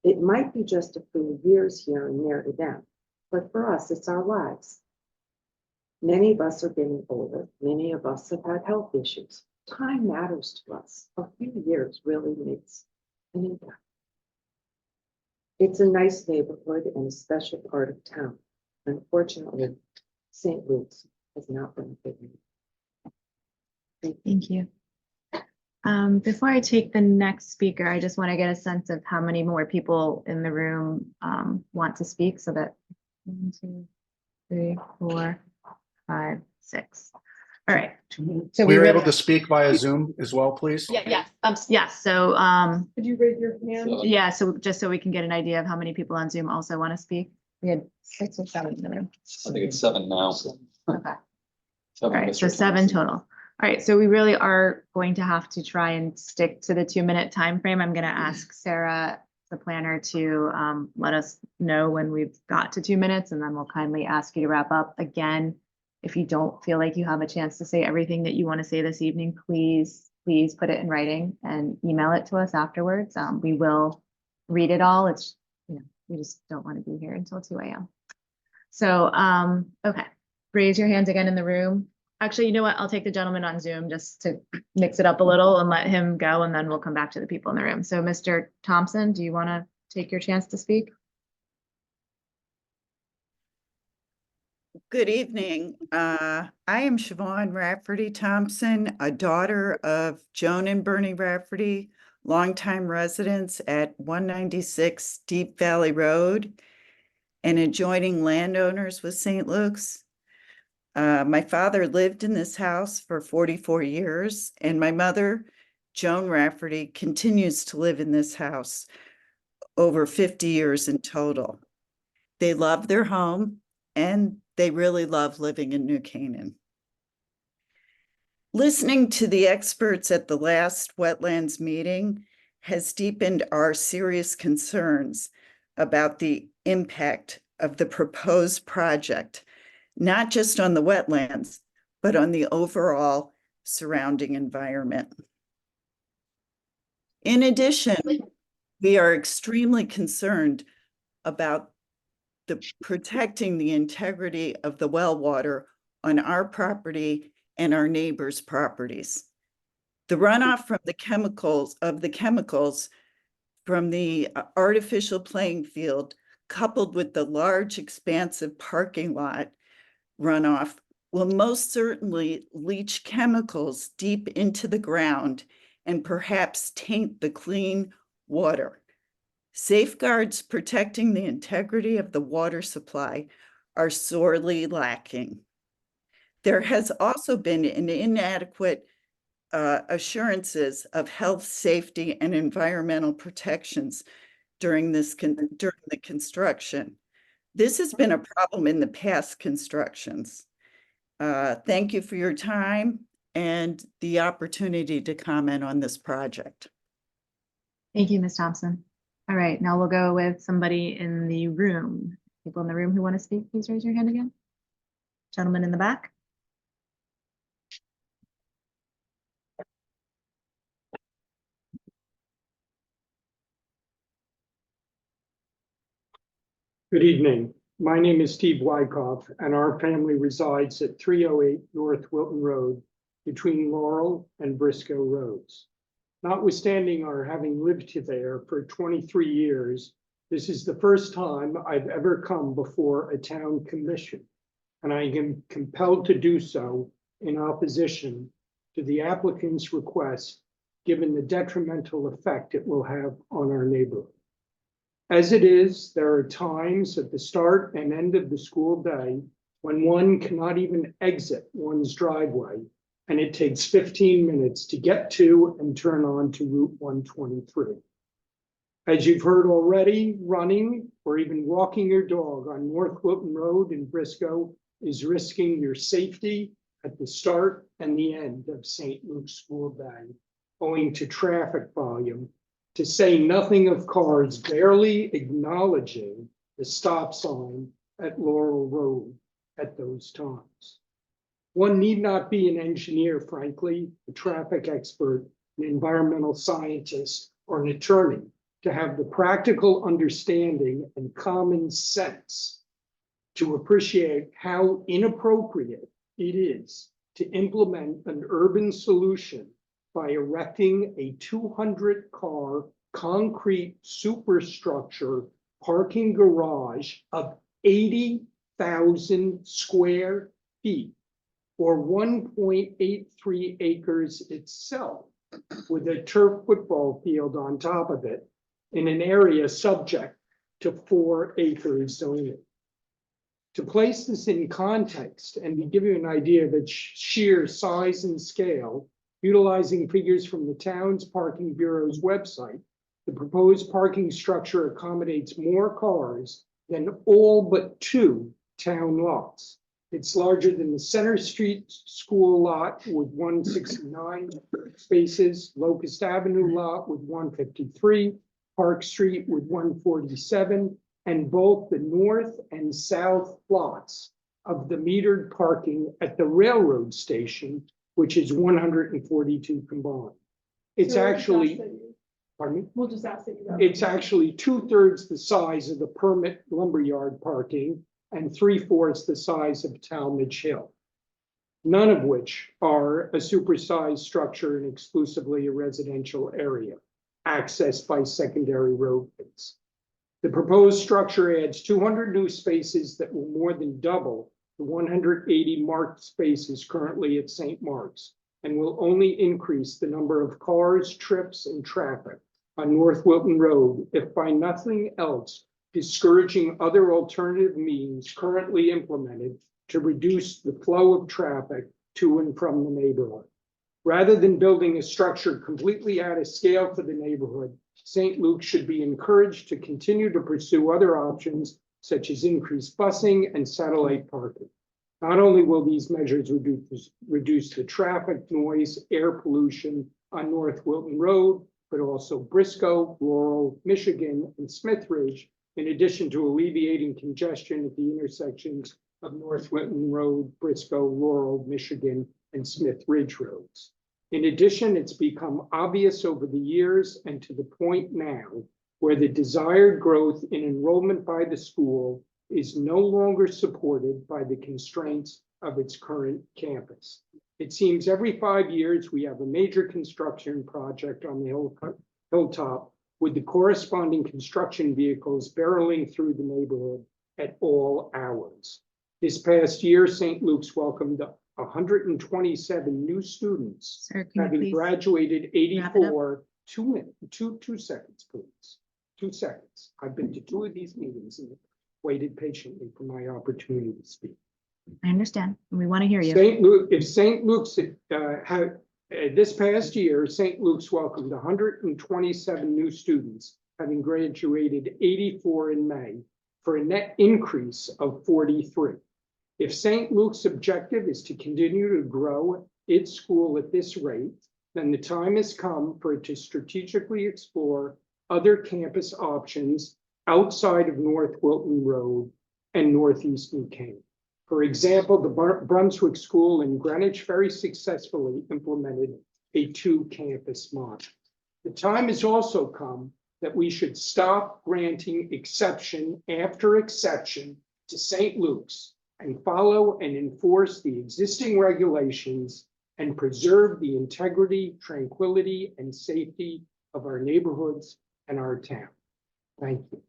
It might be just a few years here and there to them, but for us, it's our lives. Many of us are getting older. Many of us have had health issues. Time matters to us. A few years really makes an impact. It's a nice neighborhood and a special part of town. Unfortunately, St. Luke's has not been a big one. Thank you. Before I take the next speaker, I just want to get a sense of how many more people in the room want to speak, so that 1, 2, 3, 4, 5, 6. All right. So we were really- able to speak via Zoom as well, please. Yeah. So Could you raise your hand? yeah, so just so we can get an idea of how many people on Zoom also want to speak. We had 6 or 7 in the room. I think it's 7 now. Okay. All right, so 7 total. All right, so we really are going to have to try and stick to the 2-minute time frame. I'm going to ask Sarah, the planner, to let us know when we've got to 2 minutes, and then we'll kindly ask you to wrap up. Again, if you don't feel like you have a chance to say everything that you want to say this evening, please put it in writing and email it to us afterwards. We will read it all. It's, we just don't want to be here until 2 a.m. So, okay, raise your hands again in the room. Actually, you know what? I'll take the gentleman on Zoom just to mix it up a little and let him go, and then we'll come back to the people in the room. So Mr. Thompson, do you want to take your chance to speak? Good evening. I am Siobhan Rafferty Thompson, a daughter of Joan and Bernie Rafferty, longtime residents at 196 Deep Valley Road and adjoining landowners with St. Luke's. My father lived in this house for 44 years, and my mother, Joan Rafferty, continues to live in this house over 50 years in total. They love their home, and they really love living in New Canaan. Listening to the experts at the last wetlands meeting has deepened our serious concerns about the impact of the proposed project, not just on the wetlands, but on the overall surrounding environment. In addition, we are extremely concerned about protecting the integrity of the well water on our property and our neighbors' properties. The runoff from the chemicals from the artificial playing field, coupled with the large expansive parking lot runoff, will most certainly leach chemicals deep into the ground and perhaps taint the clean water. Safeguards protecting the integrity of the water supply are sorely lacking. There has also been an inadequate assurances of health, safety, and environmental protections during the construction. This has been a problem in the past constructions. Thank you for your time and the opportunity to comment on this project. Thank you, Ms. Thompson. All right, now we'll go with somebody in the room. People in the room who want to speak, please raise your hand again. Gentleman in the back. Good evening. My name is Steve Wyckoff, and our family resides at 308 North Wilton Road between Laurel and Briscoe Roads. Notwithstanding our having lived there for 23 years, this is the first time I've ever come before a town commission, and I am compelled to do so in opposition to the applicant's request, given the detrimental effect it will have on our neighborhood. As it is, there are times at the start and end of the school day when one cannot even exit one's driveway, and it takes 15 minutes to get to and turn on to Route 123. As you've heard already, running or even walking your dog on North Wilton Road in Briscoe is risking your safety at the start and the end of St. Luke's School Day, owing to traffic volume, to say nothing of cars barely acknowledging the stop sign at Laurel Road at those times. One need not be an engineer, frankly, a traffic expert, an environmental scientist, or an attorney to have the practical understanding and common sense to appreciate how inappropriate it is to implement an urban solution by erecting a 200-car concrete superstructure parking garage of 80,000 square feet, or 1.83 acres itself, with a turf football field on top of it, in an area subject to 4 acres zoning. To place this in context and to give you an idea of its sheer size and scale, utilizing figures from the town's parking bureau's website, the proposed parking structure accommodates more cars than all but 2 town lots. It's larger than the Center Street School lot with 169 spaces, Locust Avenue lot with 153, Park Street with 147, and both the north and south lots of the metered parking at the railroad station, which is 142 combined. It's actually, pardon me? We'll just ask that you go. It's actually 2/3 the size of the permit lumberyard parking and 3/4 the size of Talmadge Hill, none of which are a supersized structure in exclusively a residential area, accessed by secondary roadways. The proposed structure adds 200 new spaces that will more than double the 180 marked spaces currently at St. Mark's, and will only increase the number of cars, trips, and traffic on North Wilton Road, if by nothing else, discouraging other alternative means currently implemented to reduce the flow of traffic to and from the neighborhood. Rather than building a structure completely out of scale for the neighborhood, St. Luke should be encouraged to continue to pursue other options such as increased busing and satellite parking. Not only will these measures reduce the traffic, noise, air pollution on North Wilton Road, but also Briscoe, Laurel, Michigan, and Smith Ridge, in addition to alleviating congestion at the intersections of North Wilton Road, Briscoe, Laurel, Michigan, and Smith Ridge roads. In addition, it's become obvious over the years and to the point now where the desired growth in enrollment by the school is no longer supported by the constraints of its current campus. It seems every 5 years, we have a major construction project on the hilltop with the corresponding construction vehicles barreling through the neighborhood at all hours. This past year, St. Luke's welcomed 127 new students, Sir, can you having please graduated wrap it up? 84. 2 minutes, two seconds, please. 2 seconds. I've been to 2 of these meetings and waited patiently for my opportunity to speak. I understand. We want to hear you. If St. Luke's had, this past year, St. Luke's welcomed 127 new students, having graduated 84 in May, for a net increase of 43. If St. Luke's objective is to continue to grow its school at this rate, then the time has come for it to strategically explore other campus options outside of North Wilton Road and Northeast New Canaan. For example, the Brunswick School in Greenwich very successfully implemented a 2-campus model. The time has also come that we should stop granting exception after exception to St. Luke's and follow and enforce the existing regulations and preserve the integrity, tranquility, and safety of our neighborhoods and our town. Thank you.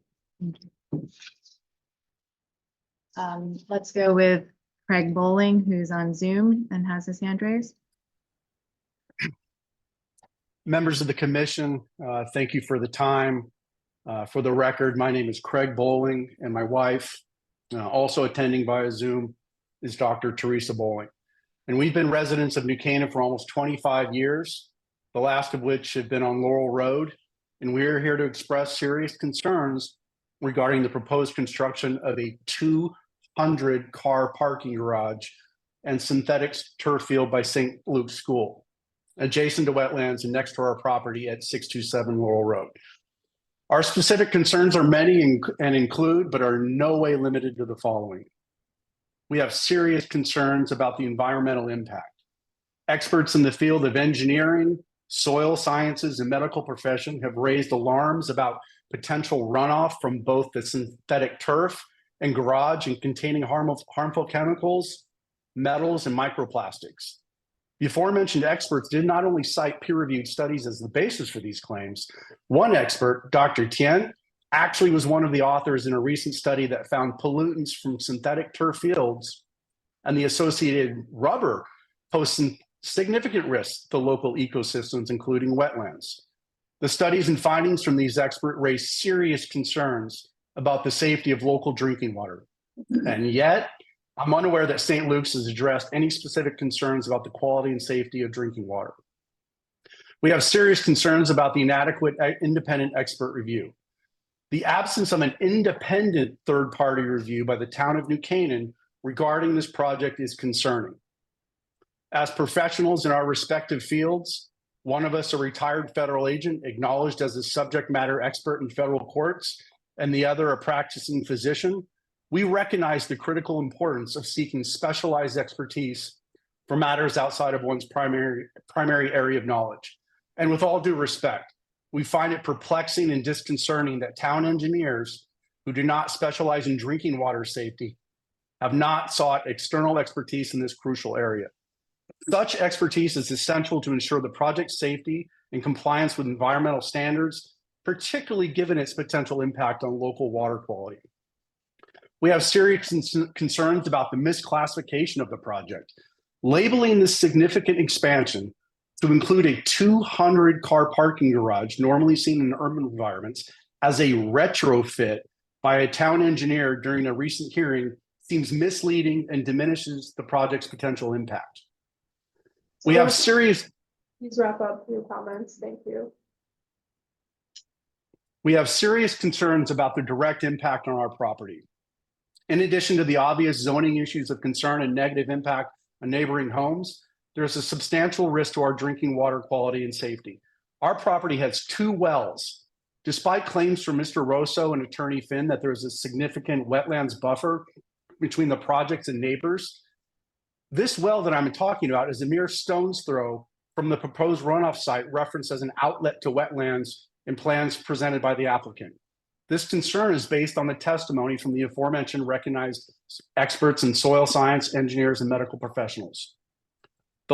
Let's go with Craig Bowling, who's on Zoom and has his hand raised. Members of the commission, thank you for the time. For the record, my name is Craig Bowling, and my wife, also attending via Zoom, is Dr. Teresa Bowling. And we've been residents of New Canaan for almost 25 years, the last of which have been on Laurel Road. And we're here to express serious concerns regarding the proposed construction of a 200-car parking garage and synthetic turf field by St. Luke's School, adjacent to wetlands and next to our property at 627 Laurel Road. Our specific concerns are many and include, but are in no way limited to the following. We have serious concerns about the environmental impact. Experts in the field of engineering, soil sciences, and medical profession have raised alarms about potential runoff from both the synthetic turf and garage and containing harmful chemicals, metals, and microplastics. The aforementioned experts did not only cite peer-reviewed studies as the basis for these claims. One expert, Dr. Tien, actually was one of the authors in a recent study that found pollutants from synthetic turf fields and the associated rubber pose significant risks to local ecosystems, including wetlands. The studies and findings from these experts raise serious concerns about the safety of local drinking water. And yet, I'm unaware that St. Luke's has addressed any specific concerns about the quality and safety of drinking water. We have serious concerns about the inadequate independent expert review. The absence of an independent third-party review by the town of New Canaan regarding this project is concerning. As professionals in our respective fields, one of us a retired federal agent acknowledged as a subject matter expert in federal courts, and the other a practicing physician, we recognize the critical importance of seeking specialized expertise for matters outside of one's primary area of knowledge. And with all due respect, we find it perplexing and disconcerting that town engineers who do not specialize in drinking water safety have not sought external expertise in this crucial area. Such expertise is essential to ensure the project's safety and compliance with environmental standards, particularly given its potential impact on local water quality. We have serious concerns about the misclassification of the project. Labeling this significant expansion to include a 200-car parking garage, normally seen in urban environments, as a retrofit by a town engineer during a recent hearing seems misleading and diminishes the project's potential impact. We have serious... Please wrap up your comments. Thank you. We have serious concerns about the direct impact on our property. In addition to the obvious zoning issues of concern and negative impact on neighboring homes, there's a substantial risk to our drinking water quality and safety. Our property has 2 wells. Despite claims from Mr. Rosso and Attorney Finn that there's a significant wetlands buffer between the projects and neighbors, this well that I'm talking about is a mere stone's throw from the proposed runoff site referenced as an outlet to wetlands in plans presented by the applicant. This concern is based on the testimony from the aforementioned recognized experts in soil science, engineers, and medical professionals.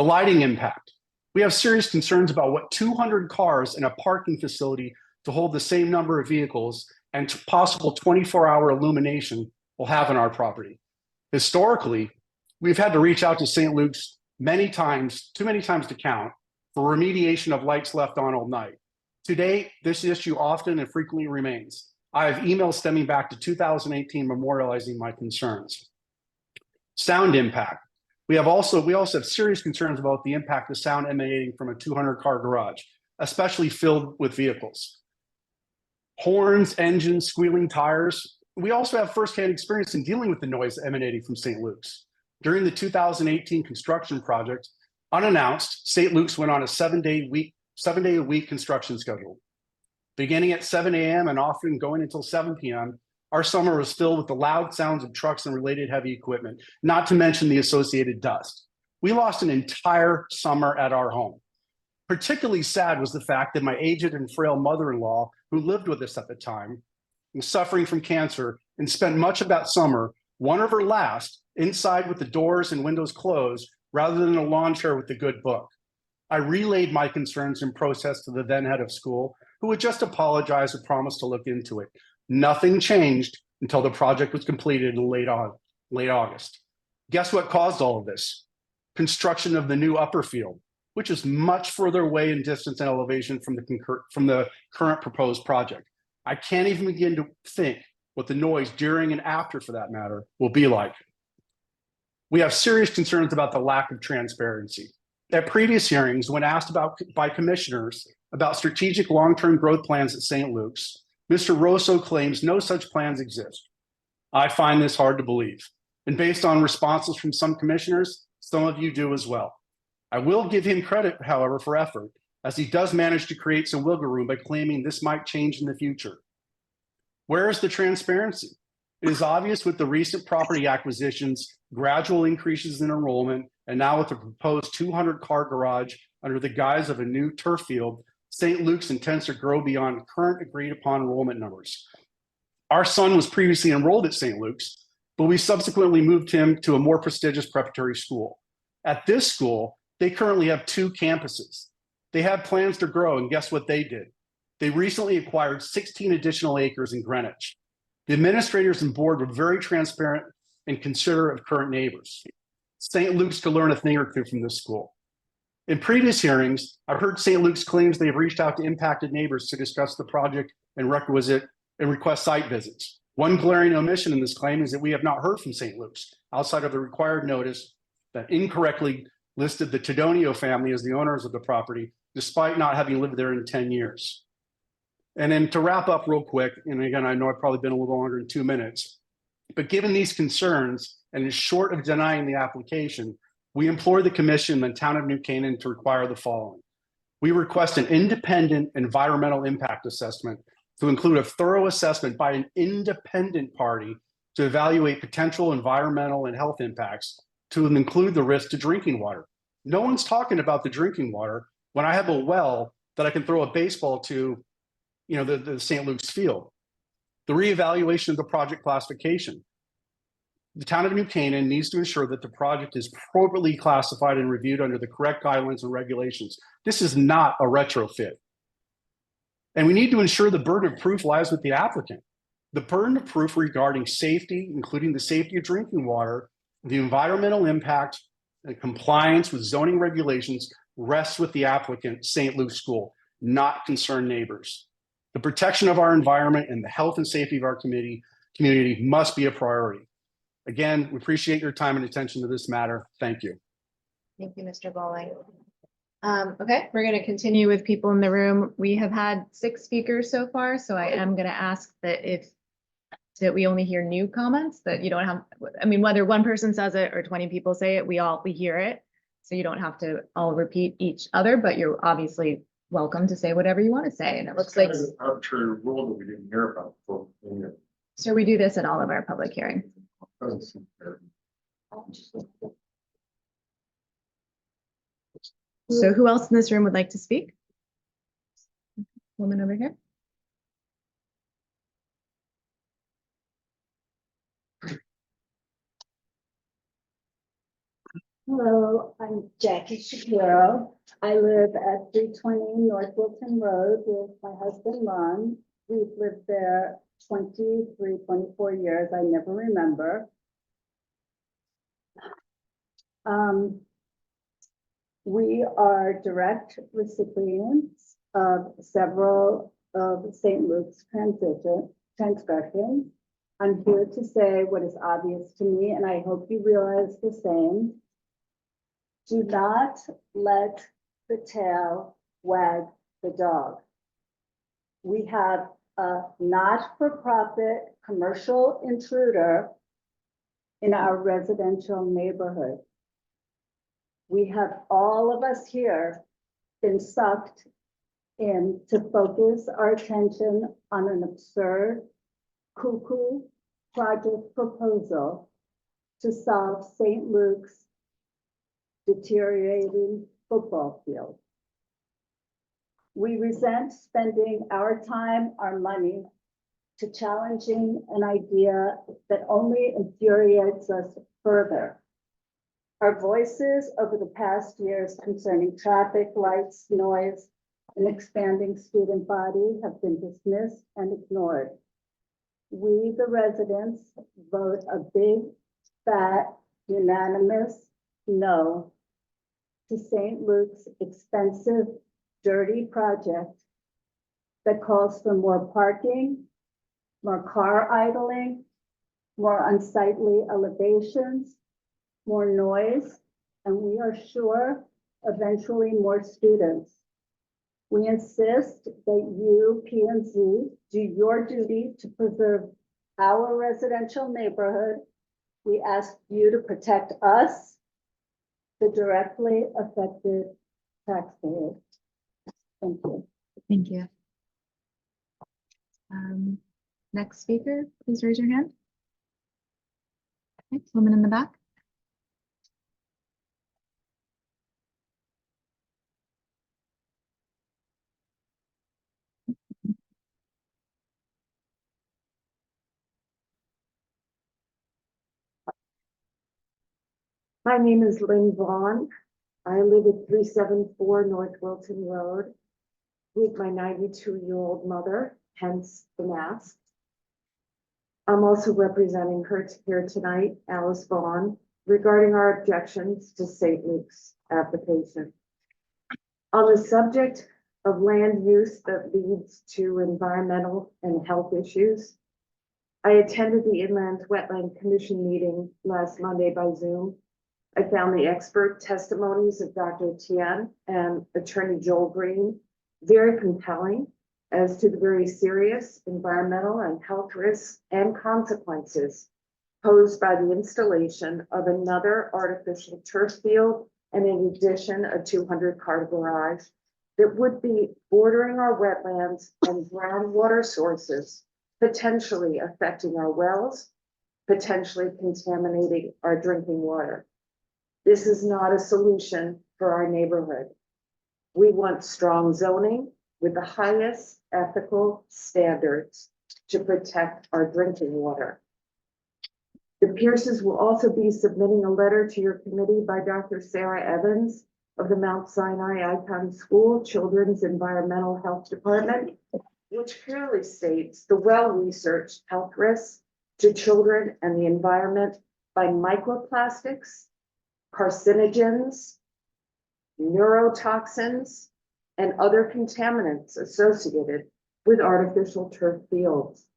The lighting impact. We have serious concerns about what 200 cars in a parking facility to hold the same number of vehicles and possible 24-hour illumination will have on our property. Historically, we've had to reach out to St. Luke's many times, too many times to count, for remediation of lights left on all night. To date, this issue often and frequently remains. I have emails stemming back to 2018 memorializing my concerns. Sound impact. We also have serious concerns about the impact of sound emanating from a 200-car garage, especially filled with vehicles. Horns, engines, squealing tires. We also have firsthand experience in dealing with the noise emanating from St. Luke's. During the 2018 construction project, unannounced, St. Luke's went on a seven-day-a-week construction schedule. Beginning at 7 a.m. and often going until 7 p.m., our summer was filled with the loud sounds of trucks and related heavy equipment, not to mention the associated dust. We lost an entire summer at our home. Particularly sad was the fact that my aged and frail mother-in-law, who lived with us at the time, was suffering from cancer and spent much of that summer, one of her last, inside with the doors and windows closed, rather than a lawn chair with a good book. I relayed my concerns and protests to the then head of school, who would just apologize and promise to look into it. Nothing changed until the project was completed in late August. Guess what caused all of this? Construction of the new upper field, which is much further away in distance and elevation from the current proposed project. I can't even begin to think what the noise during and after, for that matter, will be like. We have serious concerns about the lack of transparency. At previous hearings, when asked by commissioners about strategic long-term growth plans at St. Luke's, Mr. Rosso claims no such plans exist. I find this hard to believe. And based on responses from some commissioners, some of you do as well. I will give him credit, however, for effort, as he does manage to create some wiggle room by claiming this might change in the future. Where is the transparency? It is obvious with the recent property acquisitions, gradual increases in enrollment, and now with the proposed 200-car garage under the guise of a new turf field, St. Luke's intends to grow beyond current agreed-upon enrollment numbers. Our son was previously enrolled at St. Luke's, but we subsequently moved him to a more prestigious preparatory school. At this school, they currently have 2 campuses. They had plans to grow, and guess what they did? They recently acquired 16 additional acres in Greenwich. The administrators and board were very transparent and considerate of current neighbors. St. Luke's could learn a thing or two from this school. In previous hearings, I've heard St. Luke's claims they've reached out to impacted neighbors to discuss the project and request site visits. One glaring omission in this claim is that we have not heard from St. Luke's outside of the required notice that incorrectly listed the Tedonio family as the owners of the property, despite not having lived there in 10 years. And then to wrap up real quick, and again, I know I've probably been a little longer than 2 minutes, but given these concerns and is short of denying the application, we implore the commission and the town of New Canaan to require the following. We request an independent environmental impact assessment to include a thorough assessment by an independent party to evaluate potential environmental and health impacts to include the risk to drinking water. No one's talking about the drinking water when I have a well that I can throw a baseball to, the St. Luke's field. The reevaluation of the project classification. The town of New Canaan needs to ensure that the project is appropriately classified and reviewed under the correct guidelines and regulations. This is not a retrofit. And we need to ensure the burden of proof lies with the applicant. The burden of proof regarding safety, including the safety of drinking water, the environmental impact, and compliance with zoning regulations rests with the applicant, St. Luke's School, not concerned neighbors. The protection of our environment and the health and safety of our community must be a priority. Again, we appreciate your time and attention to this matter. Thank you. Thank you, Mr. Bowling. Okay, we're going to continue with people in the room. We have had 6 speakers so far, so I am going to ask that that we only hear new comments, that you don't have, whether one person says it or 20 people say it, we hear it. So you don't have to all repeat each other, but you're obviously welcome to say whatever you want to say. And it looks like an arbitrary rule that we didn't hear about before. so we do this at all of our public hearings. So who else in this room would like to speak? Woman over here. Hello, I'm Jackie Shapiro. I live at 320 North Wilton Road with my husband Ron. We've lived there 23, 24 years. I never remember. We are direct recipients of several of St. Luke's transgressions. I'm here to say what is obvious to me, and I hope you realize the same. Do not let the tail wag the dog. We have a not-for-profit commercial intruder in our residential neighborhood. We have, all of us here, been sucked in to focus our attention on an absurd, cuckoo project proposal to solve St. Luke's deteriorating football field. We resent spending our time, our money, to challenging an idea that only infuriates us further. Our voices over the past years concerning traffic, lights, noise, and expanding student body have been dismissed and ignored. We, the residents, vote a big, fat, unanimous no to St. Luke's expensive, dirty project that calls for more parking, more car idling, more unsightly elevations, more noise, and we are sure eventually more students. We insist that you, P&Z, do your duty to preserve our residential neighborhood. We ask you to protect us, the directly affected taxpayers. Thank you. Thank you. Next speaker, please raise your hand. Okay, woman in the back. My name is Lynn Vaughn. I live at 374 North Wilton Road with my 92-year-old mother, hence the mask. I'm also representing her here tonight, Alice Vaughn, regarding our objections to St. Luke's application. On the subject of land use that leads to environmental and health issues, I attended the Inland Wetland Commission meeting last Monday by Zoom. I found the expert testimonies of Dr. Tien and Attorney Joel Green very compelling as to the very serious environmental and health risks and consequences posed by the installation of another artificial turf field and in addition a 200-car garage that would be bordering our wetlands and groundwater sources, potentially affecting our wells, potentially contaminating our drinking water. This is not a solution for our neighborhood. We want strong zoning with the highest ethical standards to protect our drinking water. The Pierces will also be submitting a letter to your committee by Dr. Sarah Evans of the Mount Sinai Icon School Children's Environmental Health Department, which clearly states the well-researched health risks to children and the environment by microplastics, carcinogens, neurotoxins, and other contaminants associated with artificial turf fields.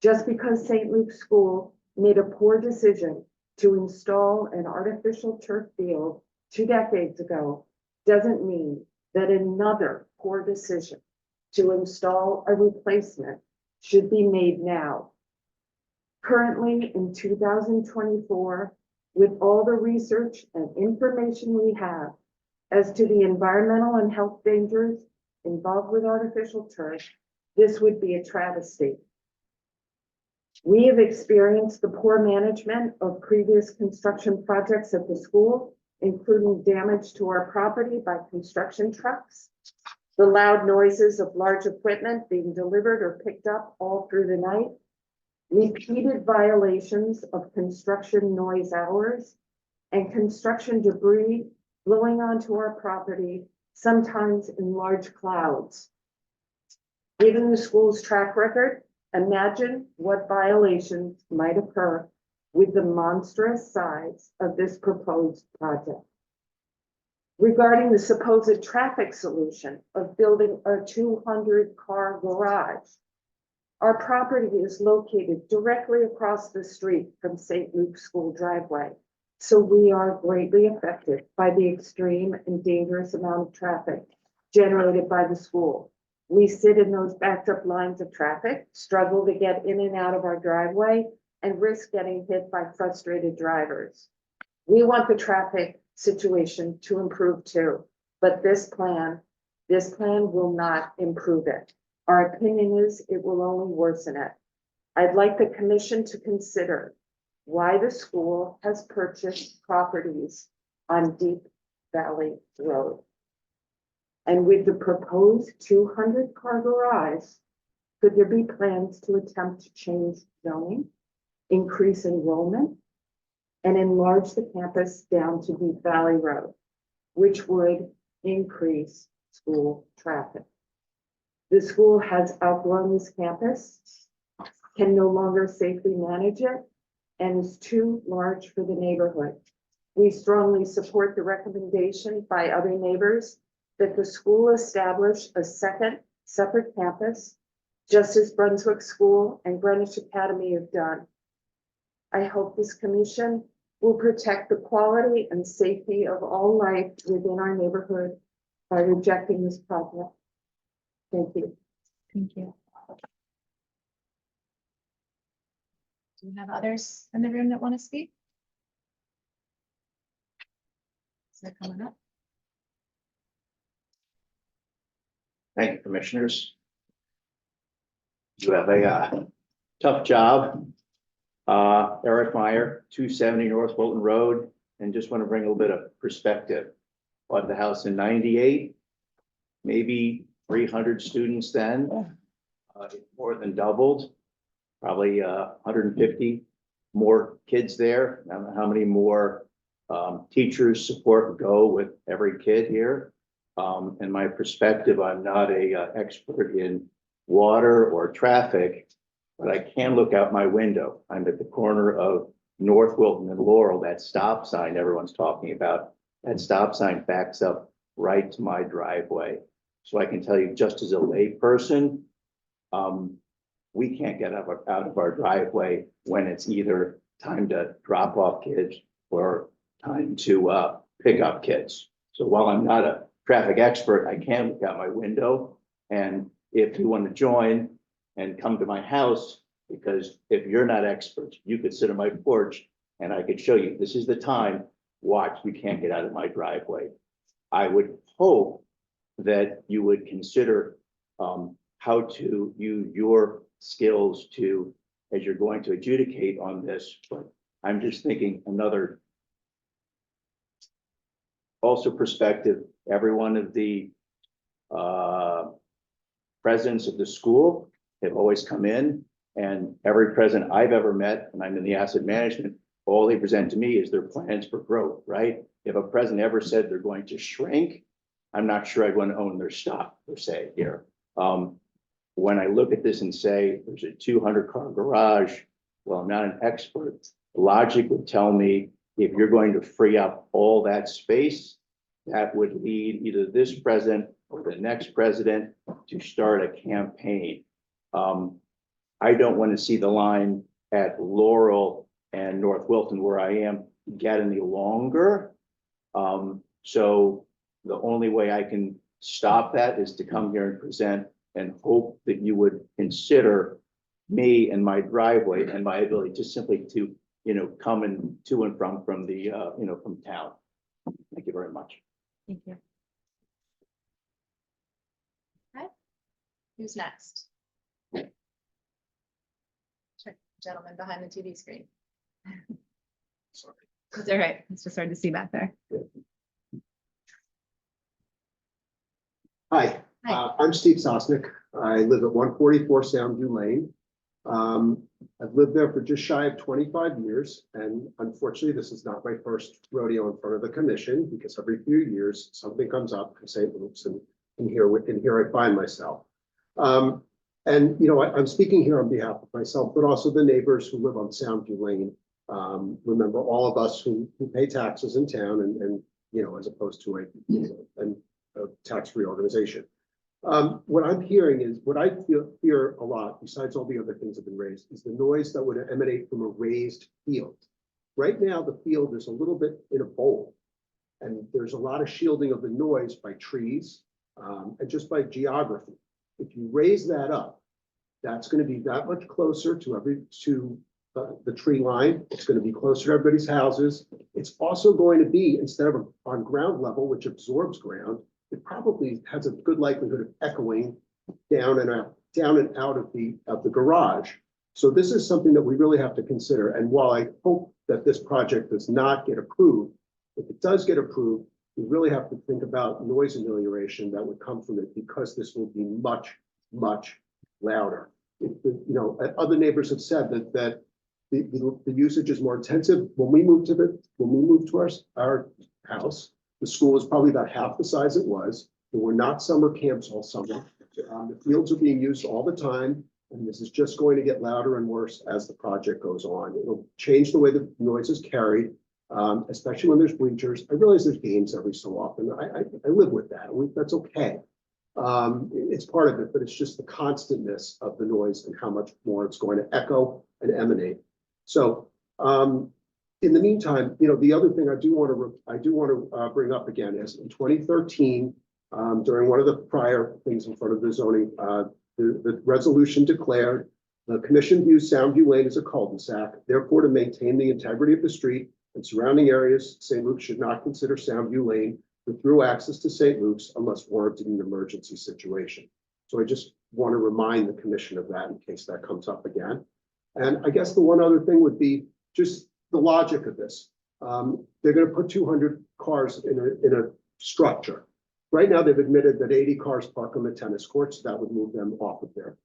Just because St. Luke's School made a poor decision to install an artificial turf field 2 decades ago doesn't mean that another poor decision to install a replacement should be made now. Currently, in 2024, with all the research and information we have as to the environmental and health dangers involved with artificial turf, this would be a travesty. We have experienced the poor management of previous construction projects at the school, including damage to our property by construction trucks, the loud noises of large equipment being delivered or picked up all through the night, repeated violations of construction noise hours, and construction debris blowing onto our property, sometimes in large clouds. Given the school's track record, imagine what violations might occur with the monstrous size of this proposed project. Regarding the supposed traffic solution of building a 200-car garage, our property is located directly across the street from St. Luke's School driveway, so we are greatly affected by the extreme and dangerous amount of traffic generated by the school. We sit in those backed up lines of traffic, struggle to get in and out of our driveway, and risk getting hit by frustrated drivers. We want the traffic situation to improve too, but this plan will not improve it. Our opinion is it will only worsen it. I'd like the commission to consider why the school has purchased properties on Deep Valley Road. And with the proposed 200-car garage, could there be plans to attempt to change zoning, increase enrollment, and enlarge the campus down to Deep Valley Road, which would increase school traffic? The school has outgrown this campus, can no longer safely manage it, and is too large for the neighborhood. We strongly support the recommendation by other neighbors that the school establish a second separate campus, just as Brunswick School and Greenwich Academy have done. I hope this commission will protect the quality and safety of all life within our neighborhood by rejecting this project. Thank you. Thank you. Do you have others in the room that want to speak? Is that coming up? Thank you, commissioners. You have a tough job. Eric Meyer, 270 North Wilton Road, and just want to bring a little bit of perspective. Bought the house in 98, maybe 300 students then. It more than doubled, probably 150 more kids there. I don't know how many more teachers support go with every kid here. In my perspective, I'm not a expert in water or traffic, but I can look out my window. I'm at the corner of North Wilton and Laurel. That stop sign everyone's talking about, that stop sign backs up right to my driveway. So I can tell you, just as a lay person, we can't get out of our driveway when it's either time to drop off kids or time to pick up kids. So while I'm not a traffic expert, I can look out my window. And if you want to join and come to my house, because if you're not experts, you could sit on my porch and I could show you, this is the time, watch, you can't get out of my driveway. I would hope that you would consider how to use your skills to, as you're going to adjudicate on this, but I'm just thinking another also perspective. Every one of the presidents of the school have always come in, and every president I've ever met, and I'm in the asset management, all they present to me is their plans for growth, right? If a president ever said they're going to shrink, I'm not sure I'd want to own their stock per se here. When I look at this and say there's a 200-car garage, well, I'm not an expert. Logic would tell me if you're going to free up all that space, that would lead either this president or the next president to start a campaign. I don't want to see the line at Laurel and North Wilton where I am get any longer. So the only way I can stop that is to come here and present and hope that you would consider me and my driveway and my ability just simply to, come and to and from the, from town. Thank you very much. Thank you. Okay. Who's next? Sure. Gentleman behind the TV screen. Sorry. It's all right. It's just hard to see back there. Hi, I'm Steve Sosnick. I live at 144 Soundview Lane. I've lived there for just shy of 25 years, and unfortunately, this is not my first rodeo in front of the commission, because every few years, something comes up in St. Luke's, and here I find myself. And, you know, I'm speaking here on behalf of myself, but also the neighbors who live on Soundview Lane. Remember, all of us who pay taxes in town and, you know, as opposed to a tax-free organization. What I'm hearing is, what I fear a lot, besides all the other things that have been raised, is the noise that would emanate from a raised field. Right now, the field is a little bit in a bowl, and there's a lot of shielding of the noise by trees and just by geography. If you raise that up, that's going to be that much closer to the tree line. It's going to be closer to everybody's houses. It's also going to be, instead of on ground level, which absorbs ground, it probably has a good likelihood of echoing down and out of the garage. So this is something that we really have to consider. And while I hope that this project does not get approved, if it does get approved, we really have to think about noise amelioration that would come from it, because this will be much, much louder. You know, other neighbors have said that the usage is more intensive. When we moved to our house, the school was probably about half the size it was. There were not summer camps all summer. The fields are being used all the time, and this is just going to get louder and worse as the project goes on. It'll change the way the noise is carried, especially when there's bleachers. I realize there's games every so often. I live with that. That's okay. It's part of it, but it's just the constantness of the noise and how much more it's going to echo and emanate. So, in the meantime, you know, the other thing I do want to bring up again is in 2013, during one of the prior things in front of the zoning, the resolution declared the commission views Soundview Lane as a cul-de-sac. Therefore, to maintain the integrity of the street and surrounding areas, St. Luke's should not consider Soundview Lane for through access to St. Luke's unless warranted in an emergency situation. So I just want to remind the commission of that in case that comes up again. And I guess the one other thing would be just the logic of this. They're going to put 200 cars in a structure. Right now, they've admitted that 80 cars park on the tennis courts. That would move them off of there.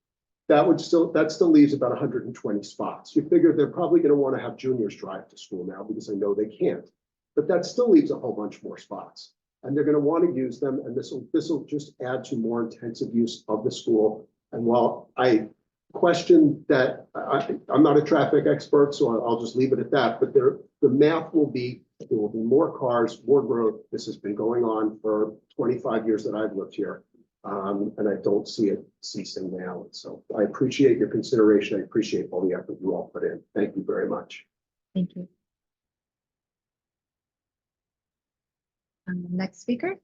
That still leaves about 120 spots. You figure they're probably going to want to have juniors drive to school now, because I know they can't. But that still leaves a whole bunch more spots, and they're going to want to use them. And this will just add to more intensive use of the school. And while I question that, I'm not a traffic expert, so I'll just leave it at that. But the math will be, there will be more cars, more growth. This has been going on for 25 years that I've lived here. And I don't see it ceasing now. So I appreciate your consideration. I appreciate all the effort you all put in. Thank you very much. Thank you. Next speaker.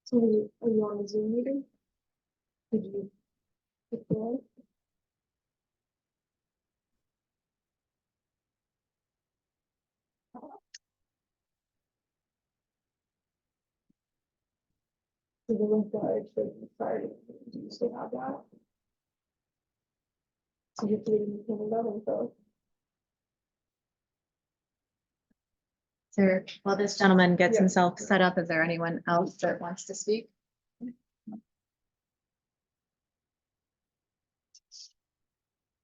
So are you on the Zoom meeting? Did you? Before? So the link that I showed you Friday, do you still have that? So you're creating the info. Sir, while this gentleman gets Yeah. himself set up, is there anyone else that wants to speak?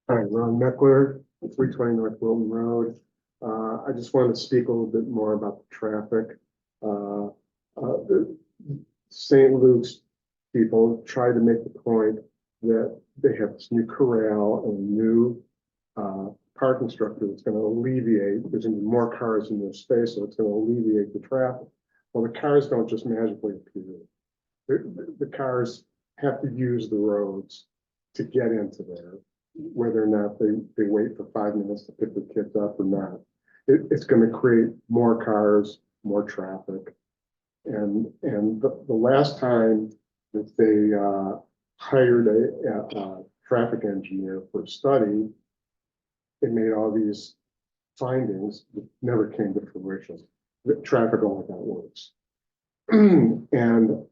Hi, Ron Meckler, 320 North Wilton Road. I just wanted to speak a little bit more about the traffic. The St. Luke's people tried to make the point that they have this new corral and new parking structure that's going to alleviate, there's going to be more cars in this space, so it's going to alleviate the traffic. Well, the cars don't just magically appear. The cars have to use the roads to get into there, whether or not they wait for 5 minutes to pick the kids up or not. It's going to create more cars, more traffic. And the last time that they hired a traffic engineer for a study, they made all these findings that never came to fruition. The traffic only got worse. And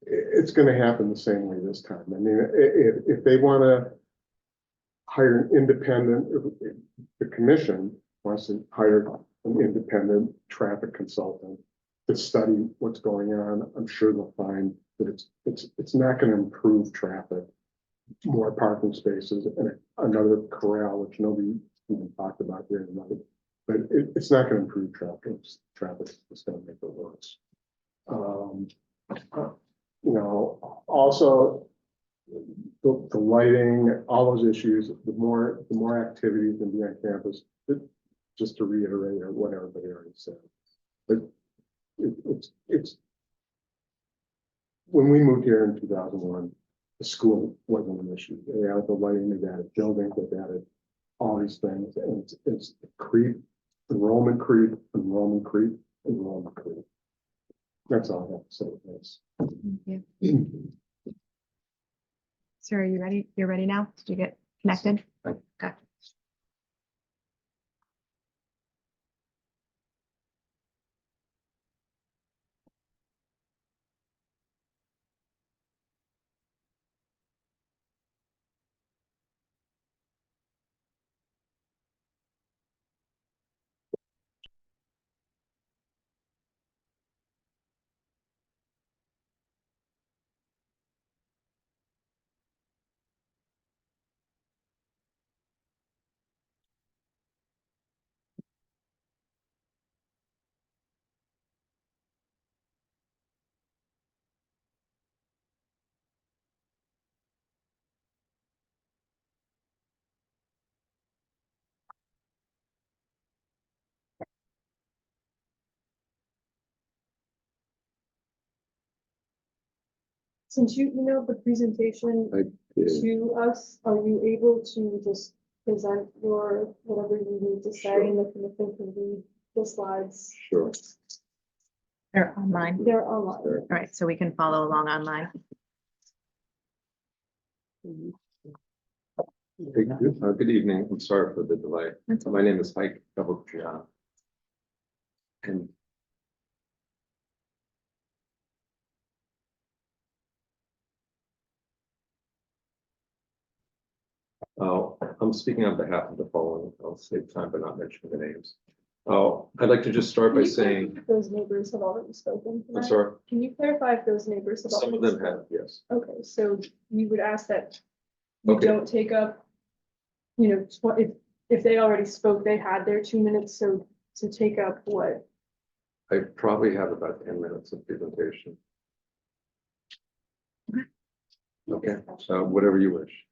it's gonna happen the same way this time. I mean, if they wanna hire an independent, if the commission wants to hire an independent traffic consultant to study what's going on, I'm sure they'll find that it's not gonna improve traffic. More parking spaces and another corral, which nobody even talked about here tonight. But it's not gonna improve traffic. Traffic is gonna make it worse. You know, also the lighting, all those issues, the more activities can be on campus, just to reiterate what everybody already said. But it's when we moved here in 2001, the school wasn't an issue. They added the lighting, they added buildings, they added all these things, and it's creep, enrollment creep, enrollment creep, enrollment creep. That's all I have to say with this. Thank you. Sir, are you ready? You're ready now? Did you get connected? Okay. Since you emailed the presentation to us, are you able to just present your, whatever you need to say, and the commission can read the slides? Sure. They're online. They're online. All right, so we can follow along online. Good evening. I'm sorry for the delay. My name is Mike Cavalciano. And I'm speaking on behalf of the following. I'll save time by not mentioning the names. I'd like to just start by Can you saying, clarify if those neighbors have already spoken I'm tonight? sorry, Can you clarify if those neighbors have some already? of them have, yes. Okay, so we would ask that you Okay. don't take up, you know, if they already spoke, they had their 2 minutes, so to take up what? I probably have about 10 minutes of presentation. Okay, so whatever you wish.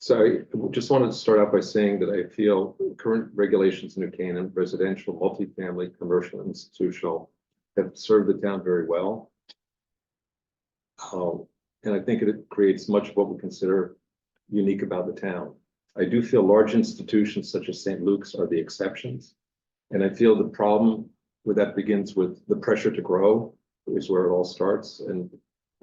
So I just wanted to start out by saying that I feel current regulations in New Canaan, residential, multifamily, commercial, and institutional, have served the town very well. And I think it creates much of what we consider unique about the town. I do feel large institutions such as St. Luke's are the exceptions. And I feel the problem with that begins with the pressure to grow is where it all starts. And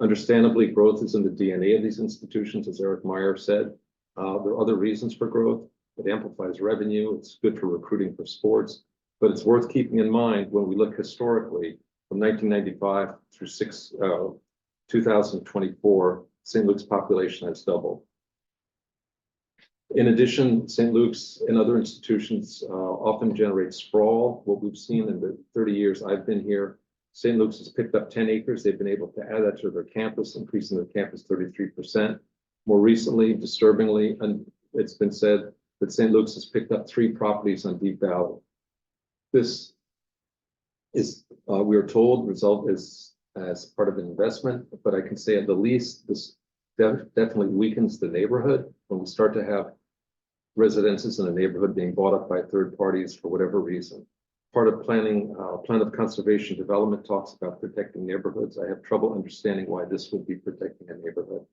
understandably, growth is in the DNA of these institutions, as Eric Meyer said. There are other reasons for growth. It amplifies revenue. It's good for recruiting for sports. But it's worth keeping in mind when we look historically from 1995 through 2024, St. Luke's population has doubled. In addition, St. Luke's and other institutions often generate sprawl. What we've seen in the 30 years I've been here, St. Luke's has picked up 10 acres. They've been able to add that to their campus, increasing their campus 33%. More recently, disturbingly, and it's been said that St. Luke's has picked up 3 properties on Deep Valley. This is, we are told, result is as part of an investment, but I can say at the least, this definitely weakens the neighborhood when we start to have residences in a neighborhood being bought up by third parties for whatever reason. Part of planning, plan of conservation development talks about protecting neighborhoods. I have trouble understanding why this would be protecting a neighborhood.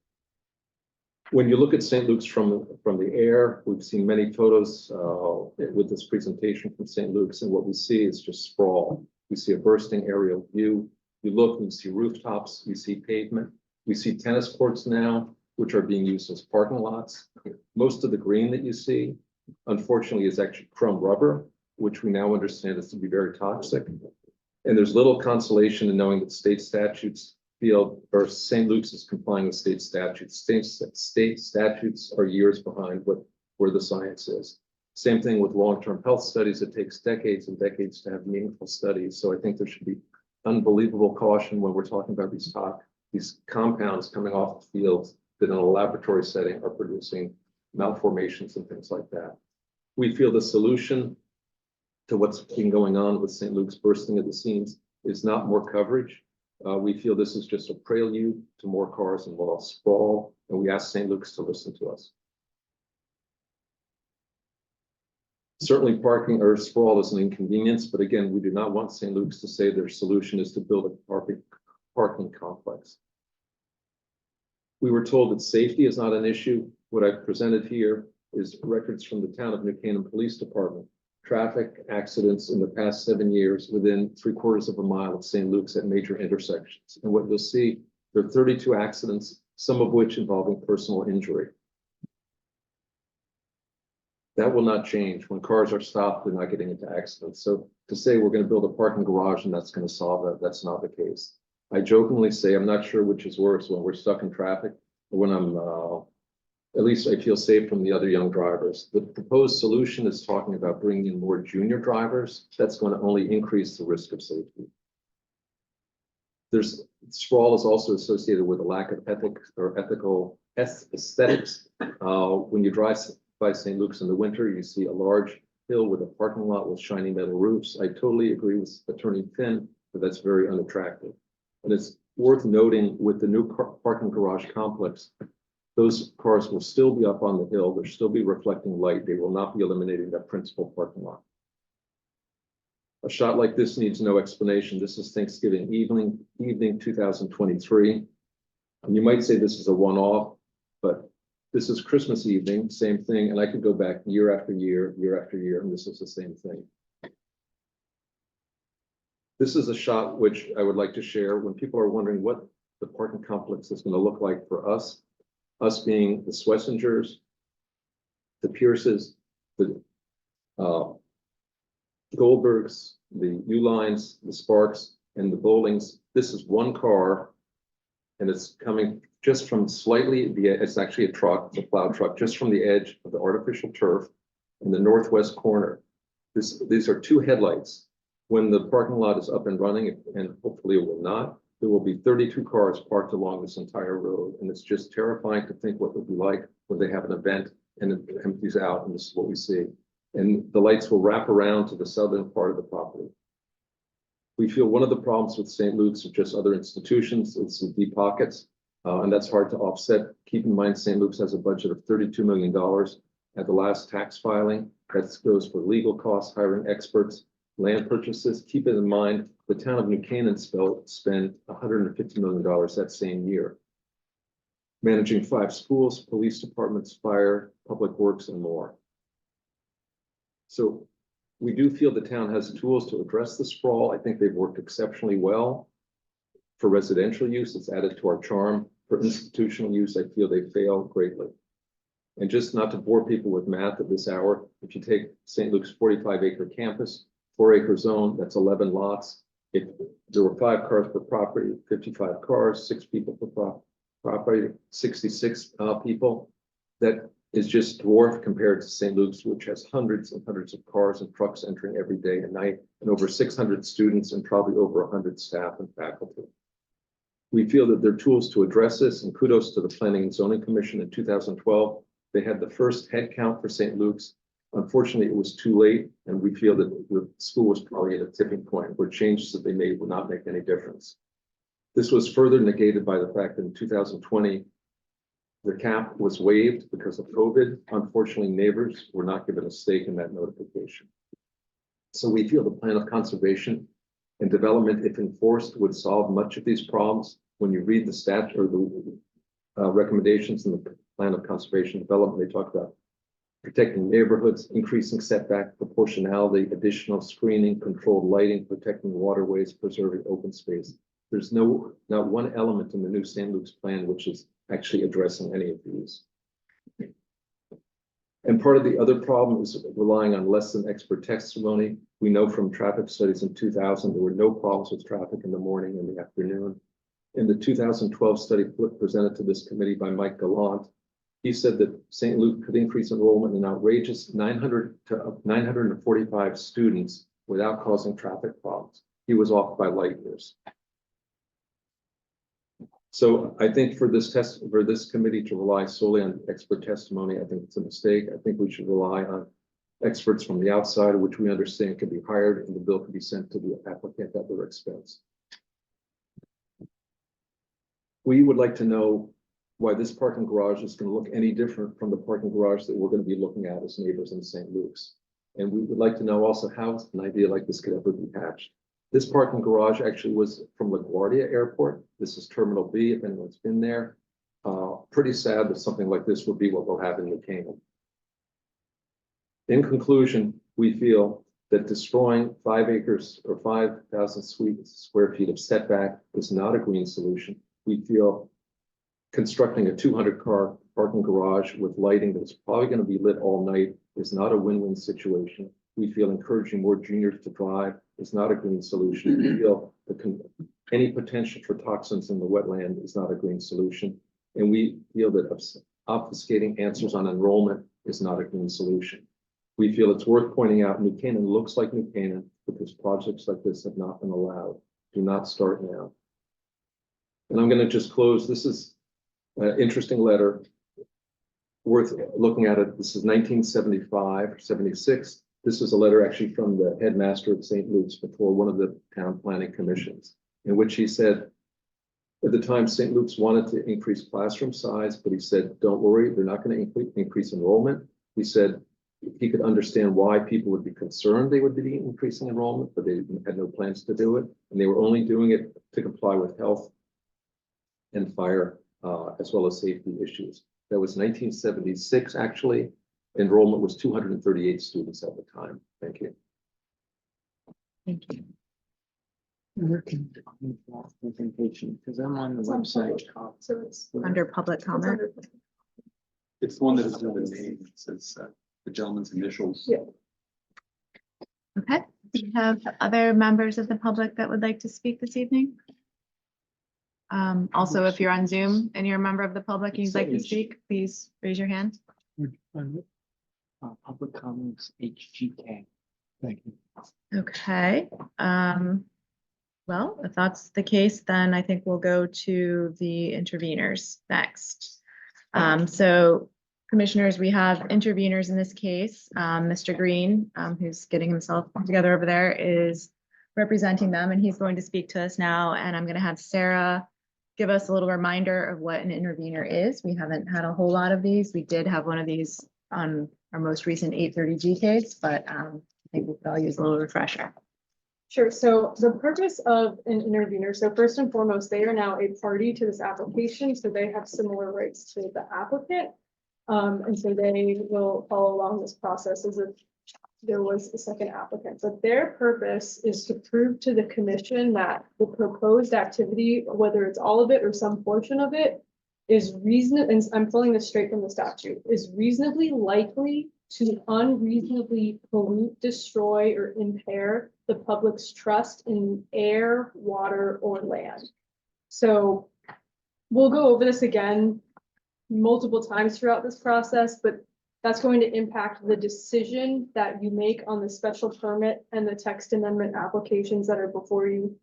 When you look at St. Luke's from the air, we've seen many photos with this presentation from St. Luke's, and what we see is just sprawl. We see a bursting aerial view. You look and you see rooftops, you see pavement. We see tennis courts now, which are being used as parking lots. Most of the green that you see, unfortunately, is actually chrome rubber, which we now understand is to be very toxic. And there's little consolation in knowing that state statutes feel, or St. Luke's is complying with state statutes. State statutes are years behind where the science is. Same thing with long-term health studies. It takes decades and decades to have meaningful studies. So I think there should be unbelievable caution when we're talking about these compounds coming off the fields that in a laboratory setting are producing malformations and things like that. We feel the solution to what's been going on with St. Luke's bursting at the seams is not more coverage. We feel this is just a prelude to more cars and more sprawl, and we ask St. Luke's to listen to us. Certainly parking or sprawl is an inconvenience, but again, we do not want St. Luke's to say their solution is to build a parking complex. We were told that safety is not an issue. What I've presented here is records from the town of New Canaan Police Department. Traffic accidents in the past 7 years within 3/4 of a mile of St. Luke's at major intersections. And what you'll see, there are 32 accidents, some of which involving personal injury. That will not change. When cars are stopped, they're not getting into accidents. So to say we're going to build a parking garage and that's going to solve that, that's not the case. I jokingly say I'm not sure which is worse, when we're stuck in traffic or when I'm, at least I feel safe from the other young drivers. The proposed solution is talking about bringing in more junior drivers. That's going to only increase the risk of safety. Sprawl is also associated with a lack of ethics or ethical aesthetics. When you drive by St. Luke's in the winter, you see a large hill with a parking lot with shiny metal roofs. I totally agree with Attorney Finn that that's very unattractive. And it's worth noting with the new parking garage complex, those cars will still be up on the hill. They'll still be reflecting light. They will not be eliminating that principal parking lot. A shot like this needs no explanation. This is Thanksgiving evening 2023. And you might say this is a one-off, but this is Christmas evening, same thing. And I could go back year after year, and this is the same thing. This is a shot which I would like to share when people are wondering what the parking complex is going to look like for us being the Swessingers, the Pierces, the Goldbergs, the Ulines, the Sparks, and the Bowlings. This is one car, and it's coming just from slightly, it's actually a truck, it's a plow truck, just from the edge of the artificial turf in the northwest corner. These are two headlights. When the parking lot is up and running, and hopefully it will not, there will be 32 cars parked along this entire road. And it's just terrifying to think what it would be like when they have an event and it empties out, and this is what we see. And the lights will wrap around to the southern part of the property. We feel one of the problems with St. Luke's or just other institutions is the deep pockets, and that's hard to offset. Keep in mind, St. Luke's has a budget of $32 million at the last tax filing. That goes for legal costs, hiring experts, land purchases. Keep it in mind, the town of New Canaan spent $150 million that same year, managing 5 schools, police departments, fire, public works, and more. So we do feel the town has the tools to address the sprawl. I think they've worked exceptionally well. For residential use, it's added to our charm. For institutional use, I feel they fail greatly. And just not to bore people with math at this hour, if you take St. Luke's 45-acre campus, 4-acre zone, that's 11 lots. If there were 5 cars per property, 55 cars, 6 people per property, 66 people, that is just dwarfed compared to St. Luke's, which has hundreds and hundreds of cars and trucks entering every day and night, and over 600 students and probably over 100 staff and faculty. We feel that there are tools to address this, and kudos to the Planning and Zoning Commission in 2012. They had the first head count for St. Luke's. Unfortunately, it was too late, and we feel that the school was probably at a tipping point where changes that they made would not make any difference. This was further negated by the fact that in 2020, the cap was waived because of COVID. Unfortunately, neighbors were not given a stake in that notification. So we feel the plan of conservation and development, if enforced, would solve much of these problems. When you read the statute or the recommendations in the plan of conservation development, they talk about protecting neighborhoods, increasing setback proportionality, additional screening, controlled lighting, protecting waterways, preserving open space. There's not one element in the new St. Luke's plan which is actually addressing any of these. And part of the other problem is relying on less than expert testimony. We know from traffic studies in 2000, there were no problems with traffic in the morning and the afternoon. In the 2012 study presented to this committee by Mike Gallant, he said that St. Luke could increase enrollment in an outrageous 900 to 945 students without causing traffic problems. He was off by light years. So I think for this committee to rely solely on expert testimony, I think it's a mistake. I think we should rely on experts from the outside, which we understand can be hired, and the bill can be sent to the applicant at their expense. We would like to know why this parking garage is going to look any different from the parking garage that we're going to be looking at as neighbors in St. Luke's. And we would like to know also how an idea like this could ever be hatched. This parking garage actually was from LaGuardia Airport. This is Terminal B, if anyone's been there. Pretty sad that something like this would be what we'll have in New Canaan. In conclusion, we feel that destroying 5 acres or 5,000 square feet of setback is not a green solution. We feel constructing a 200-car parking garage with lighting that's probably going to be lit all night is not a win-win situation. We feel encouraging more juniors to drive is not a green solution. We feel any potential for toxins in the wetland is not a green solution. And we feel that obfuscating answers on enrollment is not a green solution. We feel it's worth pointing out New Canaan looks like New Canaan because projects like this have not been allowed. Do not start now. And I'm going to just close. This is an interesting letter worth looking at it. This is 1975 or 76. This is a letter actually from the headmaster of St. Luke's before one of the town planning commissions, in which he said, at the time, St. Luke's wanted to increase classroom size, but he said, don't worry, they're not going to increase enrollment. He said he could understand why people would be concerned they would be increasing enrollment, but they had no plans to do it. And they were only doing it to comply with health and fire, as well as safety issues. That was 1976, actually. Enrollment was 238 students at the time. Thank you. Thank you. Where can I find that presentation? Because I'm on the website. So it's. Under public comment. It's the one that is in the name. It says the gentleman's initials. Yeah. Okay, do you have other members of the public that would like to speak this evening? Also, if you're on Zoom and you're a member of the public and you'd like to speak, please raise your hand. Public comments, HGK. Thank you. Okay, well, if that's the case, then I think we'll go to the interveners next. So commissioners, we have interveners in this case. Mr. Green, who's getting himself together over there, is representing them, and he's going to speak to us now. And I'm going to have Sarah give us a little reminder of what an intervener is. We haven't had a whole lot of these. We did have one of these on our most recent 830G case, but I think we could all use a little refresher. Sure. So the purpose of an intervener, so first and foremost, they are now a party to this application, so they have similar rights to the applicant. And so they will follow along this process as if there was a second applicant. But their purpose is to prove to the commission that the proposed activity, whether it's all of it or some portion of it, is reasonable, and I'm pulling this straight from the statute, is reasonably likely to unreasonably pollute, destroy, or impair the public's trust in air, water, or land. So we'll go over this again multiple times throughout this process, but that's going to impact the decision that you make on the special permit and the text amendment applications that are before you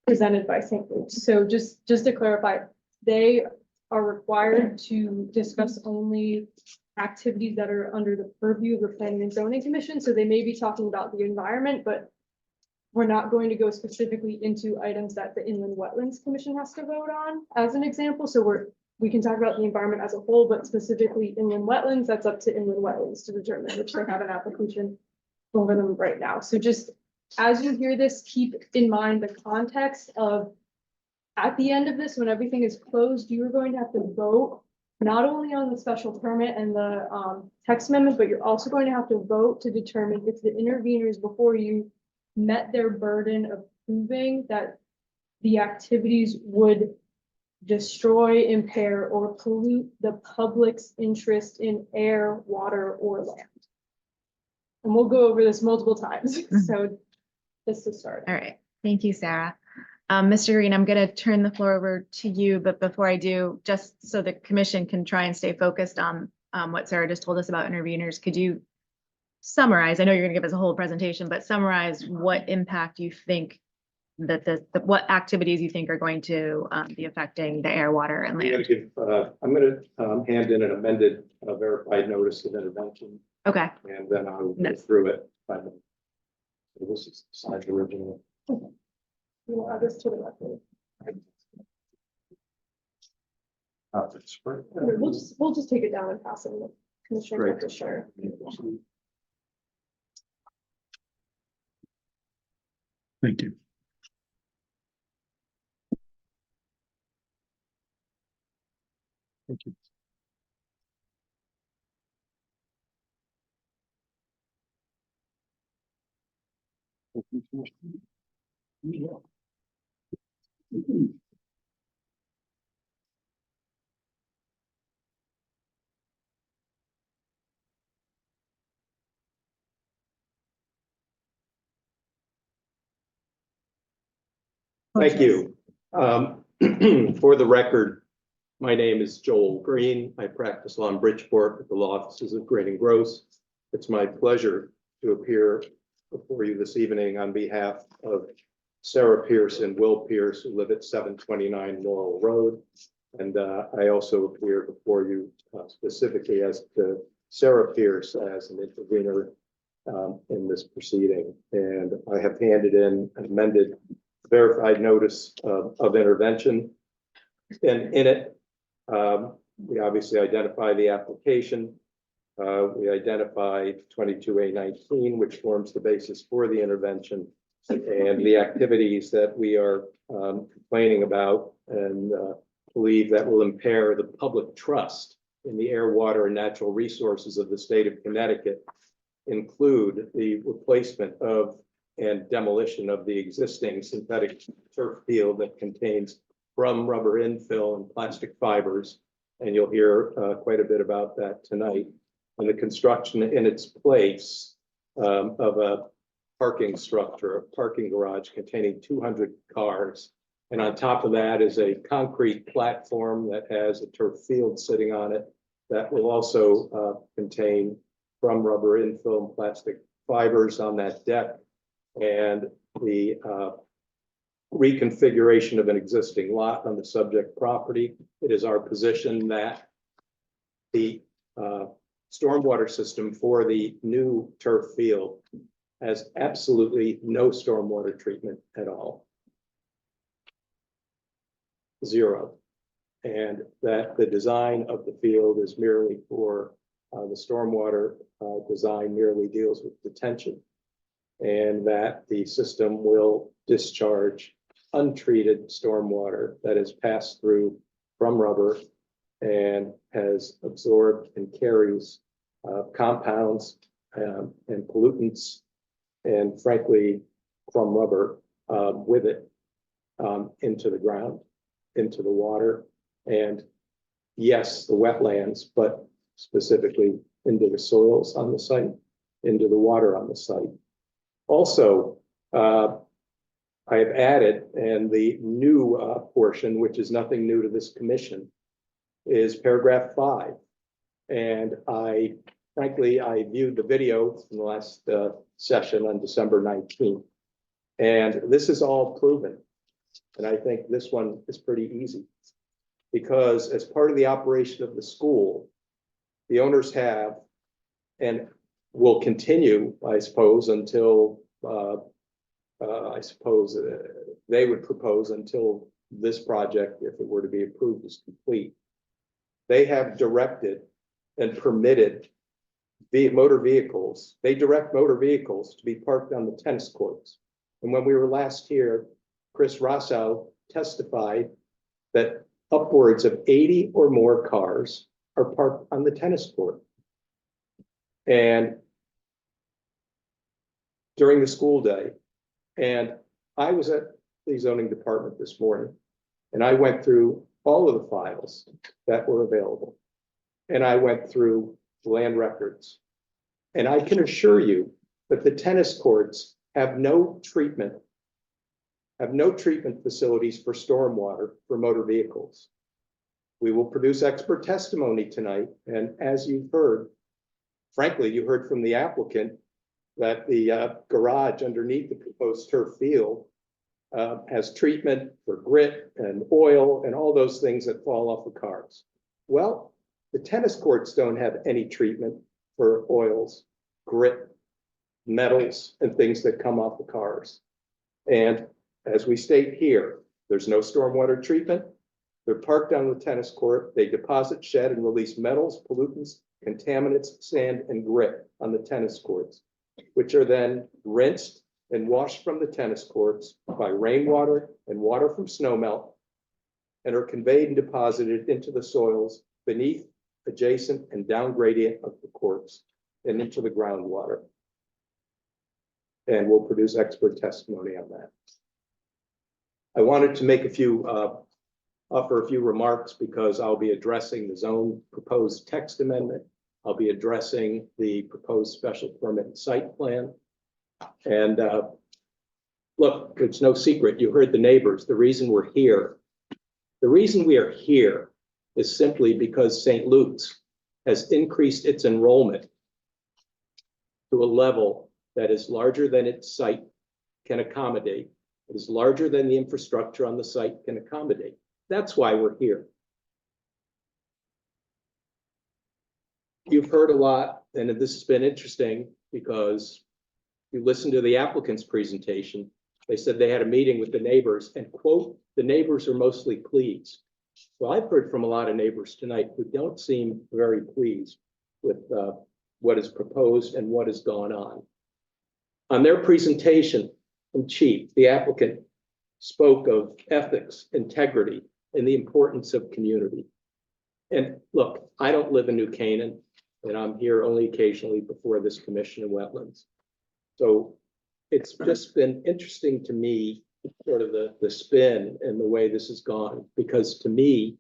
presented by St. Luke's. So just to clarify, they are required to discuss only activities that are under the purview of the Planning and Zoning Commission. So they may be talking about the environment, but we're not going to go specifically into items that the Inland Wetlands Commission has to vote on, as an example. So we can talk about the environment as a whole, but specifically inland wetlands, that's up to Inland Wetlands to determine, which they have an application over them right now. So just as you hear this, keep in mind the context of, at the end of this, when everything is closed, you are going to have to vote not only on the special permit and the text amendment, but you're also going to have to vote to determine if the interveners before you met their burden of proving that the activities would destroy, impair, or pollute the public's interest in air, water, or land. And we'll go over this multiple times. So just to start. All right, thank you, Sarah. Mr. Green, I'm going to turn the floor over to you, but before I do, just so the commission can try and stay focused on what Sarah just told us about interveners, could you summarize, I know you're going to give us a whole presentation, but summarize what impact you think that what activities you think are going to be affecting the air, water, and land? I'm gonna hand in an amended verified notice of intervention, Okay, and then I'll go Yes. through it. So this is the size original. You will add this to the record. That's right. We'll just take it down and pass it to the commissioner Great. to share. Thank you. Thank you. Thank you. For the record, my name is Joel Green. I practice law in Bridgeport at the law offices of Green and Gross. It's my pleasure to appear before you this evening on behalf of Sarah Pierce and Will Pierce, who live at 729 Laurel Road. And I also appear before you specifically as to Sarah Pierce as an intervener in this proceeding. And I have handed in an amended verified notice of intervention. And in it, we obviously identify the application. We identify 22A19, which forms the basis for the intervention, and the activities that we are complaining about and believe that will impair the public trust in the air, water, and natural resources of the state of Connecticut include the replacement of and demolition of the existing synthetic turf field that contains from rubber infill and plastic fibers. And you'll hear quite a bit about that tonight. And the construction in its place of a parking structure, a parking garage containing 200 cars. And on top of that is a concrete platform that has a turf field sitting on it that will also contain from rubber infill and plastic fibers on that deck, and the reconfiguration of an existing lot on the subject property. It is our position that the stormwater system for the new turf field has absolutely no stormwater treatment at all. Zero. And that the design of the field is merely for the stormwater design merely deals with detention, and that the system will discharge untreated stormwater that is passed through from rubber and has absorbed and carries compounds and pollutants and frankly from rubber with it into the ground, into the water, and yes, the wetlands, but specifically into the soils on the site, into the water on the site. Also, I have added, and the new portion, which is nothing new to this commission, is paragraph 5. And frankly, I viewed the video from the last session on December 19th. And this is all proven. And I think this one is pretty easy. Because as part of the operation of the school, the owners have and will continue, I suppose, until they would propose until this project, if it were to be approved, is complete. They have directed and permitted motor vehicles. They direct motor vehicles to be parked on the tennis courts. And when we were last here, Chris Rosso testified that upwards of 80 or more cars are parked on the tennis court. And during the school day, and I was at the zoning department this morning, and I went through all of the files that were available. And I went through land records. And I can assure you that the tennis courts have no treatment have no treatment facilities for stormwater for motor vehicles. We will produce expert testimony tonight, and as you've heard, frankly, you heard from the applicant that the garage underneath the proposed turf field has treatment for grit and oil and all those things that fall off the cars. Well, the tennis courts don't have any treatment for oils, grit, metals, and things that come off the cars. And as we state here, there's no stormwater treatment. They're parked on the tennis court. They deposit, shed, and release metals, pollutants, contaminants, sand, and grit on the tennis courts, which are then rinsed and washed from the tennis courts by rainwater and water from snowmelt, and are conveyed and deposited into the soils beneath, adjacent, and down gradient of the courts and into the groundwater. And we'll produce expert testimony on that. I wanted to make offer a few remarks because I'll be addressing the zone proposed text amendment. I'll be addressing the proposed special permit and site plan. And look, it's no secret, you heard the neighbors, the reason we're here. The reason we are here is simply because St. Luke's has increased its enrollment to a level that is larger than its site can accommodate. It is larger than the infrastructure on the site can accommodate. That's why we're here. You've heard a lot, and this has been interesting because you listened to the applicant's presentation. They said they had a meeting with the neighbors and quote, the neighbors are mostly pleased. Well, I've heard from a lot of neighbors tonight who don't seem very pleased with what is proposed and what has gone on. On their presentation, in chief, the applicant spoke of ethics, integrity, and the importance of community. And look, I don't live in New Canaan, and I'm here only occasionally before this commission in wetlands. So it's just been interesting to me, sort of the spin and the way this has gone, because to me,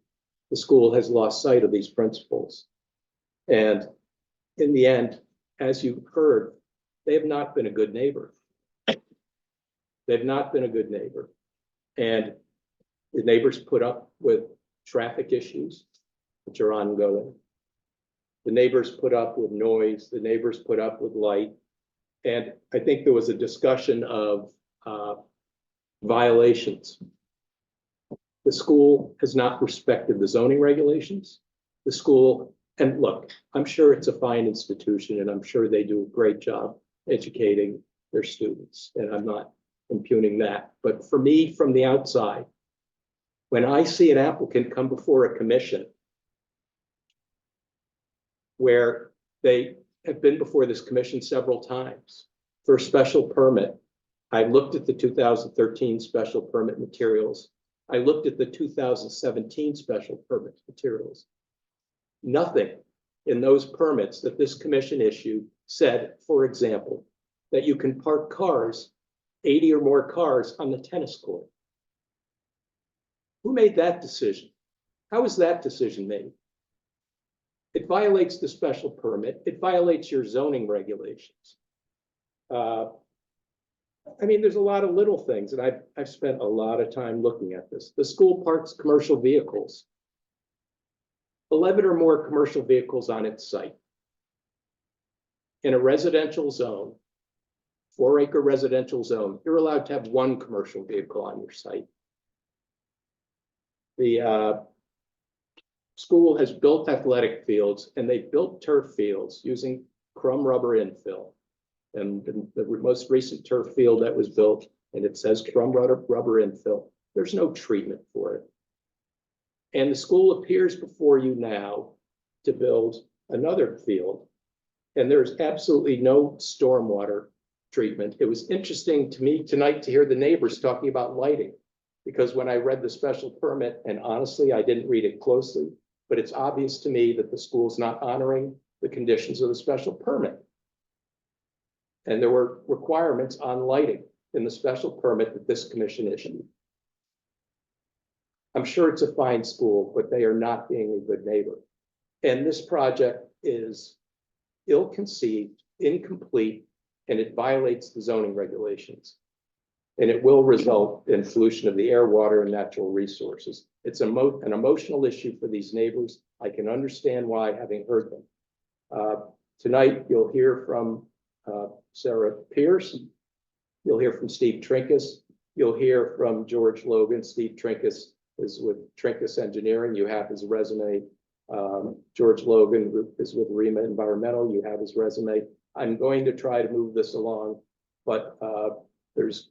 the school has lost sight of these principles. And in the end, as you've heard, they have not been a good neighbor. They've not been a good neighbor. And the neighbors put up with traffic issues, which are ongoing. The neighbors put up with noise. The neighbors put up with light. And I think there was a discussion of violations. The school has not respected the zoning regulations. The school, and look, I'm sure it's a fine institution and I'm sure they do a great job educating their students, and I'm not impugning that. But for me, from the outside, when I see an applicant come before a commission where they have been before this commission several times for a special permit, I looked at the 2013 special permit materials. I looked at the 2017 special permit materials. Nothing in those permits that this commission issued said, for example, that you can park cars, 80 or more cars on the tennis court. Who made that decision? How was that decision made? It violates the special permit. It violates your zoning regulations. I mean, there's a lot of little things, and I've spent a lot of time looking at this. The school parks commercial vehicles. 11 or more commercial vehicles on its site. In a residential zone, 4-acre residential zone, you're allowed to have one commercial vehicle on your site. The school has built athletic fields, and they built turf fields using crumb rubber infill. And the most recent turf field that was built, and it says crumb rubber infill, there's no treatment for it. And the school appears before you now to build another field, and there's absolutely no stormwater treatment. It was interesting to me tonight to hear the neighbors talking about lighting, because when I read the special permit, and honestly, I didn't read it closely, but it's obvious to me that the school's not honoring the conditions of the special permit. And there were requirements on lighting in the special permit that this commission issued. I'm sure it's a fine school, but they are not being a good neighbor. And this project is ill-conceived, incomplete, and it violates the zoning regulations. and it will result in pollution of the air, water, and natural resources. It's an emotional issue for these neighbors. I can understand why, having heard them. Tonight, you'll hear from Sarah Pierce. You'll hear from Steve Trinkus. You'll hear from George Logan. Steve Trinkus is with Trinkus Engineering. You have his resume. George Logan is with Rima Environmental. You have his resume. I'm going to try to move this along, but there's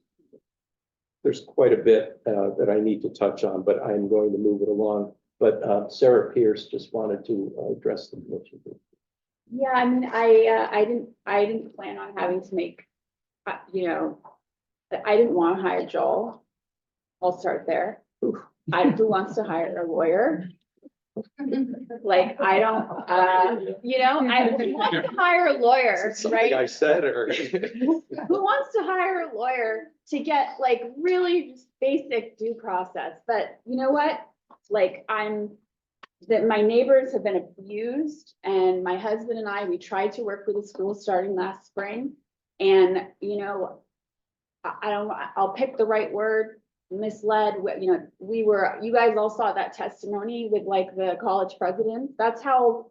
quite a bit that I need to touch on, but I'm going to move it along. But Sarah Pierce just wanted to address the commission. Yeah, I mean, I didn't plan on having to make, you know, I didn't want to hire Joel. I'll start there. Who wants to hire a lawyer? Like, I don't, you know, I want to hire a lawyer, Something I right? said, or Who wants to hire a lawyer to get like really just basic due process? But you know what? Like, that my neighbors have been abused, and my husband and I, we tried to work with the school starting last spring. And, you know, I'll pick the right word, misled, you know, you guys all saw that testimony with like the college presidents. That's how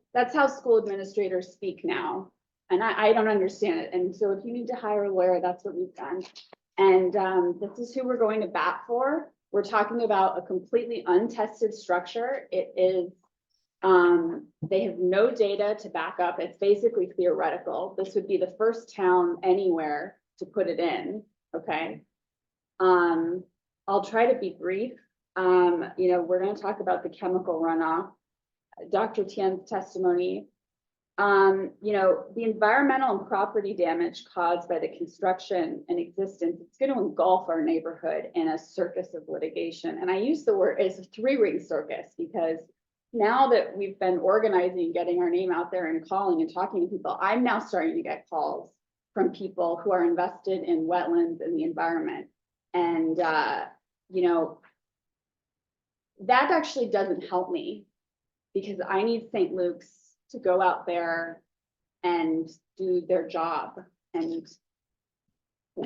school administrators speak now. And I don't understand it. And so if you need to hire a lawyer, that's what we've done. And this is who we're going to bat for. We're talking about a completely untested structure. It is, they have no data to back up. It's basically theoretical. This would be the first town anywhere to put it in, okay? I'll try to be brief. You know, we're gonna talk about the chemical runoff. Dr. Tien's testimony. You know, the environmental and property damage caused by the construction and existence, it's going to engulf our neighborhood in a circus of litigation. And I use the word, it's a three-ring circus, because now that we've been organizing, getting our name out there and calling and talking to people, I'm now starting to get calls from people who are invested in wetlands and the environment. And, you know, that actually doesn't help me, because I need St. Luke's to go out there and do their job. And,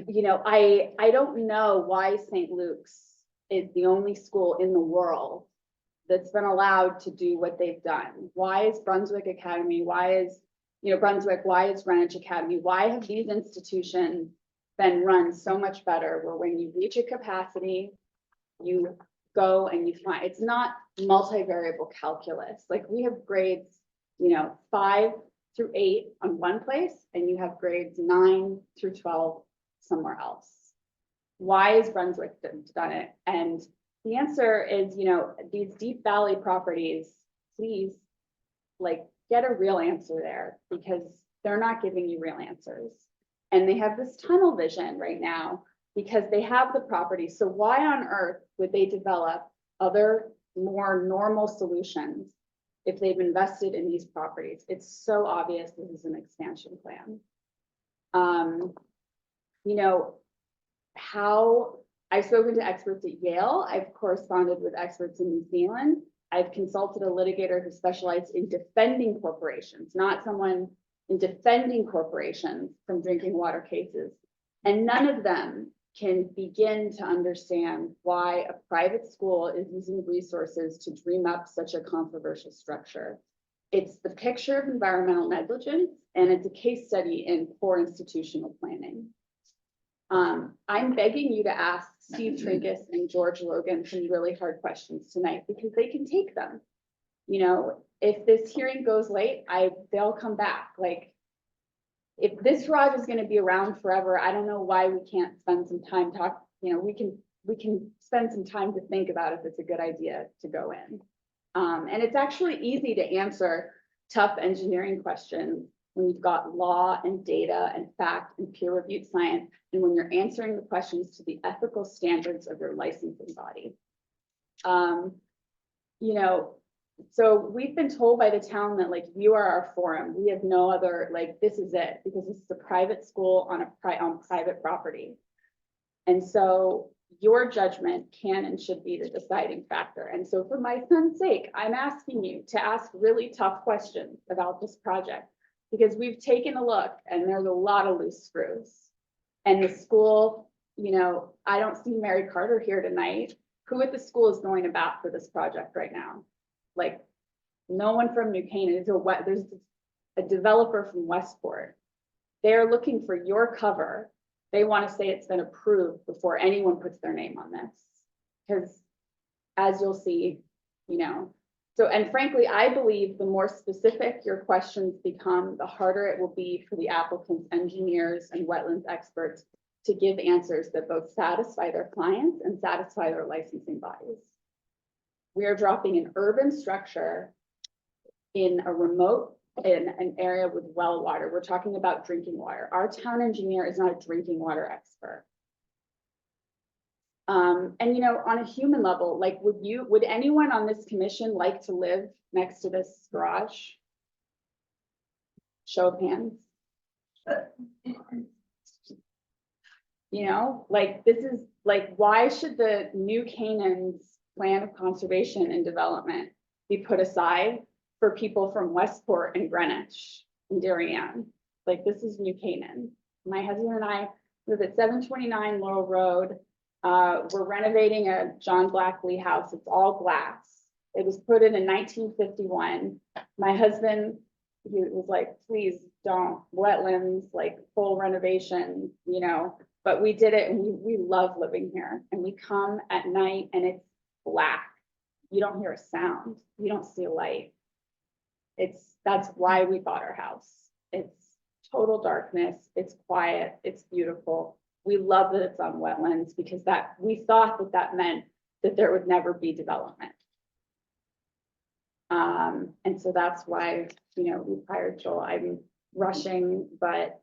you know, I don't know why St. Luke's is the only school in the world that's been allowed to do what they've done. Why is Brunswick Academy? Why is, you know, Brunswick? Why is Greenwich Academy? Why have these institutions been run so much better, where when you reach a capacity, you go and you find, it's not multivariable calculus. Like, we have grades, you know, 5 through 8 on one place, and you have grades 9 through 12 somewhere else. Why has Brunswick done it? And the answer is, you know, these Deep Valley properties, please, like, get a real answer there, because they're not giving you real answers. And they have this tunnel vision right now because they have the property. So why on earth would they develop other more normal solutions if they've invested in these properties? It's so obvious this is an expansion plan. You know, how I've spoken to experts at Yale. I've corresponded with experts in New Zealand. I've consulted a litigator who specialized in defending corporations, not someone in defending corporations from drinking water cases. And none of them can begin to understand why a private school is using resources to dream up such a controversial structure. It's the picture of environmental negligence, and it's a case study in poor institutional planning. I'm begging you to ask Steve Trinkus and George Logan some really hard questions tonight, because they can take them. You know, if this hearing goes late, they'll come back. Like, if this garage is going to be around forever, I don't know why we can't spend some time you know, we can spend some time to think about if it's a good idea to go in. And it's actually easy to answer tough engineering questions when you've got law and data and fact and peer-reviewed science, and when you're answering the questions to the ethical standards of your licensing body. You know, so we've been told by the town that, like, you are our forum. We have no other, like, this is it, because this is a private school on private property. And so your judgment can and should be the deciding factor. And so for my son's sake, I'm asking you to ask really tough questions about this project, because we've taken a look and there's a lot of loose screws. And the school you know, I don't see Mary Carter here tonight. Who at the school is going to bat for this project right now? Like, no one from New Canaan. There's a developer from Westport. They're looking for your cover. They want to say it's been approved before anyone puts their name on this. Because as you'll see, you know, so, and frankly, I believe the more specific your questions become, the harder it will be for the applicants, engineers, and wetlands experts to give answers that both satisfy their clients and satisfy their licensing bodies. We are dropping an urban structure in a remote, in an area with well water. We're talking about drinking water. Our town engineer is not a drinking water expert. And you know, on a human level, like, would anyone on this commission like to live next to this garage? Show of hands. You know, like, this is like, why should the New Canaan's plan of conservation and development be put aside for people from Westport and Greenwich and Darien? Like, this is New Canaan. My husband and I live at 729 Laurel Road. We're renovating a John Blackley house. It's all glass. It was put in 1951. My husband, he was like, please don't, wetlands, like full renovation, you know, but we did it, and we love living here. And we come at night and it's black. You don't hear a sound. You don't see a light. That's why we bought our house. It's total darkness. It's quiet. It's beautiful. We love that it's on wetlands, because we thought that meant that there would never be development. And so that's why, you know, we hired Joel. I'm rushing, but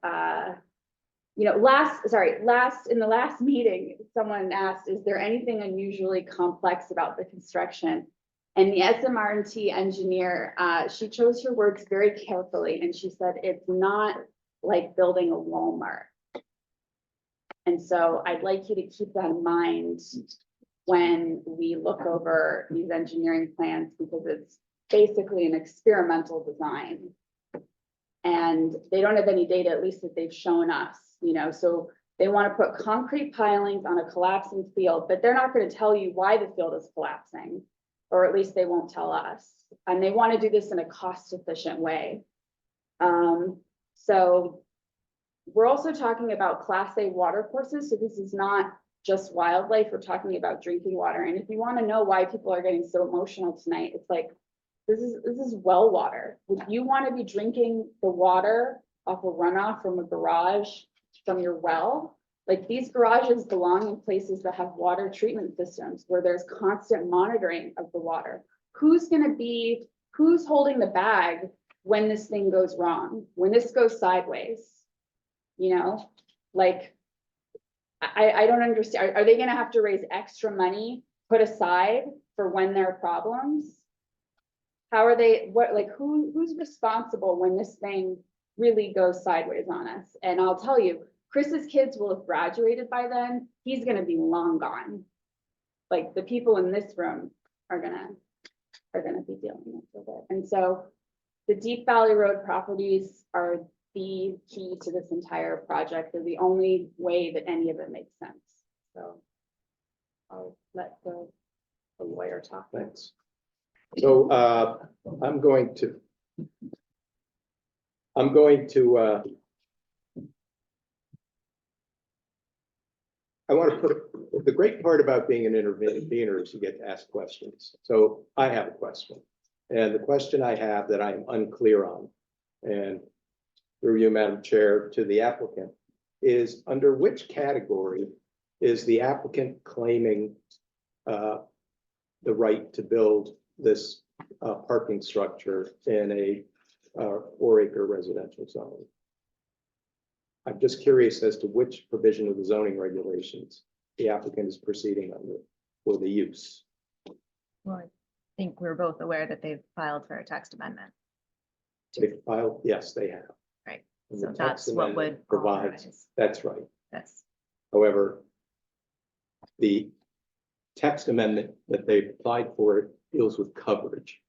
you know, in the last meeting, someone asked, is there anything unusually complex about the construction? And the SMR&T engineer, she chose her words very carefully, and she said, it's not like building a Walmart. And so I'd like you to keep that in mind when we look over these engineering plans, because it's basically an experimental design. And they don't have any data, at least that they've shown us, you know, so they want to put concrete pilings on a collapsing field, but they're not going to tell you why the field is collapsing, or at least they won't tell us. And they want to do this in a cost-efficient way. So we're also talking about Class A water courses. So this is not just wildlife. We're talking about drinking water. And if you want to know why people are getting so emotional tonight, it's like, this is well water. Would you want to be drinking the water off a runoff from a garage from your well? Like, these garages belong in places that have water treatment systems where there's constant monitoring of the water. Who's holding the bag when this thing goes wrong, when this goes sideways? You know, like, I don't understand. Are they going to have to raise extra money put aside for when there are problems? How are they, who's responsible when this thing really goes sideways on us? And I'll tell you, Chris's kids will have graduated by then. He's going to be long gone. Like, the people in this room are going to be dealing with it. And so the Deep Valley Road properties are the key to this entire project. They're the only way that any of it makes sense. So I'll let the lawyer talk. Thanks. So I'm going to I want to put, the great part about being an intervener is you get to ask questions. So I have a question, and the question I have that I'm unclear on, and through you, Madam Chair, to the applicant, is under which category is the applicant claiming the right to build this parking structure in a 4-acre residential zone? I'm just curious as to which provision of the zoning regulations the applicant is proceeding under for the use. Well, I think we're both aware that they've filed for a text amendment. They filed, yes, they have. Right. And So the that's text what amendment would provides. authorize. That's right. Yes. However, the text amendment that they applied for deals with coverage,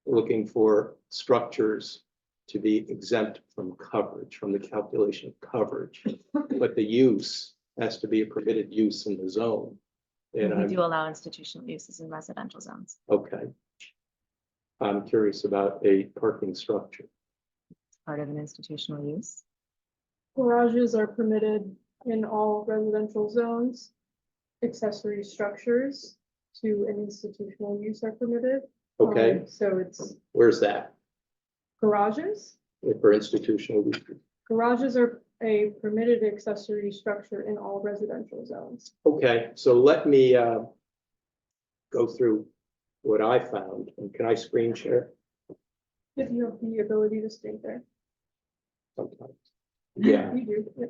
looking for structures to be exempt from coverage, from the calculation of coverage. But the use has to be a permitted use in the zone. And We I'm, do allow institutional uses in residential zones. okay. I'm curious about a parking structure. Part of an institutional use. Garages are permitted in all residential zones. Accessory structures to an institutional use are permitted. Okay, So it's where's that garages. for institutional use? Garages are a permitted accessory structure in all residential zones. Okay, so let me go through what I found. And can I screen share If you have the ability to stay there. sometimes? Yeah. You do. Yeah.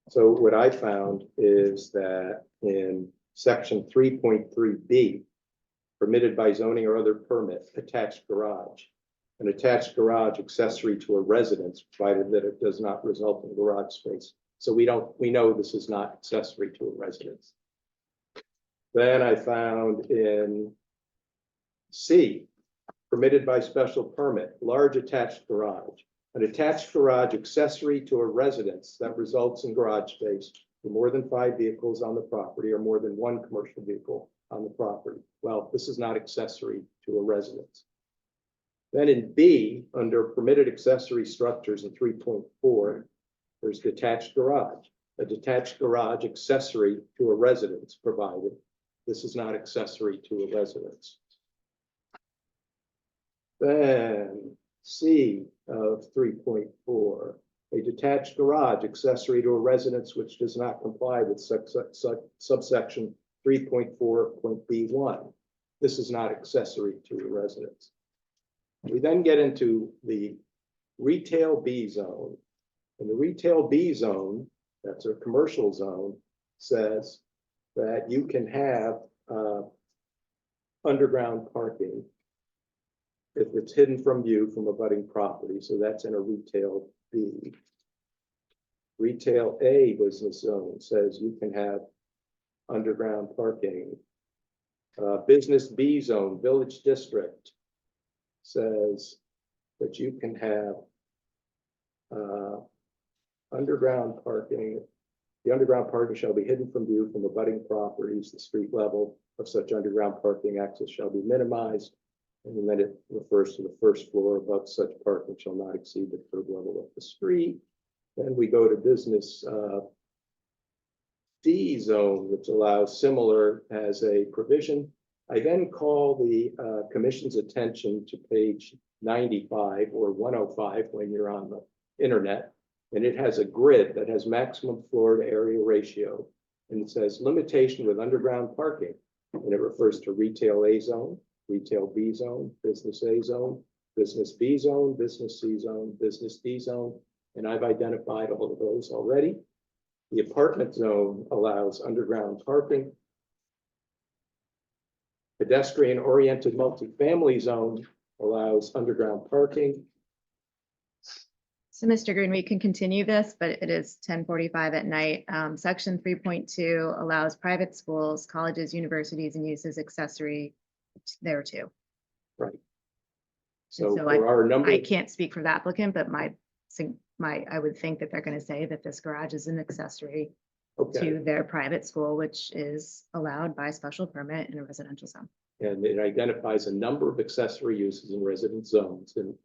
So what I found is that in section 3.3B, permitted by zoning or other permit, attached garage. An attached garage accessory to a residence, provided that it does not result in garage space. So we know this is not accessory to a residence. Then I found in C, permitted by special permit, large attached garage. An attached garage accessory to a residence that results in garage space for more than 5 vehicles on the property or more than 1 commercial vehicle on the property. Well, this is not accessory to a residence. Then in B, under permitted accessory structures in 3.4, there's detached garage. A detached garage accessory to a residence provided. This is not accessory to a residence. Then C of 3.4, a detached garage accessory to a residence which does not comply with subsection 3.4.B1. This is not accessory to a residence. We then get into the retail B zone. And the retail B zone, that's a commercial zone, says that you can have underground parking if it's hidden from view from abutting property. So that's in a retail B. Retail A business zone says you can have underground parking. Business B zone, village district, says that you can have underground parking. The underground parking shall be hidden from view from abutting properties. The street level of such underground parking access shall be minimized. And then it refers to the first floor above such parking shall not exceed the third level of the street. Then we go to business D zone, which allows similar as a provision. I then call the commission's attention to page 95 or 105 when you're on the internet. And it has a grid that has maximum floor to area ratio. And it says limitation with underground parking. And it refers to retail A zone, retail B zone, business A zone, business B zone, business C zone, business D zone. And I've identified all of those already. The apartment zone allows underground parking. Pedestrian-oriented multifamily zone allows underground parking. So Mr. Green, we can continue this, but it is 10:45 at night. Section 3.2 allows private schools, colleges, universities, and uses accessory there too. Right. And So so there are a number. I can't speak for the applicant, but I would think that they're going to say that this garage is an accessory Okay. to their private school, which is allowed by special permit in a residential zone. And it identifies a number of accessory uses in resident zones in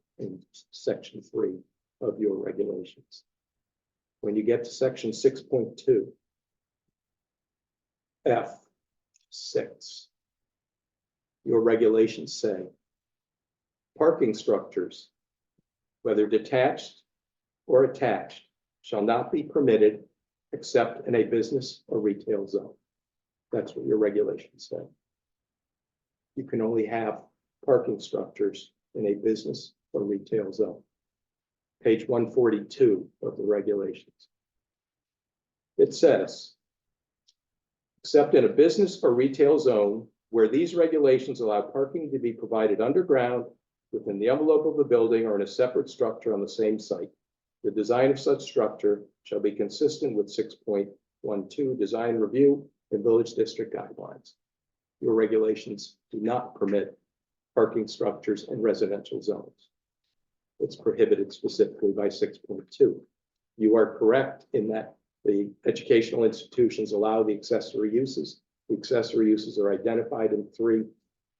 section 3 of your regulations. When you get to section 6.2, F6, your regulations say parking structures, whether detached or attached, shall not be permitted except in a business or retail zone. That's what your regulations say. You can only have parking structures in a business or retail zone. Page 142 of the regulations. It says, except in a business or retail zone where these regulations allow parking to be provided underground within the envelope of the building or in a separate structure on the same site. The design of such structure shall be consistent with 6.12 design review and village district guidelines. Your regulations do not permit parking structures in residential zones. It's prohibited specifically by 6.2. You are correct in that The educational institutions allow the accessory uses. The accessory uses are identified in 3.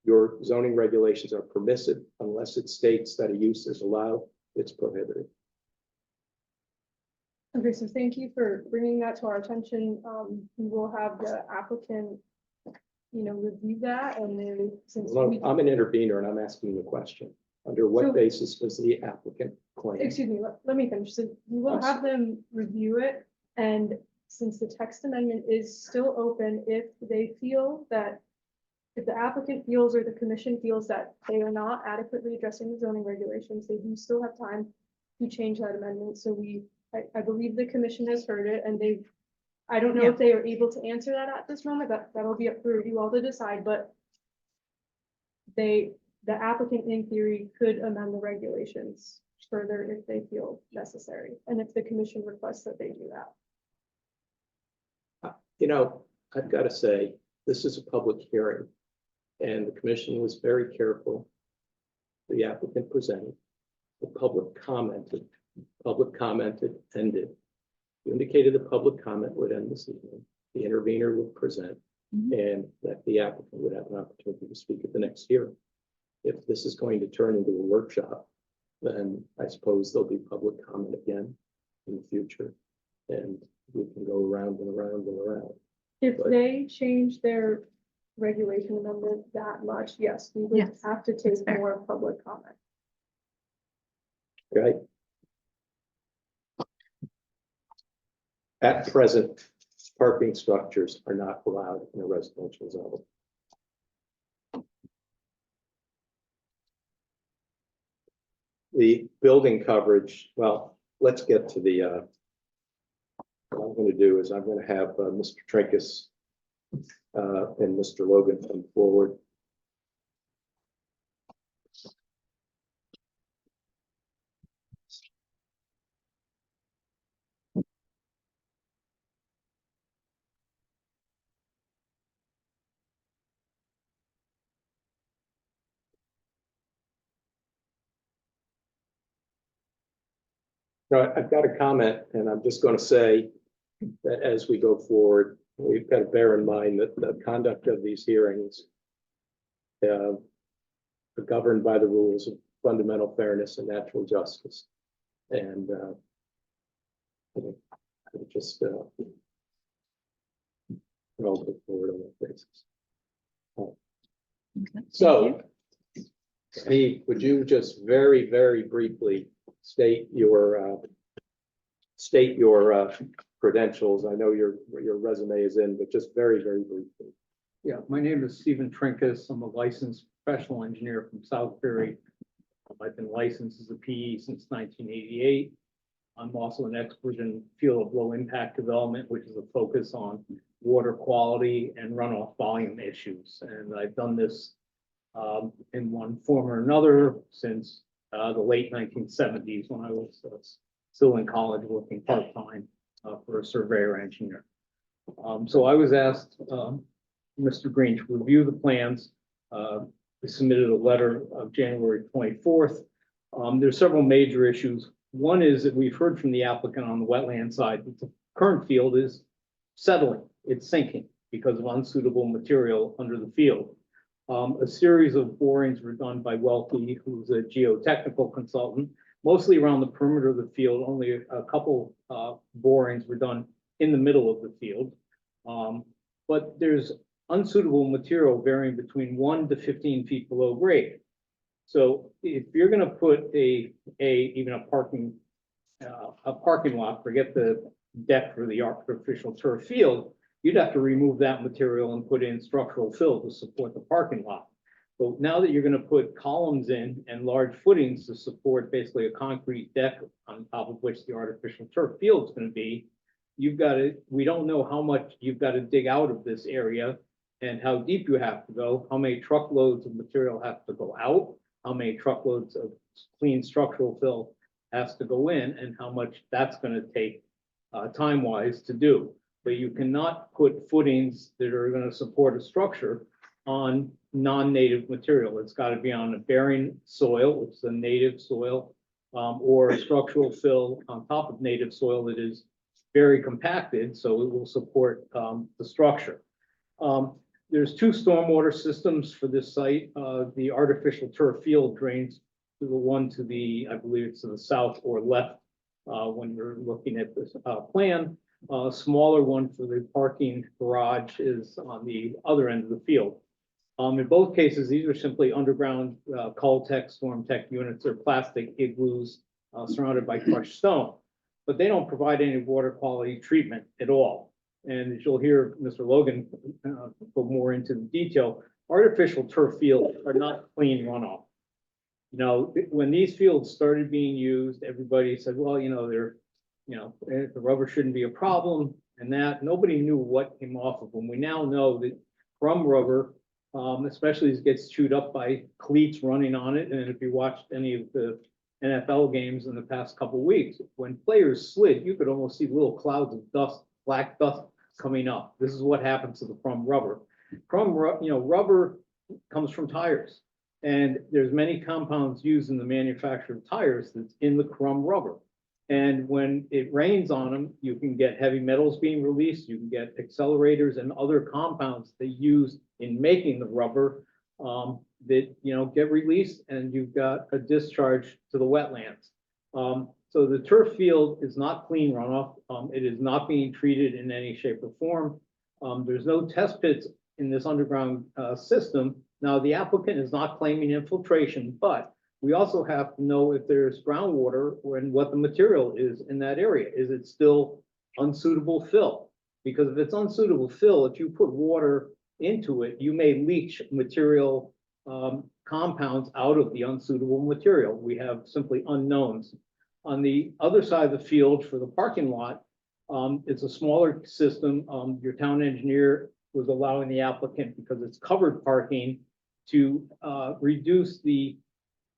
Your zoning regulations are permissive unless it states that a use is allowed, it's prohibited. Okay, so thank you for bringing that to our attention. We will have the applicant, review that and then since we. I'm an intervener and I'm asking you a question. Under what So- basis does the applicant claim? Excuse me, let me finish. So we will have them review it, and since the text amendment is still open, if they feel that if the applicant feels or the commission feels that they are not adequately addressing the zoning regulations, they do still have time to change that amendment. So I believe the commission has heard it and I don't know if they are able to answer that at this moment, that'll be up for you all to decide, but the applicant in theory could amend the regulations further if they feel necessary, and if the commission requests that they do that. I've got to say, this is a public hearing and the commission was very careful. The applicant presented, the public commented, ended. You indicated the public comment would end this evening. The intervener would present and that the applicant would have an opportunity to speak at the next hearing. If this is going to turn into a workshop, then I suppose there'll be public comment again in the future. And we can go around and around and around. If But- they change their regulation amendment that much, yes, we would Yes, have to that's take fair. more public comment. Right? At present, parking structures are not allowed in a residential zone. The building coverage, well, let's get to the, what I'm going to do is I'm going to have Mr. Trinkus and Mr. Logan come forward. No, I've got a comment, and I'm just going to say that as we go forward, we've got to bear in mind that the conduct of these hearings are governed by the rules of fundamental fairness and natural justice. And I would just I'll go forward on that basis. So, Steve, would you just very, very briefly state your credentials? I know your resume is in, but just very, very briefly. Yeah, my name is Stephen Trinkus. I'm a licensed professional engineer from Southbury. I've been licensed as a PE since 1988. I'm also an expert in the field of low impact development, which is a focus on water quality and runoff volume issues. And I've done this in one form or another since the late 1970s when I was still in college working part-time for a surveyor engineer. So I was asked, Mr. Green, to review the plans. We submitted a letter of January 24th. There's several major issues. One is that we've heard from the applicant on the wetland side that the current field is settling, it's sinking because of unsuitable material under the field. A series of borings were done by Welke, who's a geotechnical consultant, mostly around the perimeter of the field. Only a couple borings were done in the middle of the field. But there's unsuitable material varying between 1 to 15 feet below grade. So if you're going to put even a parking lot, forget the deck for the artificial turf field, you'd have to remove that material and put in structural fill to support the parking lot. But now that you're going to put columns in and large footings to support basically a concrete deck on top of which the artificial turf field is going to be, we don't know how much you've got to dig out of this area and how deep you have to go, how many truckloads of material have to go out, how many truckloads of clean structural fill has to go in, and how much that's going to take time-wise to do. But you cannot put footings that are going to support a structure on non-native material. It's got to be on a bearing soil, which is a native soil, or a structural fill on top of native soil that is very compacted, so it will support the structure. There's two stormwater systems for this site. The artificial turf field drains to the one to the, I believe it's to the south or left when you're looking at this plan. Smaller one for the parking garage is on the other end of the field. In both cases, these are simply underground Cultec, StormTech units or plastic igloos surrounded by crushed stone. But they don't provide any water quality treatment at all. And as you'll hear Mr. Logan go more into the detail, artificial turf fields are not clean runoff. You know, when these fields started being used, everybody said, well, you know, the rubber shouldn't be a problem and that nobody knew what came off of them. We now know that from rubber, especially as it gets chewed up by cleats running on it. And if you watched any of the NFL games in the past couple of weeks, when players slid, you could almost see little clouds of dust, black dust coming up. This is what happens to the crumb rubber. Rubber comes from tires, and there's many compounds used in the manufacture of tires that's in the crumb rubber. And when it rains on them, you can get heavy metals being released. You can get accelerators and other compounds they use in making the rubber that get released, and you've got a discharge to the wetlands. So the turf field is not clean runoff. It is not being treated in any shape or form. There's no test pits in this underground system. Now, the applicant is not claiming infiltration, but we also have to know if there's groundwater and what the material is in that area. Is it still unsuitable fill? Because if it's unsuitable fill, if you put water into it, you may leach material compounds out of the unsuitable material. We have simply unknowns. On the other side of the field for the parking lot, it's a smaller system. Your town engineer was allowing the applicant, because it's covered parking, to reduce the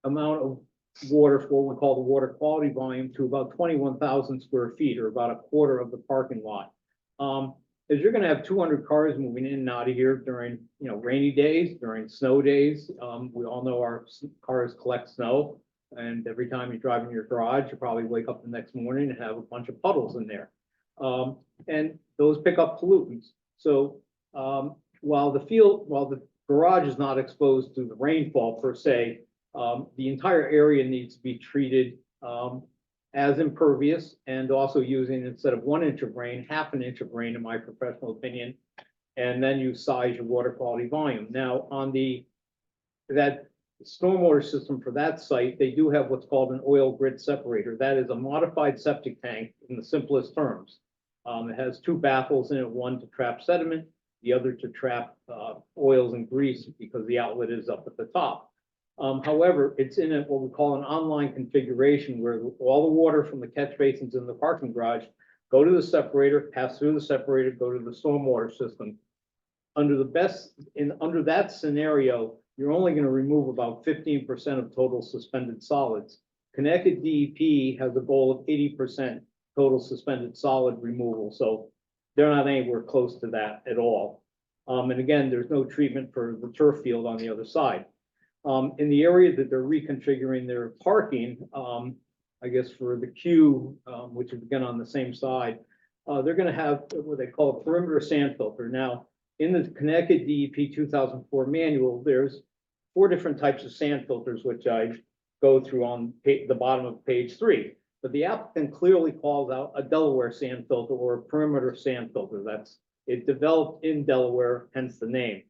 amount of water for what we call the water quality volume to about 21,000 square feet, or about a quarter of the parking lot. As you're going to have 200 cars moving in and out of here during rainy days, during snow days. We all know our cars collect snow. And every time you drive in your garage, you probably wake up the next morning and have a bunch of puddles in there. And those pick up pollutants. So while the garage is not exposed to the rainfall per se, the entire area needs to be treated as impervious, and also using, instead of 1 inch of rain, half an inch of rain, in my professional opinion. And then you size your water quality volume. Now, on that stormwater system for that site, they do have what's called an oil grit separator. That is a modified septic tank in the simplest terms. It has 2 baffles in it, one to trap sediment, the other to trap oils and grease, because the outlet is up at the top. However, it's in what we call an online configuration, where all the water from the catch basins in the parking garage go to the separator, pass through the separator, go to the stormwater system. Under that scenario, you're only going to remove about 15% of total suspended solids. Connecticut DEP has a goal of 80% total suspended solid removal, so they're not anywhere close to that at all. And again, there's no treatment for the turf field on the other side. In the area that they're reconfiguring their parking, I guess for the queue, which is again on the same side, they're going to have what they call a perimeter sand filter. Now, in the Connecticut DEP 2004 manual, there's 4 different types of sand filters, which I go through on the bottom of page 3. But the applicant clearly calls out a Delaware sand filter, or a perimeter sand filter. It developed in Delaware, hence the name.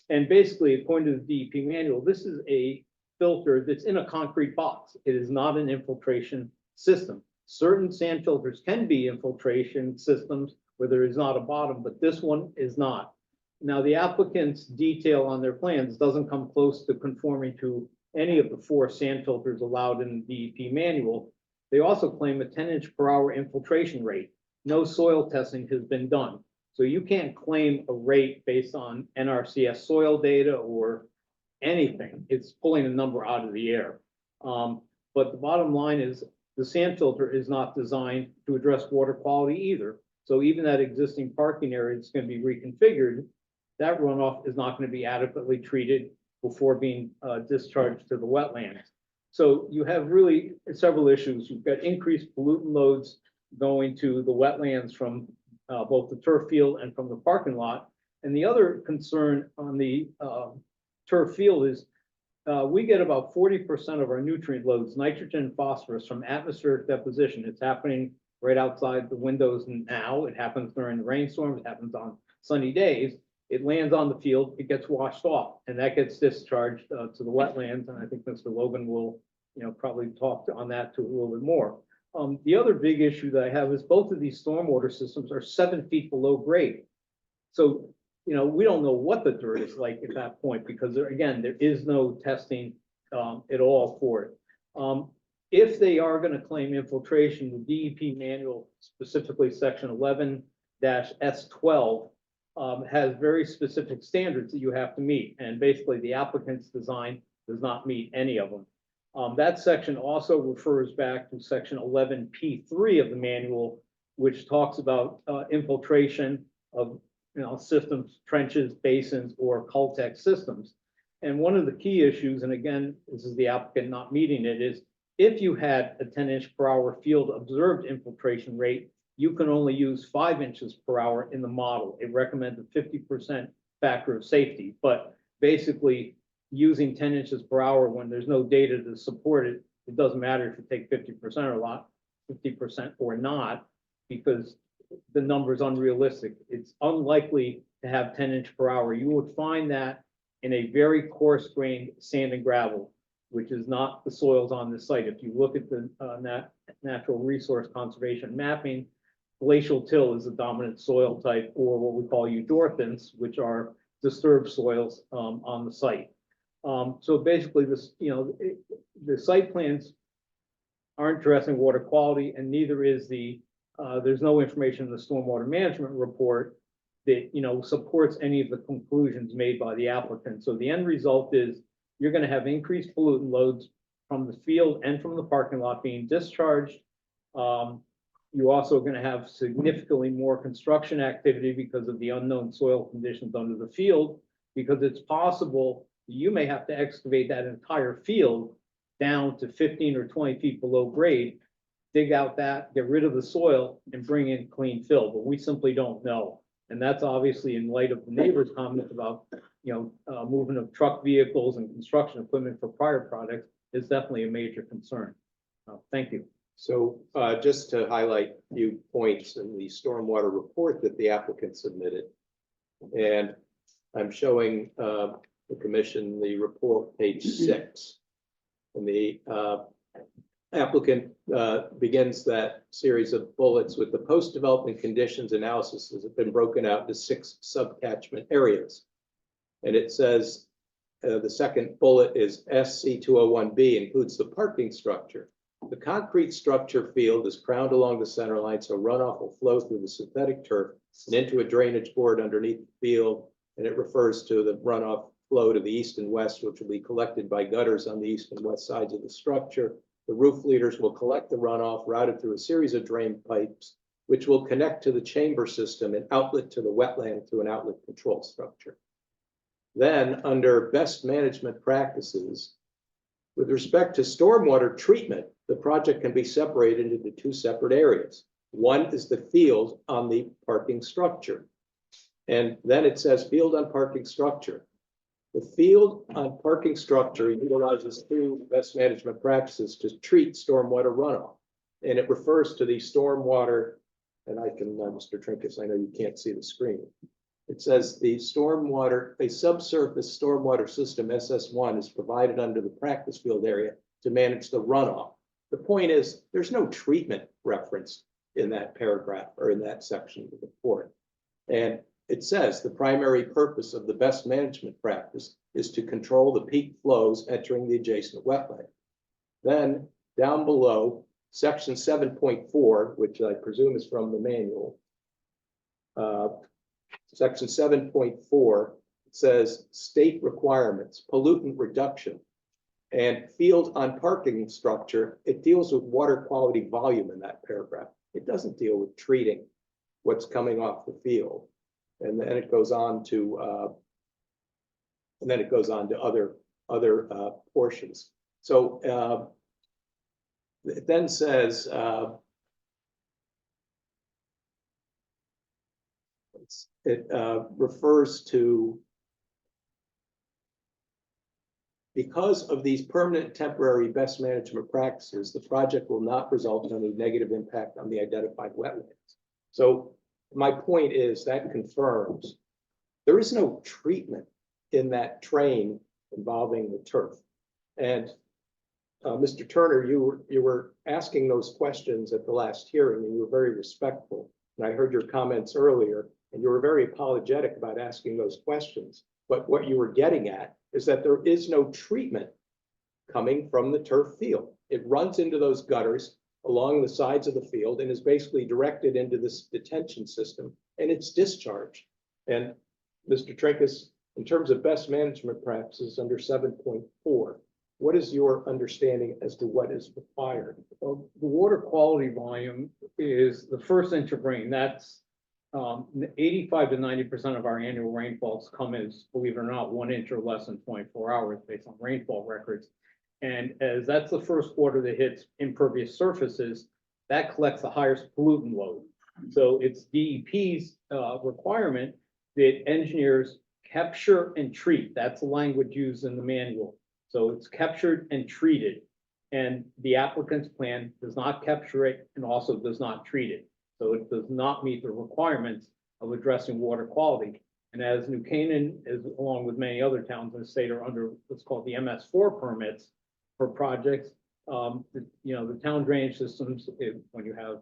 And basically, according to the DEP manual, this is a filter that's in a concrete box. It is not an infiltration system. Certain sand filters can be infiltration systems where there is not a bottom, but this one is not. Now, the applicant's detail on their plans doesn't come close to conforming to any of the 4 sand filters allowed in the DEP manual. They also claim a 10-inch per hour infiltration rate. No soil testing has been done. So you can't claim a rate based on NRCS soil data or anything. It's pulling a number out of the air. But the bottom line is the sand filter is not designed to address water quality either. So even that existing parking area that's going to be reconfigured, that runoff is not going to be adequately treated before being discharged to the wetlands. So you have really several issues. You've got increased pollutant loads going to the wetlands from both the turf field and from the parking lot. And the other concern on the turf field is we get about 40% of our nutrient loads, nitrogen and phosphorus, from atmospheric deposition. It's happening right outside the windows now. It happens during the rainstorms. It happens on sunny days. It lands on the field, it gets washed off, and that gets discharged to the wetlands. And I think Mr. Logan will, probably talk on that too a little bit more. The other big issue that I have is both of these stormwater systems are 7 feet below grade. So, we don't know what the dirt is like at that point, because there is no testing at all for it. If they are going to claim infiltration, the DEP manual, specifically section 11-S12, has very specific standards that you have to meet. And basically the applicant's design does not meet any of them. That section also refers back to section 11P3 of the manual, which talks about infiltration of systems, trenches, basins, or Cultec systems. And one of the key issues, and again, this is the applicant not meeting it, is if you had a 10-inch/hour field observed infiltration rate, you can only use 5 inches per hour in the model. It recommends a 50% factor of safety, but basically using 10 inches per hour when there's no data to support it, it doesn't matter if you take 50% or not, 50% or not, because the number is unrealistic. It's unlikely to have 10 inch per hour. You would find that in a very coarse grained sand and gravel, which is not the soils on this site. If you look at the natural resource conservation mapping, glacial till is the dominant soil type, or what we call eudorphins, which are disturbed soils on the site. So basically this, the site plans aren't addressing water quality, and neither is there's no information in the stormwater management report that, supports any of the conclusions made by the applicant. So the end result is you're going to have increased pollutant loads from the field and from the parking lot being discharged. You're also going to have significantly more construction activity because of the unknown soil conditions under the field, because it's possible you may have to excavate that entire field down to 15 or 20 feet below grade, dig out that, get rid of the soil, and bring in clean fill, but we simply don't know. And that's obviously in light of the neighbor's comment about, movement of truck vehicles and construction equipment for prior projects is definitely a major concern. Thank you. So just to highlight a few points in the stormwater report that the applicant submitted. And I'm showing the commission the report, page 6. And the applicant begins that series of bullets with the post-development conditions analysis has been broken out into 6 subcatchment areas. And it says the second bullet is SC201B includes the parking structure. The concrete structure field is crowned along the center line, so runoff will flow through the synthetic turf and into a drainage board underneath the field. And it refers to the runoff flow to the east and west, which will be collected by gutters on the east and west sides of the structure. The roof leaders will collect the runoff routed through a series of drain pipes, which will connect to the chamber system and outlet to the wetland through an outlet control structure. Then, under best management practices, with respect to stormwater treatment, the project can be separated into 2 separate areas. One is the field on the parking structure. And then it says field on parking structure. The field on parking structure utilizes 2 best management practices to treat stormwater runoff. And it refers to the stormwater, and I can, Mr. Trinkus, I know you can't see the screen. It says the stormwater, a subsurface stormwater system, SS1, is provided under the practice field area to manage the runoff. The point is, there's no treatment referenced in that paragraph or in that section of the report. And it says the primary purpose of the best management practice is to control the peak flows entering the adjacent wetland. Then down below, section 7.4, which I presume is from the manual, section 7.4 says state requirements, pollutant reduction, and field on parking structure. It deals with water quality volume in that paragraph. It doesn't deal with treating what's coming off the field. And then it goes on to other portions. So it then says points. It refers to because of these permanent temporary best management practices, the project will not result in any negative impact on the identified wetlands. So my point is that confirms there is no treatment in that train involving the turf. And Mr. Turner, you were asking those questions at the last hearing, and you were very respectful. And I heard your comments earlier, and you were very apologetic about asking those questions. But what you were getting at is that there is no treatment coming from the turf field. It runs into those gutters along the sides of the field and is basically directed into this detention system, and it's discharged. And Mr. Trinkus, in terms of best management practices under 7.4, what is your understanding as to what is required? Well, the water quality volume is the first inch of rain. That's 85 to 90% of our annual rainfalls come as, believe it or not, 1 inch or less in 24 hours based on rainfall records. And as that's the first water that hits impervious surfaces, that collects the highest pollutant load. So it's DEP's requirement that engineers capture and treat. That's the language used in the manual. So it's captured and treated. And the applicant's plan does not capture it and also does not treat it. So it does not meet the requirements of addressing water quality. And as New Canaan is, along with many other towns in the state, are under what's called the MS4 permits for projects. The town drainage systems, when you have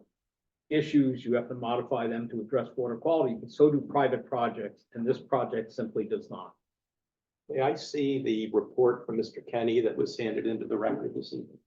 issues, you have to modify them to address water quality, but so do private projects. And this project simply does not. May I see the report from Mr. Kenny that was handed into the record this evening?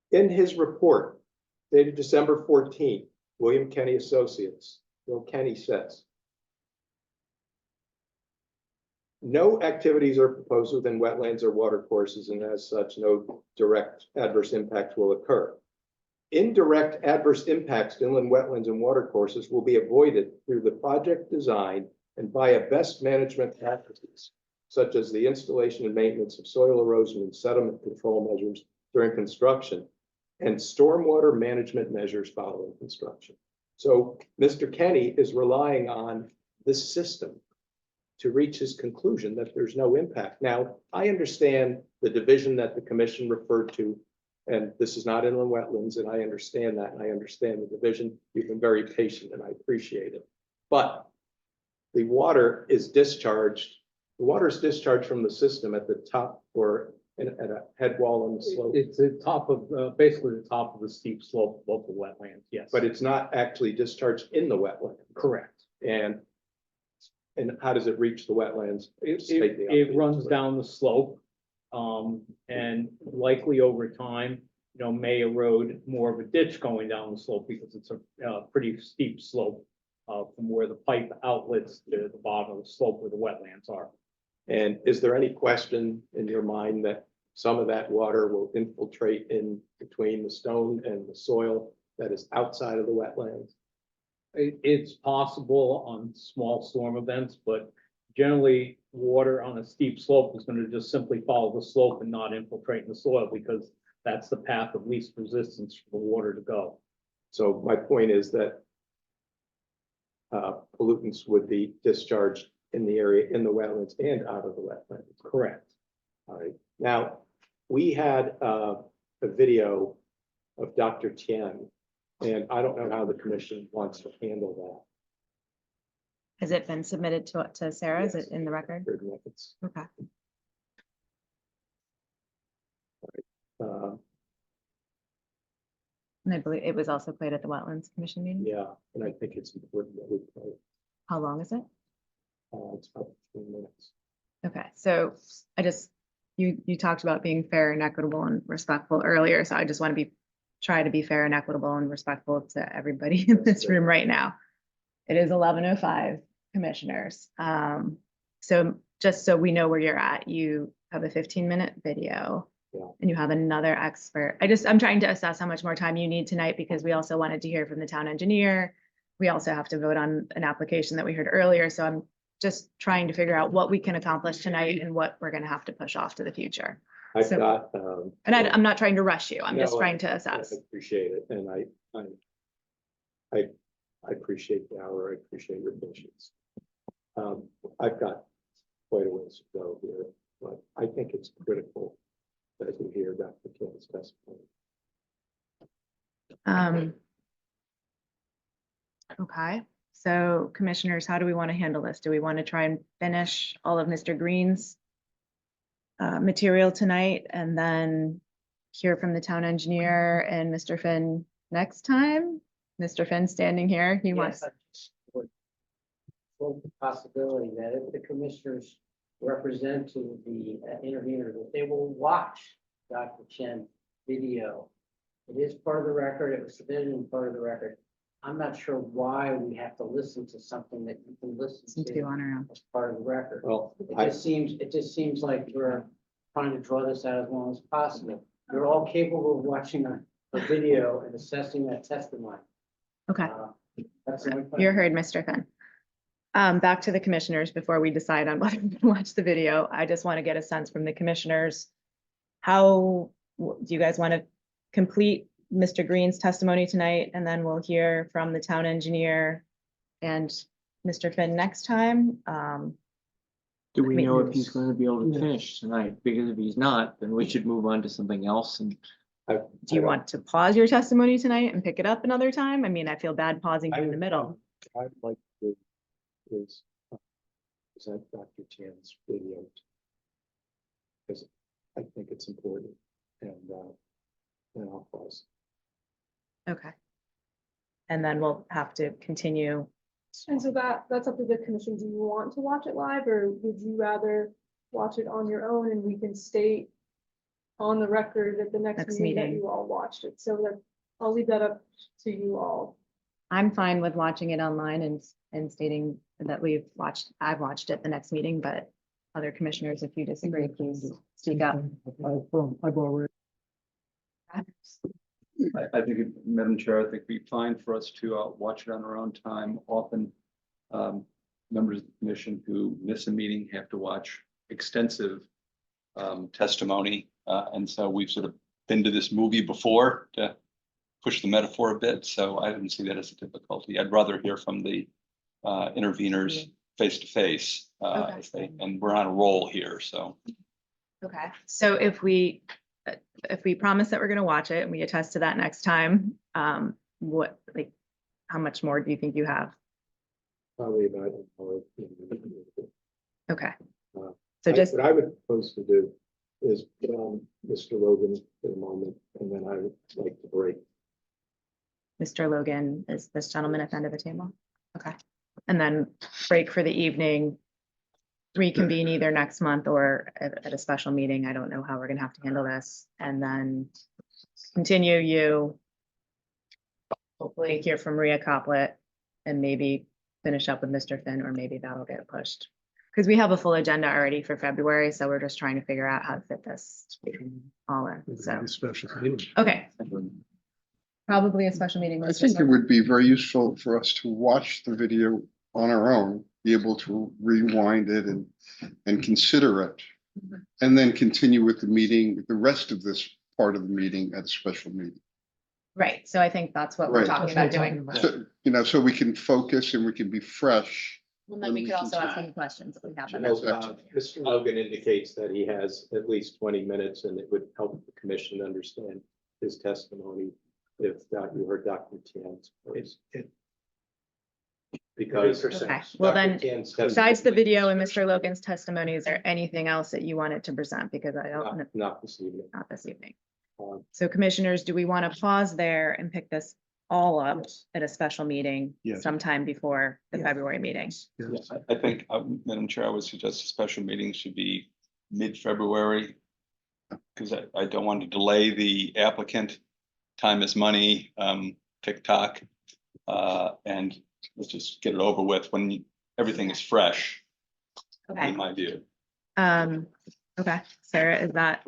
In his report dated December 14th, William Kenny Associates, Bill Kenny says, no activities are proposed within wetlands or water courses, and as such, no direct adverse impacts will occur. Indirect adverse impacts to inland wetlands and water courses will be avoided through the project design and via best management practices, such as the installation and maintenance of soil erosion and sediment control measures during construction and stormwater management measures following construction. So Mr. Kenny is relying on this system to reach his conclusion that there's no impact. Now, I understand the division that the commission referred to, and this is not inland wetlands, and I understand that, and I understand the division. You've been very patient, and I appreciate it. But the water is discharged. The water is discharged from the system at the top or at a head wall on the slope. It's the top of, basically the top of the steep slope of the wetlands, yes. But it's not actually discharged in the wetland. Correct. And how does it reach the wetlands? It runs down the slope, and likely over time, may erode more of a ditch going down the slope because it's a pretty steep slope from where the pipe outlets to the bottom of the slope where the wetlands are. And is there any question in your mind that some of that water will infiltrate in between the stone and the soil that is outside of the wetlands? It's possible on small storm events, but generally water on a steep slope is going to just simply follow the slope and not infiltrate in the soil because that's the path of least resistance for the water to go. So my point is that pollutants would be discharged in the area, in the wetlands and out of the wetlands. Correct. All right. Now, we had a video of Dr. Tien, and I don't know how the commission wants to handle that. Has it been submitted to Sarah? Is it in the record? Okay. And I believe it was also played at the Wetlands Commission meeting. Yeah, and I think it's important that we play it. How long is it? It's about 15 minutes. Okay, so you talked about being fair and equitable and respectful earlier, so I just want to be try to be fair and equitable and respectful to everybody in this room right now. It is 11:05, commissioners. So just so we know where you're at, you have a 15-minute video. Yeah. And you have another expert. I'm trying to assess how much more time you need tonight because we also wanted to hear from the town engineer. We also have to vote on an application that we heard earlier. So I'm just trying to figure out what we can accomplish tonight and what we're gonna have to push off to the future. I've So- got, And I'm not trying to rush you. I'm just No, trying to I assess. appreciate it, and I appreciate the hour, I appreciate your patience. I've got quite a ways to go here, but I think it's critical that we hear Dr. King's testimony. Okay, so commissioners, how do we want to handle this? Do we want to try and finish all of Mr. Green's material tonight and then hear from the town engineer and Mr. Finn next time? Mr. Finn standing here, he wants. Well, the possibility that if the commissioners represent to the intervener, that they will watch Dr. Chen's video. It is part of the record, it was submitted in part of the record. I'm not sure why we have to listen to something that you can listen to on our own. as part of the record. Well, It just seems like we're trying to draw this out as long as possible. You're all capable of watching a video and assessing that testimony. Okay, That's the only question. you're heard, Mr. Finn. Back to the commissioners before we decide on whether we watch the video. I just want to get a sense from the commissioners. Do you guys want to complete Mr. Green's testimony tonight, and then we'll hear from the town engineer and Mr. Finn next time? Do we I mean, know if he's going to be able to finish tonight? Because if he's not, then we should move on to something else. And do you want to pause your testimony tonight and pick it up another time? I mean, I feel bad pausing you in the middle. I'd like to present Dr. Chan's video. Because I think it's important, and I'll pause. Okay. And then we'll have to continue. And so that's up to the commission. Do you want to watch it live, or would you rather watch it on your own and we can state on the record at the next meeting that you all watched it? So that I'll leave that up to you all. I'm fine with watching it online and stating that I've watched it the next meeting, but other commissioners, if you disagree, please speak up. I've already. I think, Madam Chair, I think it'd be fine for us to watch it on our own time. Often, members of the commission who miss a meeting have to watch extensive testimony. And so we've sort of been to this movie before to push the metaphor a bit. So I didn't see that as a difficulty. I'd rather hear from the interveners face to face. And we're on a roll here, so. Okay, so if we promise that we're gonna watch it and we attest to that next time, how much more do you think you have? Probably about. Okay. What So I would propose to do is put on Mr. Logan for a moment, and then I would like to break. Mr. Logan is this gentleman at the end of the table? Okay, and then break for the evening, reconvene either next month or at a special meeting. I don't know how we're gonna have to handle this, and then continue you. Hopefully hear from Maria Coplet and maybe finish up with Mr. Finn, or maybe that'll get pushed. Because we have a full agenda already for February, so we're just trying to figure out how to fit this all in, so. Okay. Probably a special meeting. I think it would be very useful for us to watch the video on our own, be able to rewind it and consider it. And then continue with the meeting, the rest of this part of the meeting at a special meeting. Right, so I think that's what we're Right. talking about doing. So, so we can focus and we can be fresh. Well, then we could also ask any questions if we have them. Mr. Logan indicates that he has at least 20 minutes, and it would help the commission understand his testimony if you heard Dr. Tian's voice. Because. Okay, well then, besides the video and Mr. Logan's testimony, is there anything else that you wanted to present? Because I don't. Not this evening. Not this evening. So commissioners, do we want to pause there and pick this all up at a special meeting Yes. sometime before the February meeting? I think, Madam Chair, I would suggest a special meeting should be mid-February. Because I don't want to delay the applicant. time is money, TikTok. And let's just get it over with when everything is fresh, Okay. in my view. Okay, Sarah, is that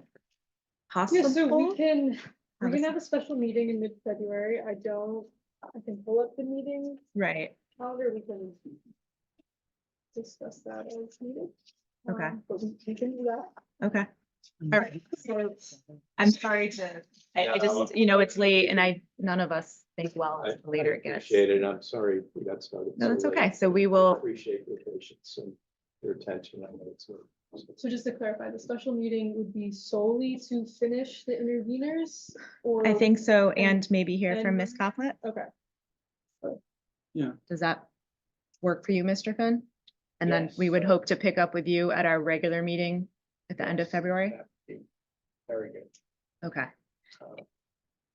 Yeah, so we possible? can Have a have a special meeting in mid-February. I can pull up the meeting Right, calendar. We can discuss that as needed. Okay. But we can do that. okay. All right, so I'm sorry to, I just, you know, it's late and none of us think well I the later it gets. Appreciate it. I'm sorry we got started. No, so that's late. okay. So we I will, Appreciate your patience and your attention. I know it's. So just to clarify, the special meeting would be solely to finish the interveners or? I think so, and maybe hear from and- Ms. Coplet. Okay. Does that work for you, Mr. Finn? And then we would hope to pick up with you at our regular meeting at the end of February? Very good. Okay,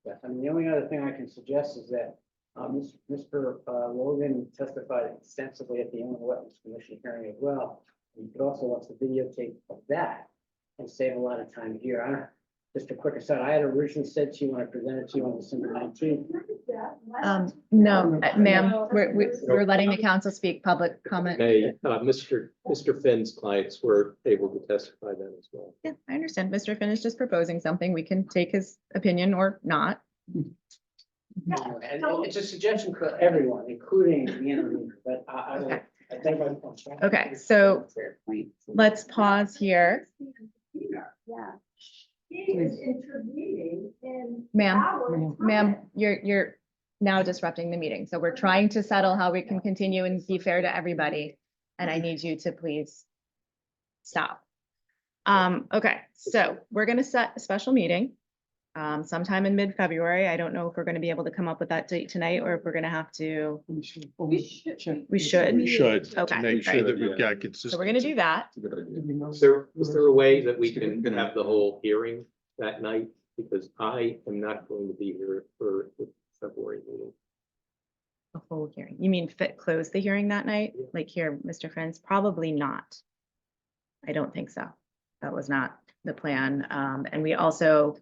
Yes, I mean, the only other thing I can suggest is that Mr. Logan testified extensively at the Inland Wetlands Commission hearing as well. You could also watch the videotape of that and save a lot of time here. I don't, just a quick aside, I had originally said to you when I presented to you on December 19th. no, ma'am, we're letting the council speak public comment. Mr. Finn's clients were able to testify then as well. Yeah, I understand. Mr. Finn is just proposing something. We can take his opinion or not. And it's a suggestion for everyone, including the intervener, but I will, I think my point. Okay, so let's pause here. Yeah. He is intervening in. Ma'am, you're now disrupting the meeting. So we're trying to settle how we can continue and be fair to everybody. And I need you to please stop. Okay, so we're gonna set a special meeting sometime in mid-February. I don't know if we're gonna be able to come up with that date tonight or if we're gonna have to. We should. We should, to Okay, make sure right. that we've got So consistency. we're gonna do that. Is there a way that we can have the whole hearing that night? Because I am not going to be here for the February meeting. A full hearing. You mean close the hearing that night? Like here, Mr. Friends? Probably not. I don't think so. That was not the plan. And we also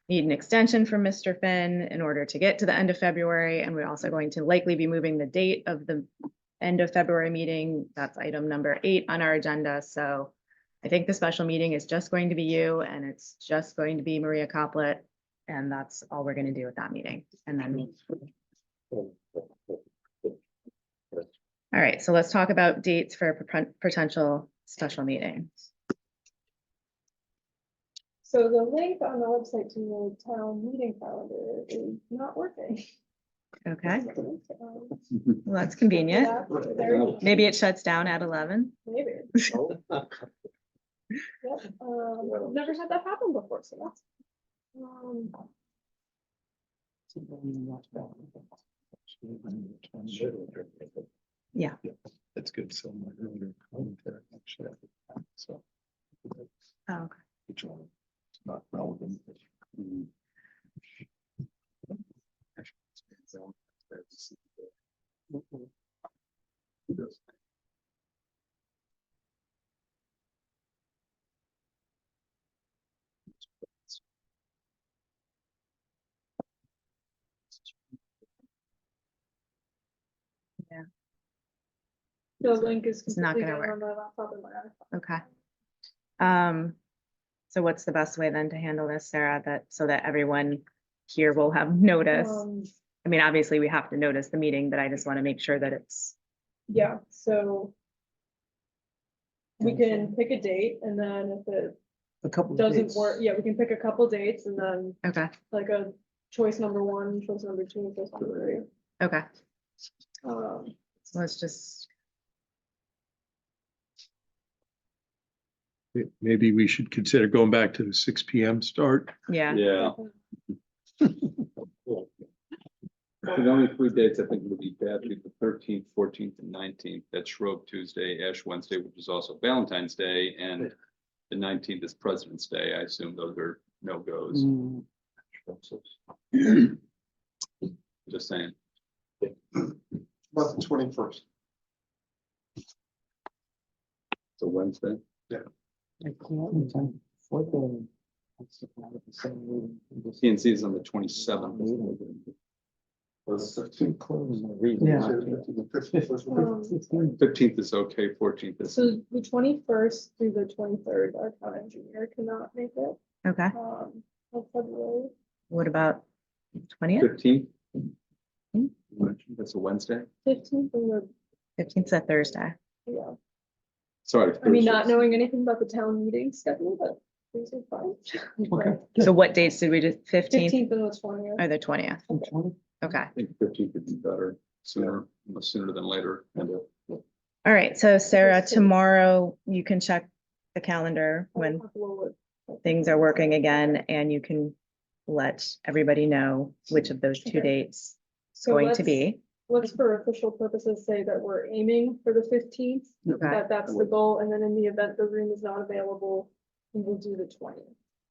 need an extension from Mr. Finn in order to get to the end of February. And we're also going to likely be moving the date of the end of February meeting. That's item number 8 on our agenda. So I think the special meeting is just going to be you and it's just going to be Maria Coplet. And that's all we're going to do at that meeting. And then all right, so let's talk about dates for potential special meetings. So the link on the website to the town meeting calendar is not working. Okay, well, that's convenient. Maybe it shuts down at 11. Maybe. Yep, never had that happen before, so that's. Yeah. That's good. So my earlier commentary actually. So. Oh, okay. Which one? It's not relevant. Yeah. The link is It's not completely gonna good on my laptop and my iPhone. Okay. So what's the best way then to handle this, Sarah, so that everyone here will have notice? I mean, obviously we have to notice the meeting, but I just want to make sure that it's. Yeah, so. We can pick a date and then if it A couple of doesn't dates. work, yeah, we can pick a couple dates and then Okay, like a choice number 1, choice number 2, choice number okay. 3. So let's just, Maybe we should consider going back to the 6 PM start. yeah. Yeah. The only 3 dates I think would be bad, would be the 13th, 14th, and 19th. That's Shrove Tuesday, Ash Wednesday, which is also Valentine's Day, and the 19th is President's Day. I assume those are no-goes. Just saying. About the 21st. It's a Wednesday. Yeah. I can't, 4:30. TNC is on the 27th. Fifteenth is okay, 14th is. So the 21st through the 23rd, our town engineer cannot make it, Okay, of February. what about 20th? 15th. That's a Wednesday. 15th and the, 15th is a Thursday. yeah, Sorry. I mean, not Thursdays. knowing anything about the town meeting schedule, but these are fine. Okay. So what dates did we do? 15th 15th and the 20th. or the 20th? Okay. I think 15th would be better, sooner than later. And All right, so Sarah, tomorrow you can check the calendar when things are working again, and you can let everybody know which of those two dates it's So going to let's- be. Let's for official purposes say that we're aiming for the 15th, Okay. that's the goal, and then in the event the room is not available, we will do the 20th.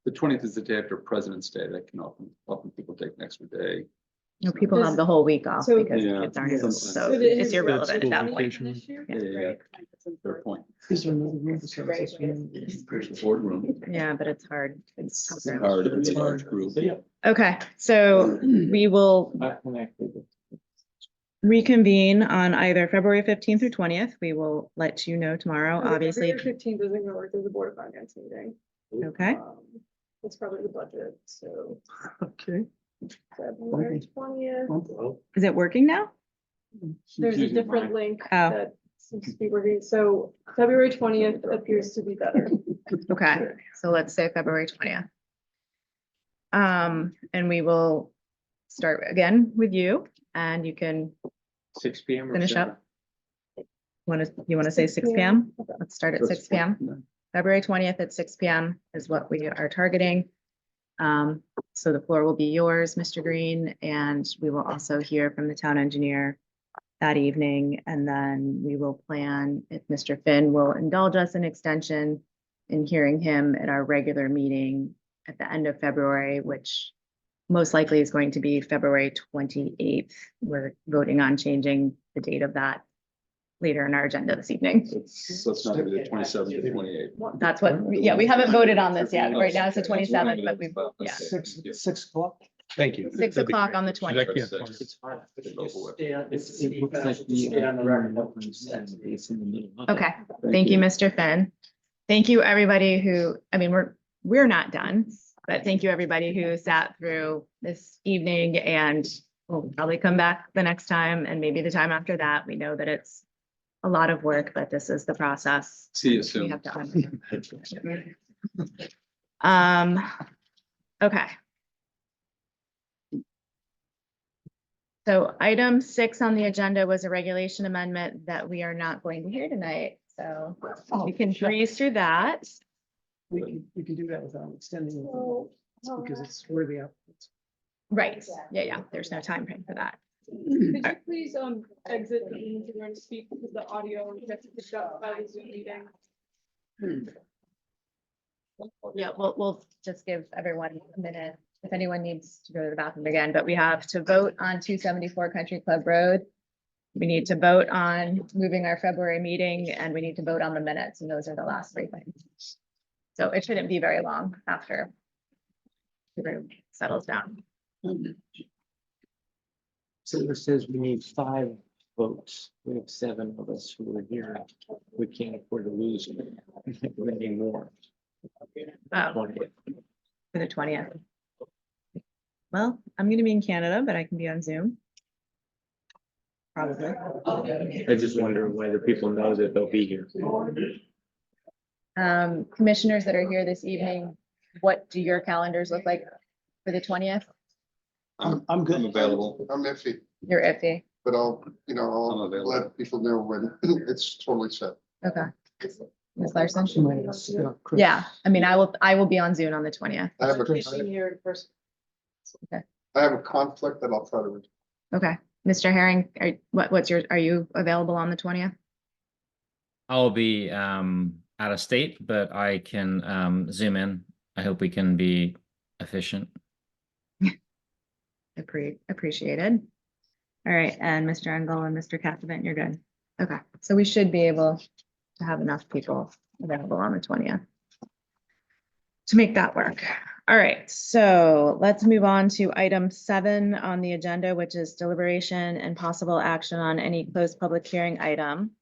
the 20th is the day after President's Day. That can often people take an extra day. No, people have the whole week off So- because Yeah. kids aren't, in, so So it it's is irrelevant at that school point. vacation this year? Yeah. Fair point. Is there another room besides this room? Boardroom. Yeah, but it's hard. It's Hard, it's a large group. Okay, so we will reconvene on either February 15th or 20th. We will let you know tomorrow, obviously. February 15th isn't gonna work, there's a Board of Finance meeting. Okay, It's probably the budget, so Okay. February 20th. is it working now? There's a using different mine. link Oh. that seems to be working, so February 20th appears to be better. Okay, so let's say February 20th. And we will start again with you, and you can 6 p.m. or finish seven? up. You wanna say 6 p.m.? Let's start at 6 p.m. February 20th at 6 p.m. is what we are targeting. So the floor will be yours, Mr. Green, and we will also hear from the town engineer that evening, and then we will plan if Mr. Finn will indulge us in extension in hearing him at our regular meeting at the end of February, which most likely is going to be February 28th. We're voting on changing the date of that later in our agenda this evening. So it's not gonna be the 27th or 28th. That's what, yeah, we haven't voted on this yet. Right now it's the 27th, but we, yeah, 6 o'clock. Thank you. 6 o'clock on the 20th. It's hard. Get it over with. It looks like the, on the record. it's in the middle. Okay, thank you, Mr. Finn. Thank you, everybody who, I mean, we're not done, but thank you, everybody who sat through this evening, and we'll probably come back the next time and maybe the time after that. We know that it's a lot of work, but this is the process. See you we soon. have to okay. So item 6 on the agenda was a regulation amendment that we are not going to hear tonight, so we can breeze through that. We can do that without extending it So, because it's where the applicants. Right, yeah, there's no time frame for that. Could you please exit the meeting to go and speak because the audio gets picked up by the Zoom meeting? Yeah, we'll just give everyone a minute if anyone needs to go to the bathroom again, but we have to vote on 274 Country Club Road. We need to vote on moving our February meeting, and we need to vote on the minutes, and those are the last 3 things. So it shouldn't be very long after the room settles down. So it says we need 5 votes. We have 7 of us who are here. We can't afford to lose. We need more. Oh, for the 20th. Well, I'm gonna be in Canada, but I can be on Zoom. Probably. I just wonder whether people know that they'll be here. Commissioners that are here this evening, what do your calendars look like for the 20th? I'm good. I'm available. I'm iffy, You're iffy. but I'll I'm I'll available. let people know when it's totally set. Okay. Ms. Larson? She might ask, Chris. Yeah, I mean, I will be on Zoom on the 20th. I have Here in person. a conflict that I'll try to. Okay, Mr. Herring, are you available on the 20th? I'll be out of state, but I can zoom in. I hope we can be efficient. Appreciated. All right, and Mr. Engel and Mr. Cassavant, you're good. Okay, so we should be able to have enough people available on the 20th to make that work. All right, so let's move on to item 7 on the agenda, which is deliberation and possible action on any closed public hearing item.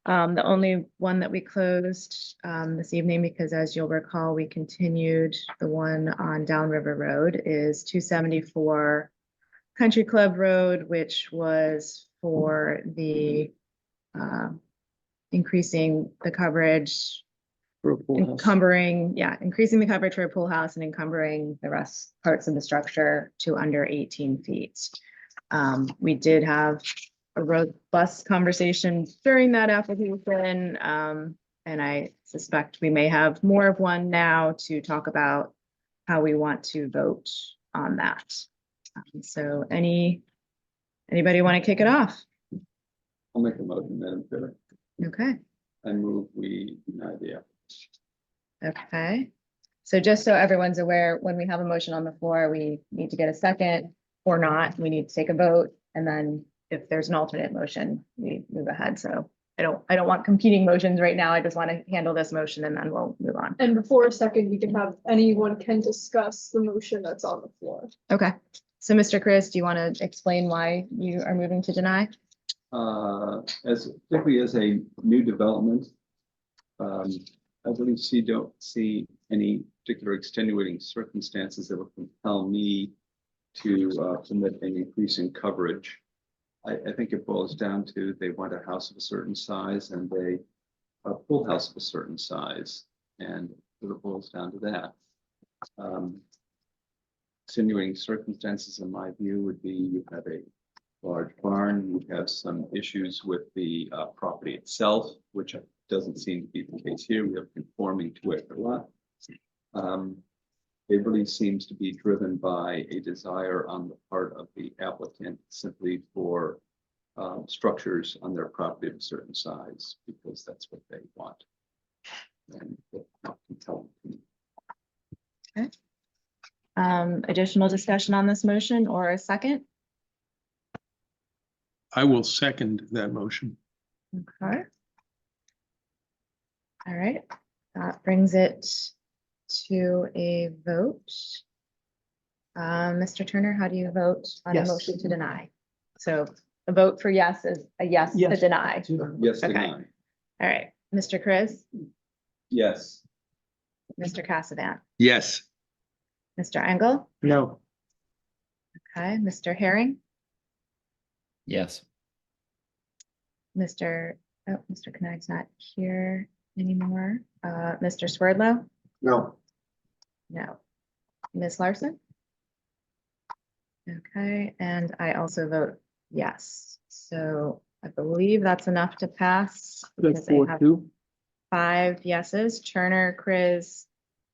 The only one that we closed this evening, because as you'll recall, we continued the one on Downriver Road, is 274 Country Club Road, which was for the increasing the coverage, increasing the coverage for a pool house and encumbering the rest parts of the structure to under 18 feet. We did have a robust conversation during that application, and I suspect we may have more of one now to talk about how we want to vote on that. So anybody want to kick it off? I'll make a motion, Madam Chair. Okay. I move we deny the application. Okay, so just so everyone's aware, when we have a motion on the floor, we need to get a second or not. We need to take a vote, and then if there's an alternate motion, we move ahead. So I don't want competing motions right now. I just want to handle this motion and then we'll move on. And before a second, we can have, anyone can discuss the motion that's on the floor. Okay, so Mr. Chris, do you want to explain why you are moving to deny? Particularly as a new development, I really don't see any particular extenuating circumstances that would compel me to permit an increase in coverage. I think it boils down to they want a house of a certain size and a pool house of a certain size, and it boils down to that. Extenuating circumstances, in my view, would be you have a large barn, you have some issues with the property itself, which doesn't seem to be the case here. We have conforming to it a lot. It really seems to be driven by a desire on the part of the applicant simply for structures on their property of a certain size, because that's what they want. And it's not compelling to me. Okay. Additional discussion on this motion or a second? I will second that motion. Okay. All right, that brings it to a vote. Mr. Turner, how do you vote on a Yes. motion to deny? So a vote for yes is a yes to Yes. deny. Yes, Okay. deny. All right, Mr. Chris, Yes. Mr. Cassavant, Yes. Mr. Engel, No. okay, Mr. Herring, Yes. Mr. Knag's not here anymore. Mr. Swerdlow? No. No. Ms. Larson? Okay, and I also vote yes. So I believe that's enough to pass. because I have 5 yeses, Turner, Chris,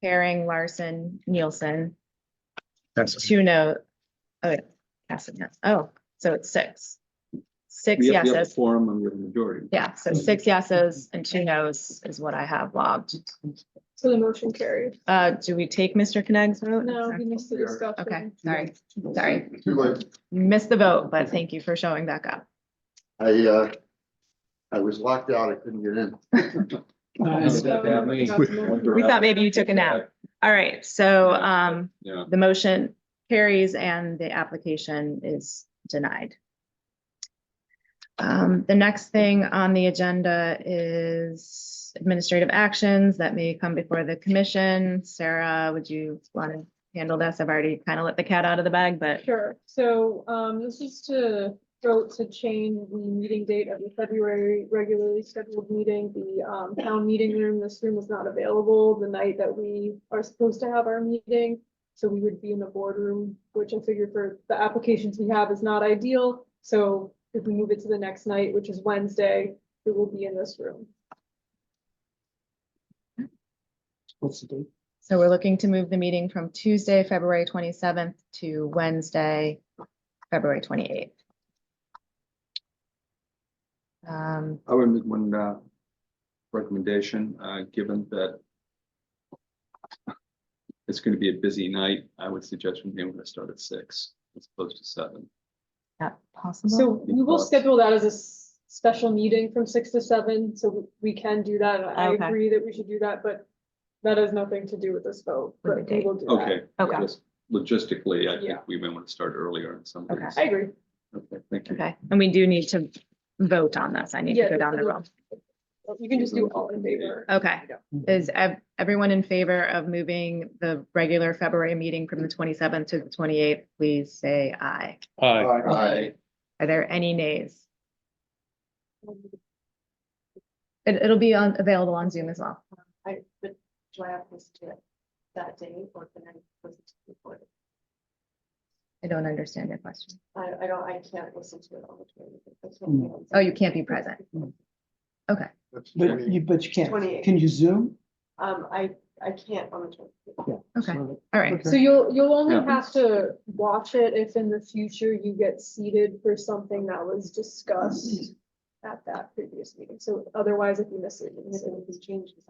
Herring, Larson, Nielsen. That's 2 no. Oh, yeah, Cassavant. Oh, so it's 6. 6 We have a yeses. quorum and we have a majority. Yeah, so 6 yeses and 2 nos is what I have logged. So the motion carried. Do we take Mr. Knag's vote? No, we missed the discussion. Okay, sorry. Too late. Missed the vote, but thank you for showing back up. I was locked out. I couldn't get in. We thought maybe you took a nap. All right, so Yeah. the motion carries and the application is denied. The next thing on the agenda is administrative actions that may come before the commission. Sarah, would you want to handle this? I've already kind of let the cat out of the bag, but Sure, so, this is to vote to change the meeting date of the February regularly scheduled meeting. The, town meeting room, this room was not available the night that we are supposed to have our meeting. So we would be in the boardroom, which I figure for the applications we have is not ideal. So if we move it to the next night, which is Wednesday, it will be in this room. What's the date? so we're looking to move the meeting from Tuesday, February 27th to Wednesday, February 28th. I would make one recommendation, given that it's going to be a busy night. I would suggest we going to start at 6 as opposed to 7. That possible? So we will schedule that as a special meeting from 6 to 7, so we can do that. I Okay. agree that we should do that, but That has nothing to do with this vote, With the but we date. will do that. Okay. Okay. Just logistically, I Yeah. think we may want to start earlier in some Okay. ways. I agree. Okay, thank you. Okay, and we do need to vote on this. I need to Yeah, go down the row. You can just do all in favor. Okay, is everyone in favor of moving the regular February meeting from the 27th to the 28th? Please say aye. Aye. Are there any nays? It'll be available on Zoom as well. Do I have to listen to it that day or can I listen to it before? I don't understand your question. I can't listen to it on the 20th. Oh, you can't be present. Okay, But you can't. 28. Can you Zoom? I can't on the 20th. okay, all right. So you'll only Yeah. have to watch it if in the future you get seated for something that was discussed at that previous meeting. So otherwise, if you miss it, you miss it. If it changes.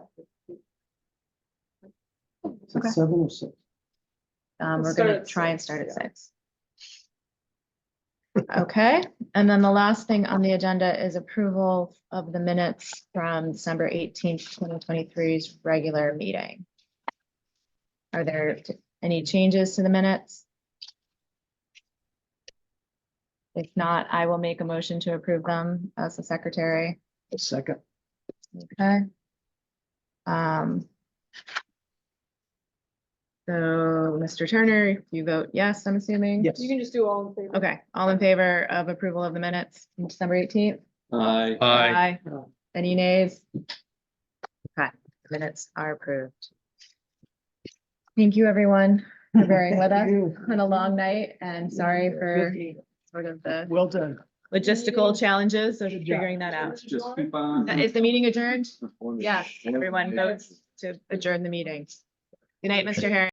Okay. 7 or 6? We're Start gonna at try and 6, start at yeah. 6. Okay, and then the last thing on the agenda is approval of the minutes from December 18th, 2023's regular meeting. Are there any changes to the minutes? If not, I will make a motion to approve them as the secretary. A second. Okay. So, Mr. Turner, you vote yes, I'm assuming? Yes. You can just do all in favor. Okay, all in favor of approval of the minutes from December 18th? Aye. Aye. Any nays? Okay, minutes are approved. Thank you, everyone, for bearing with us Thank you. on a long night, and sorry for sort of the Well done. logistical challenges of Good job. figuring that out. Just keep on. Is the meeting adjourned? Yes, everyone votes to adjourn the meeting. Good night, Mr. Harris.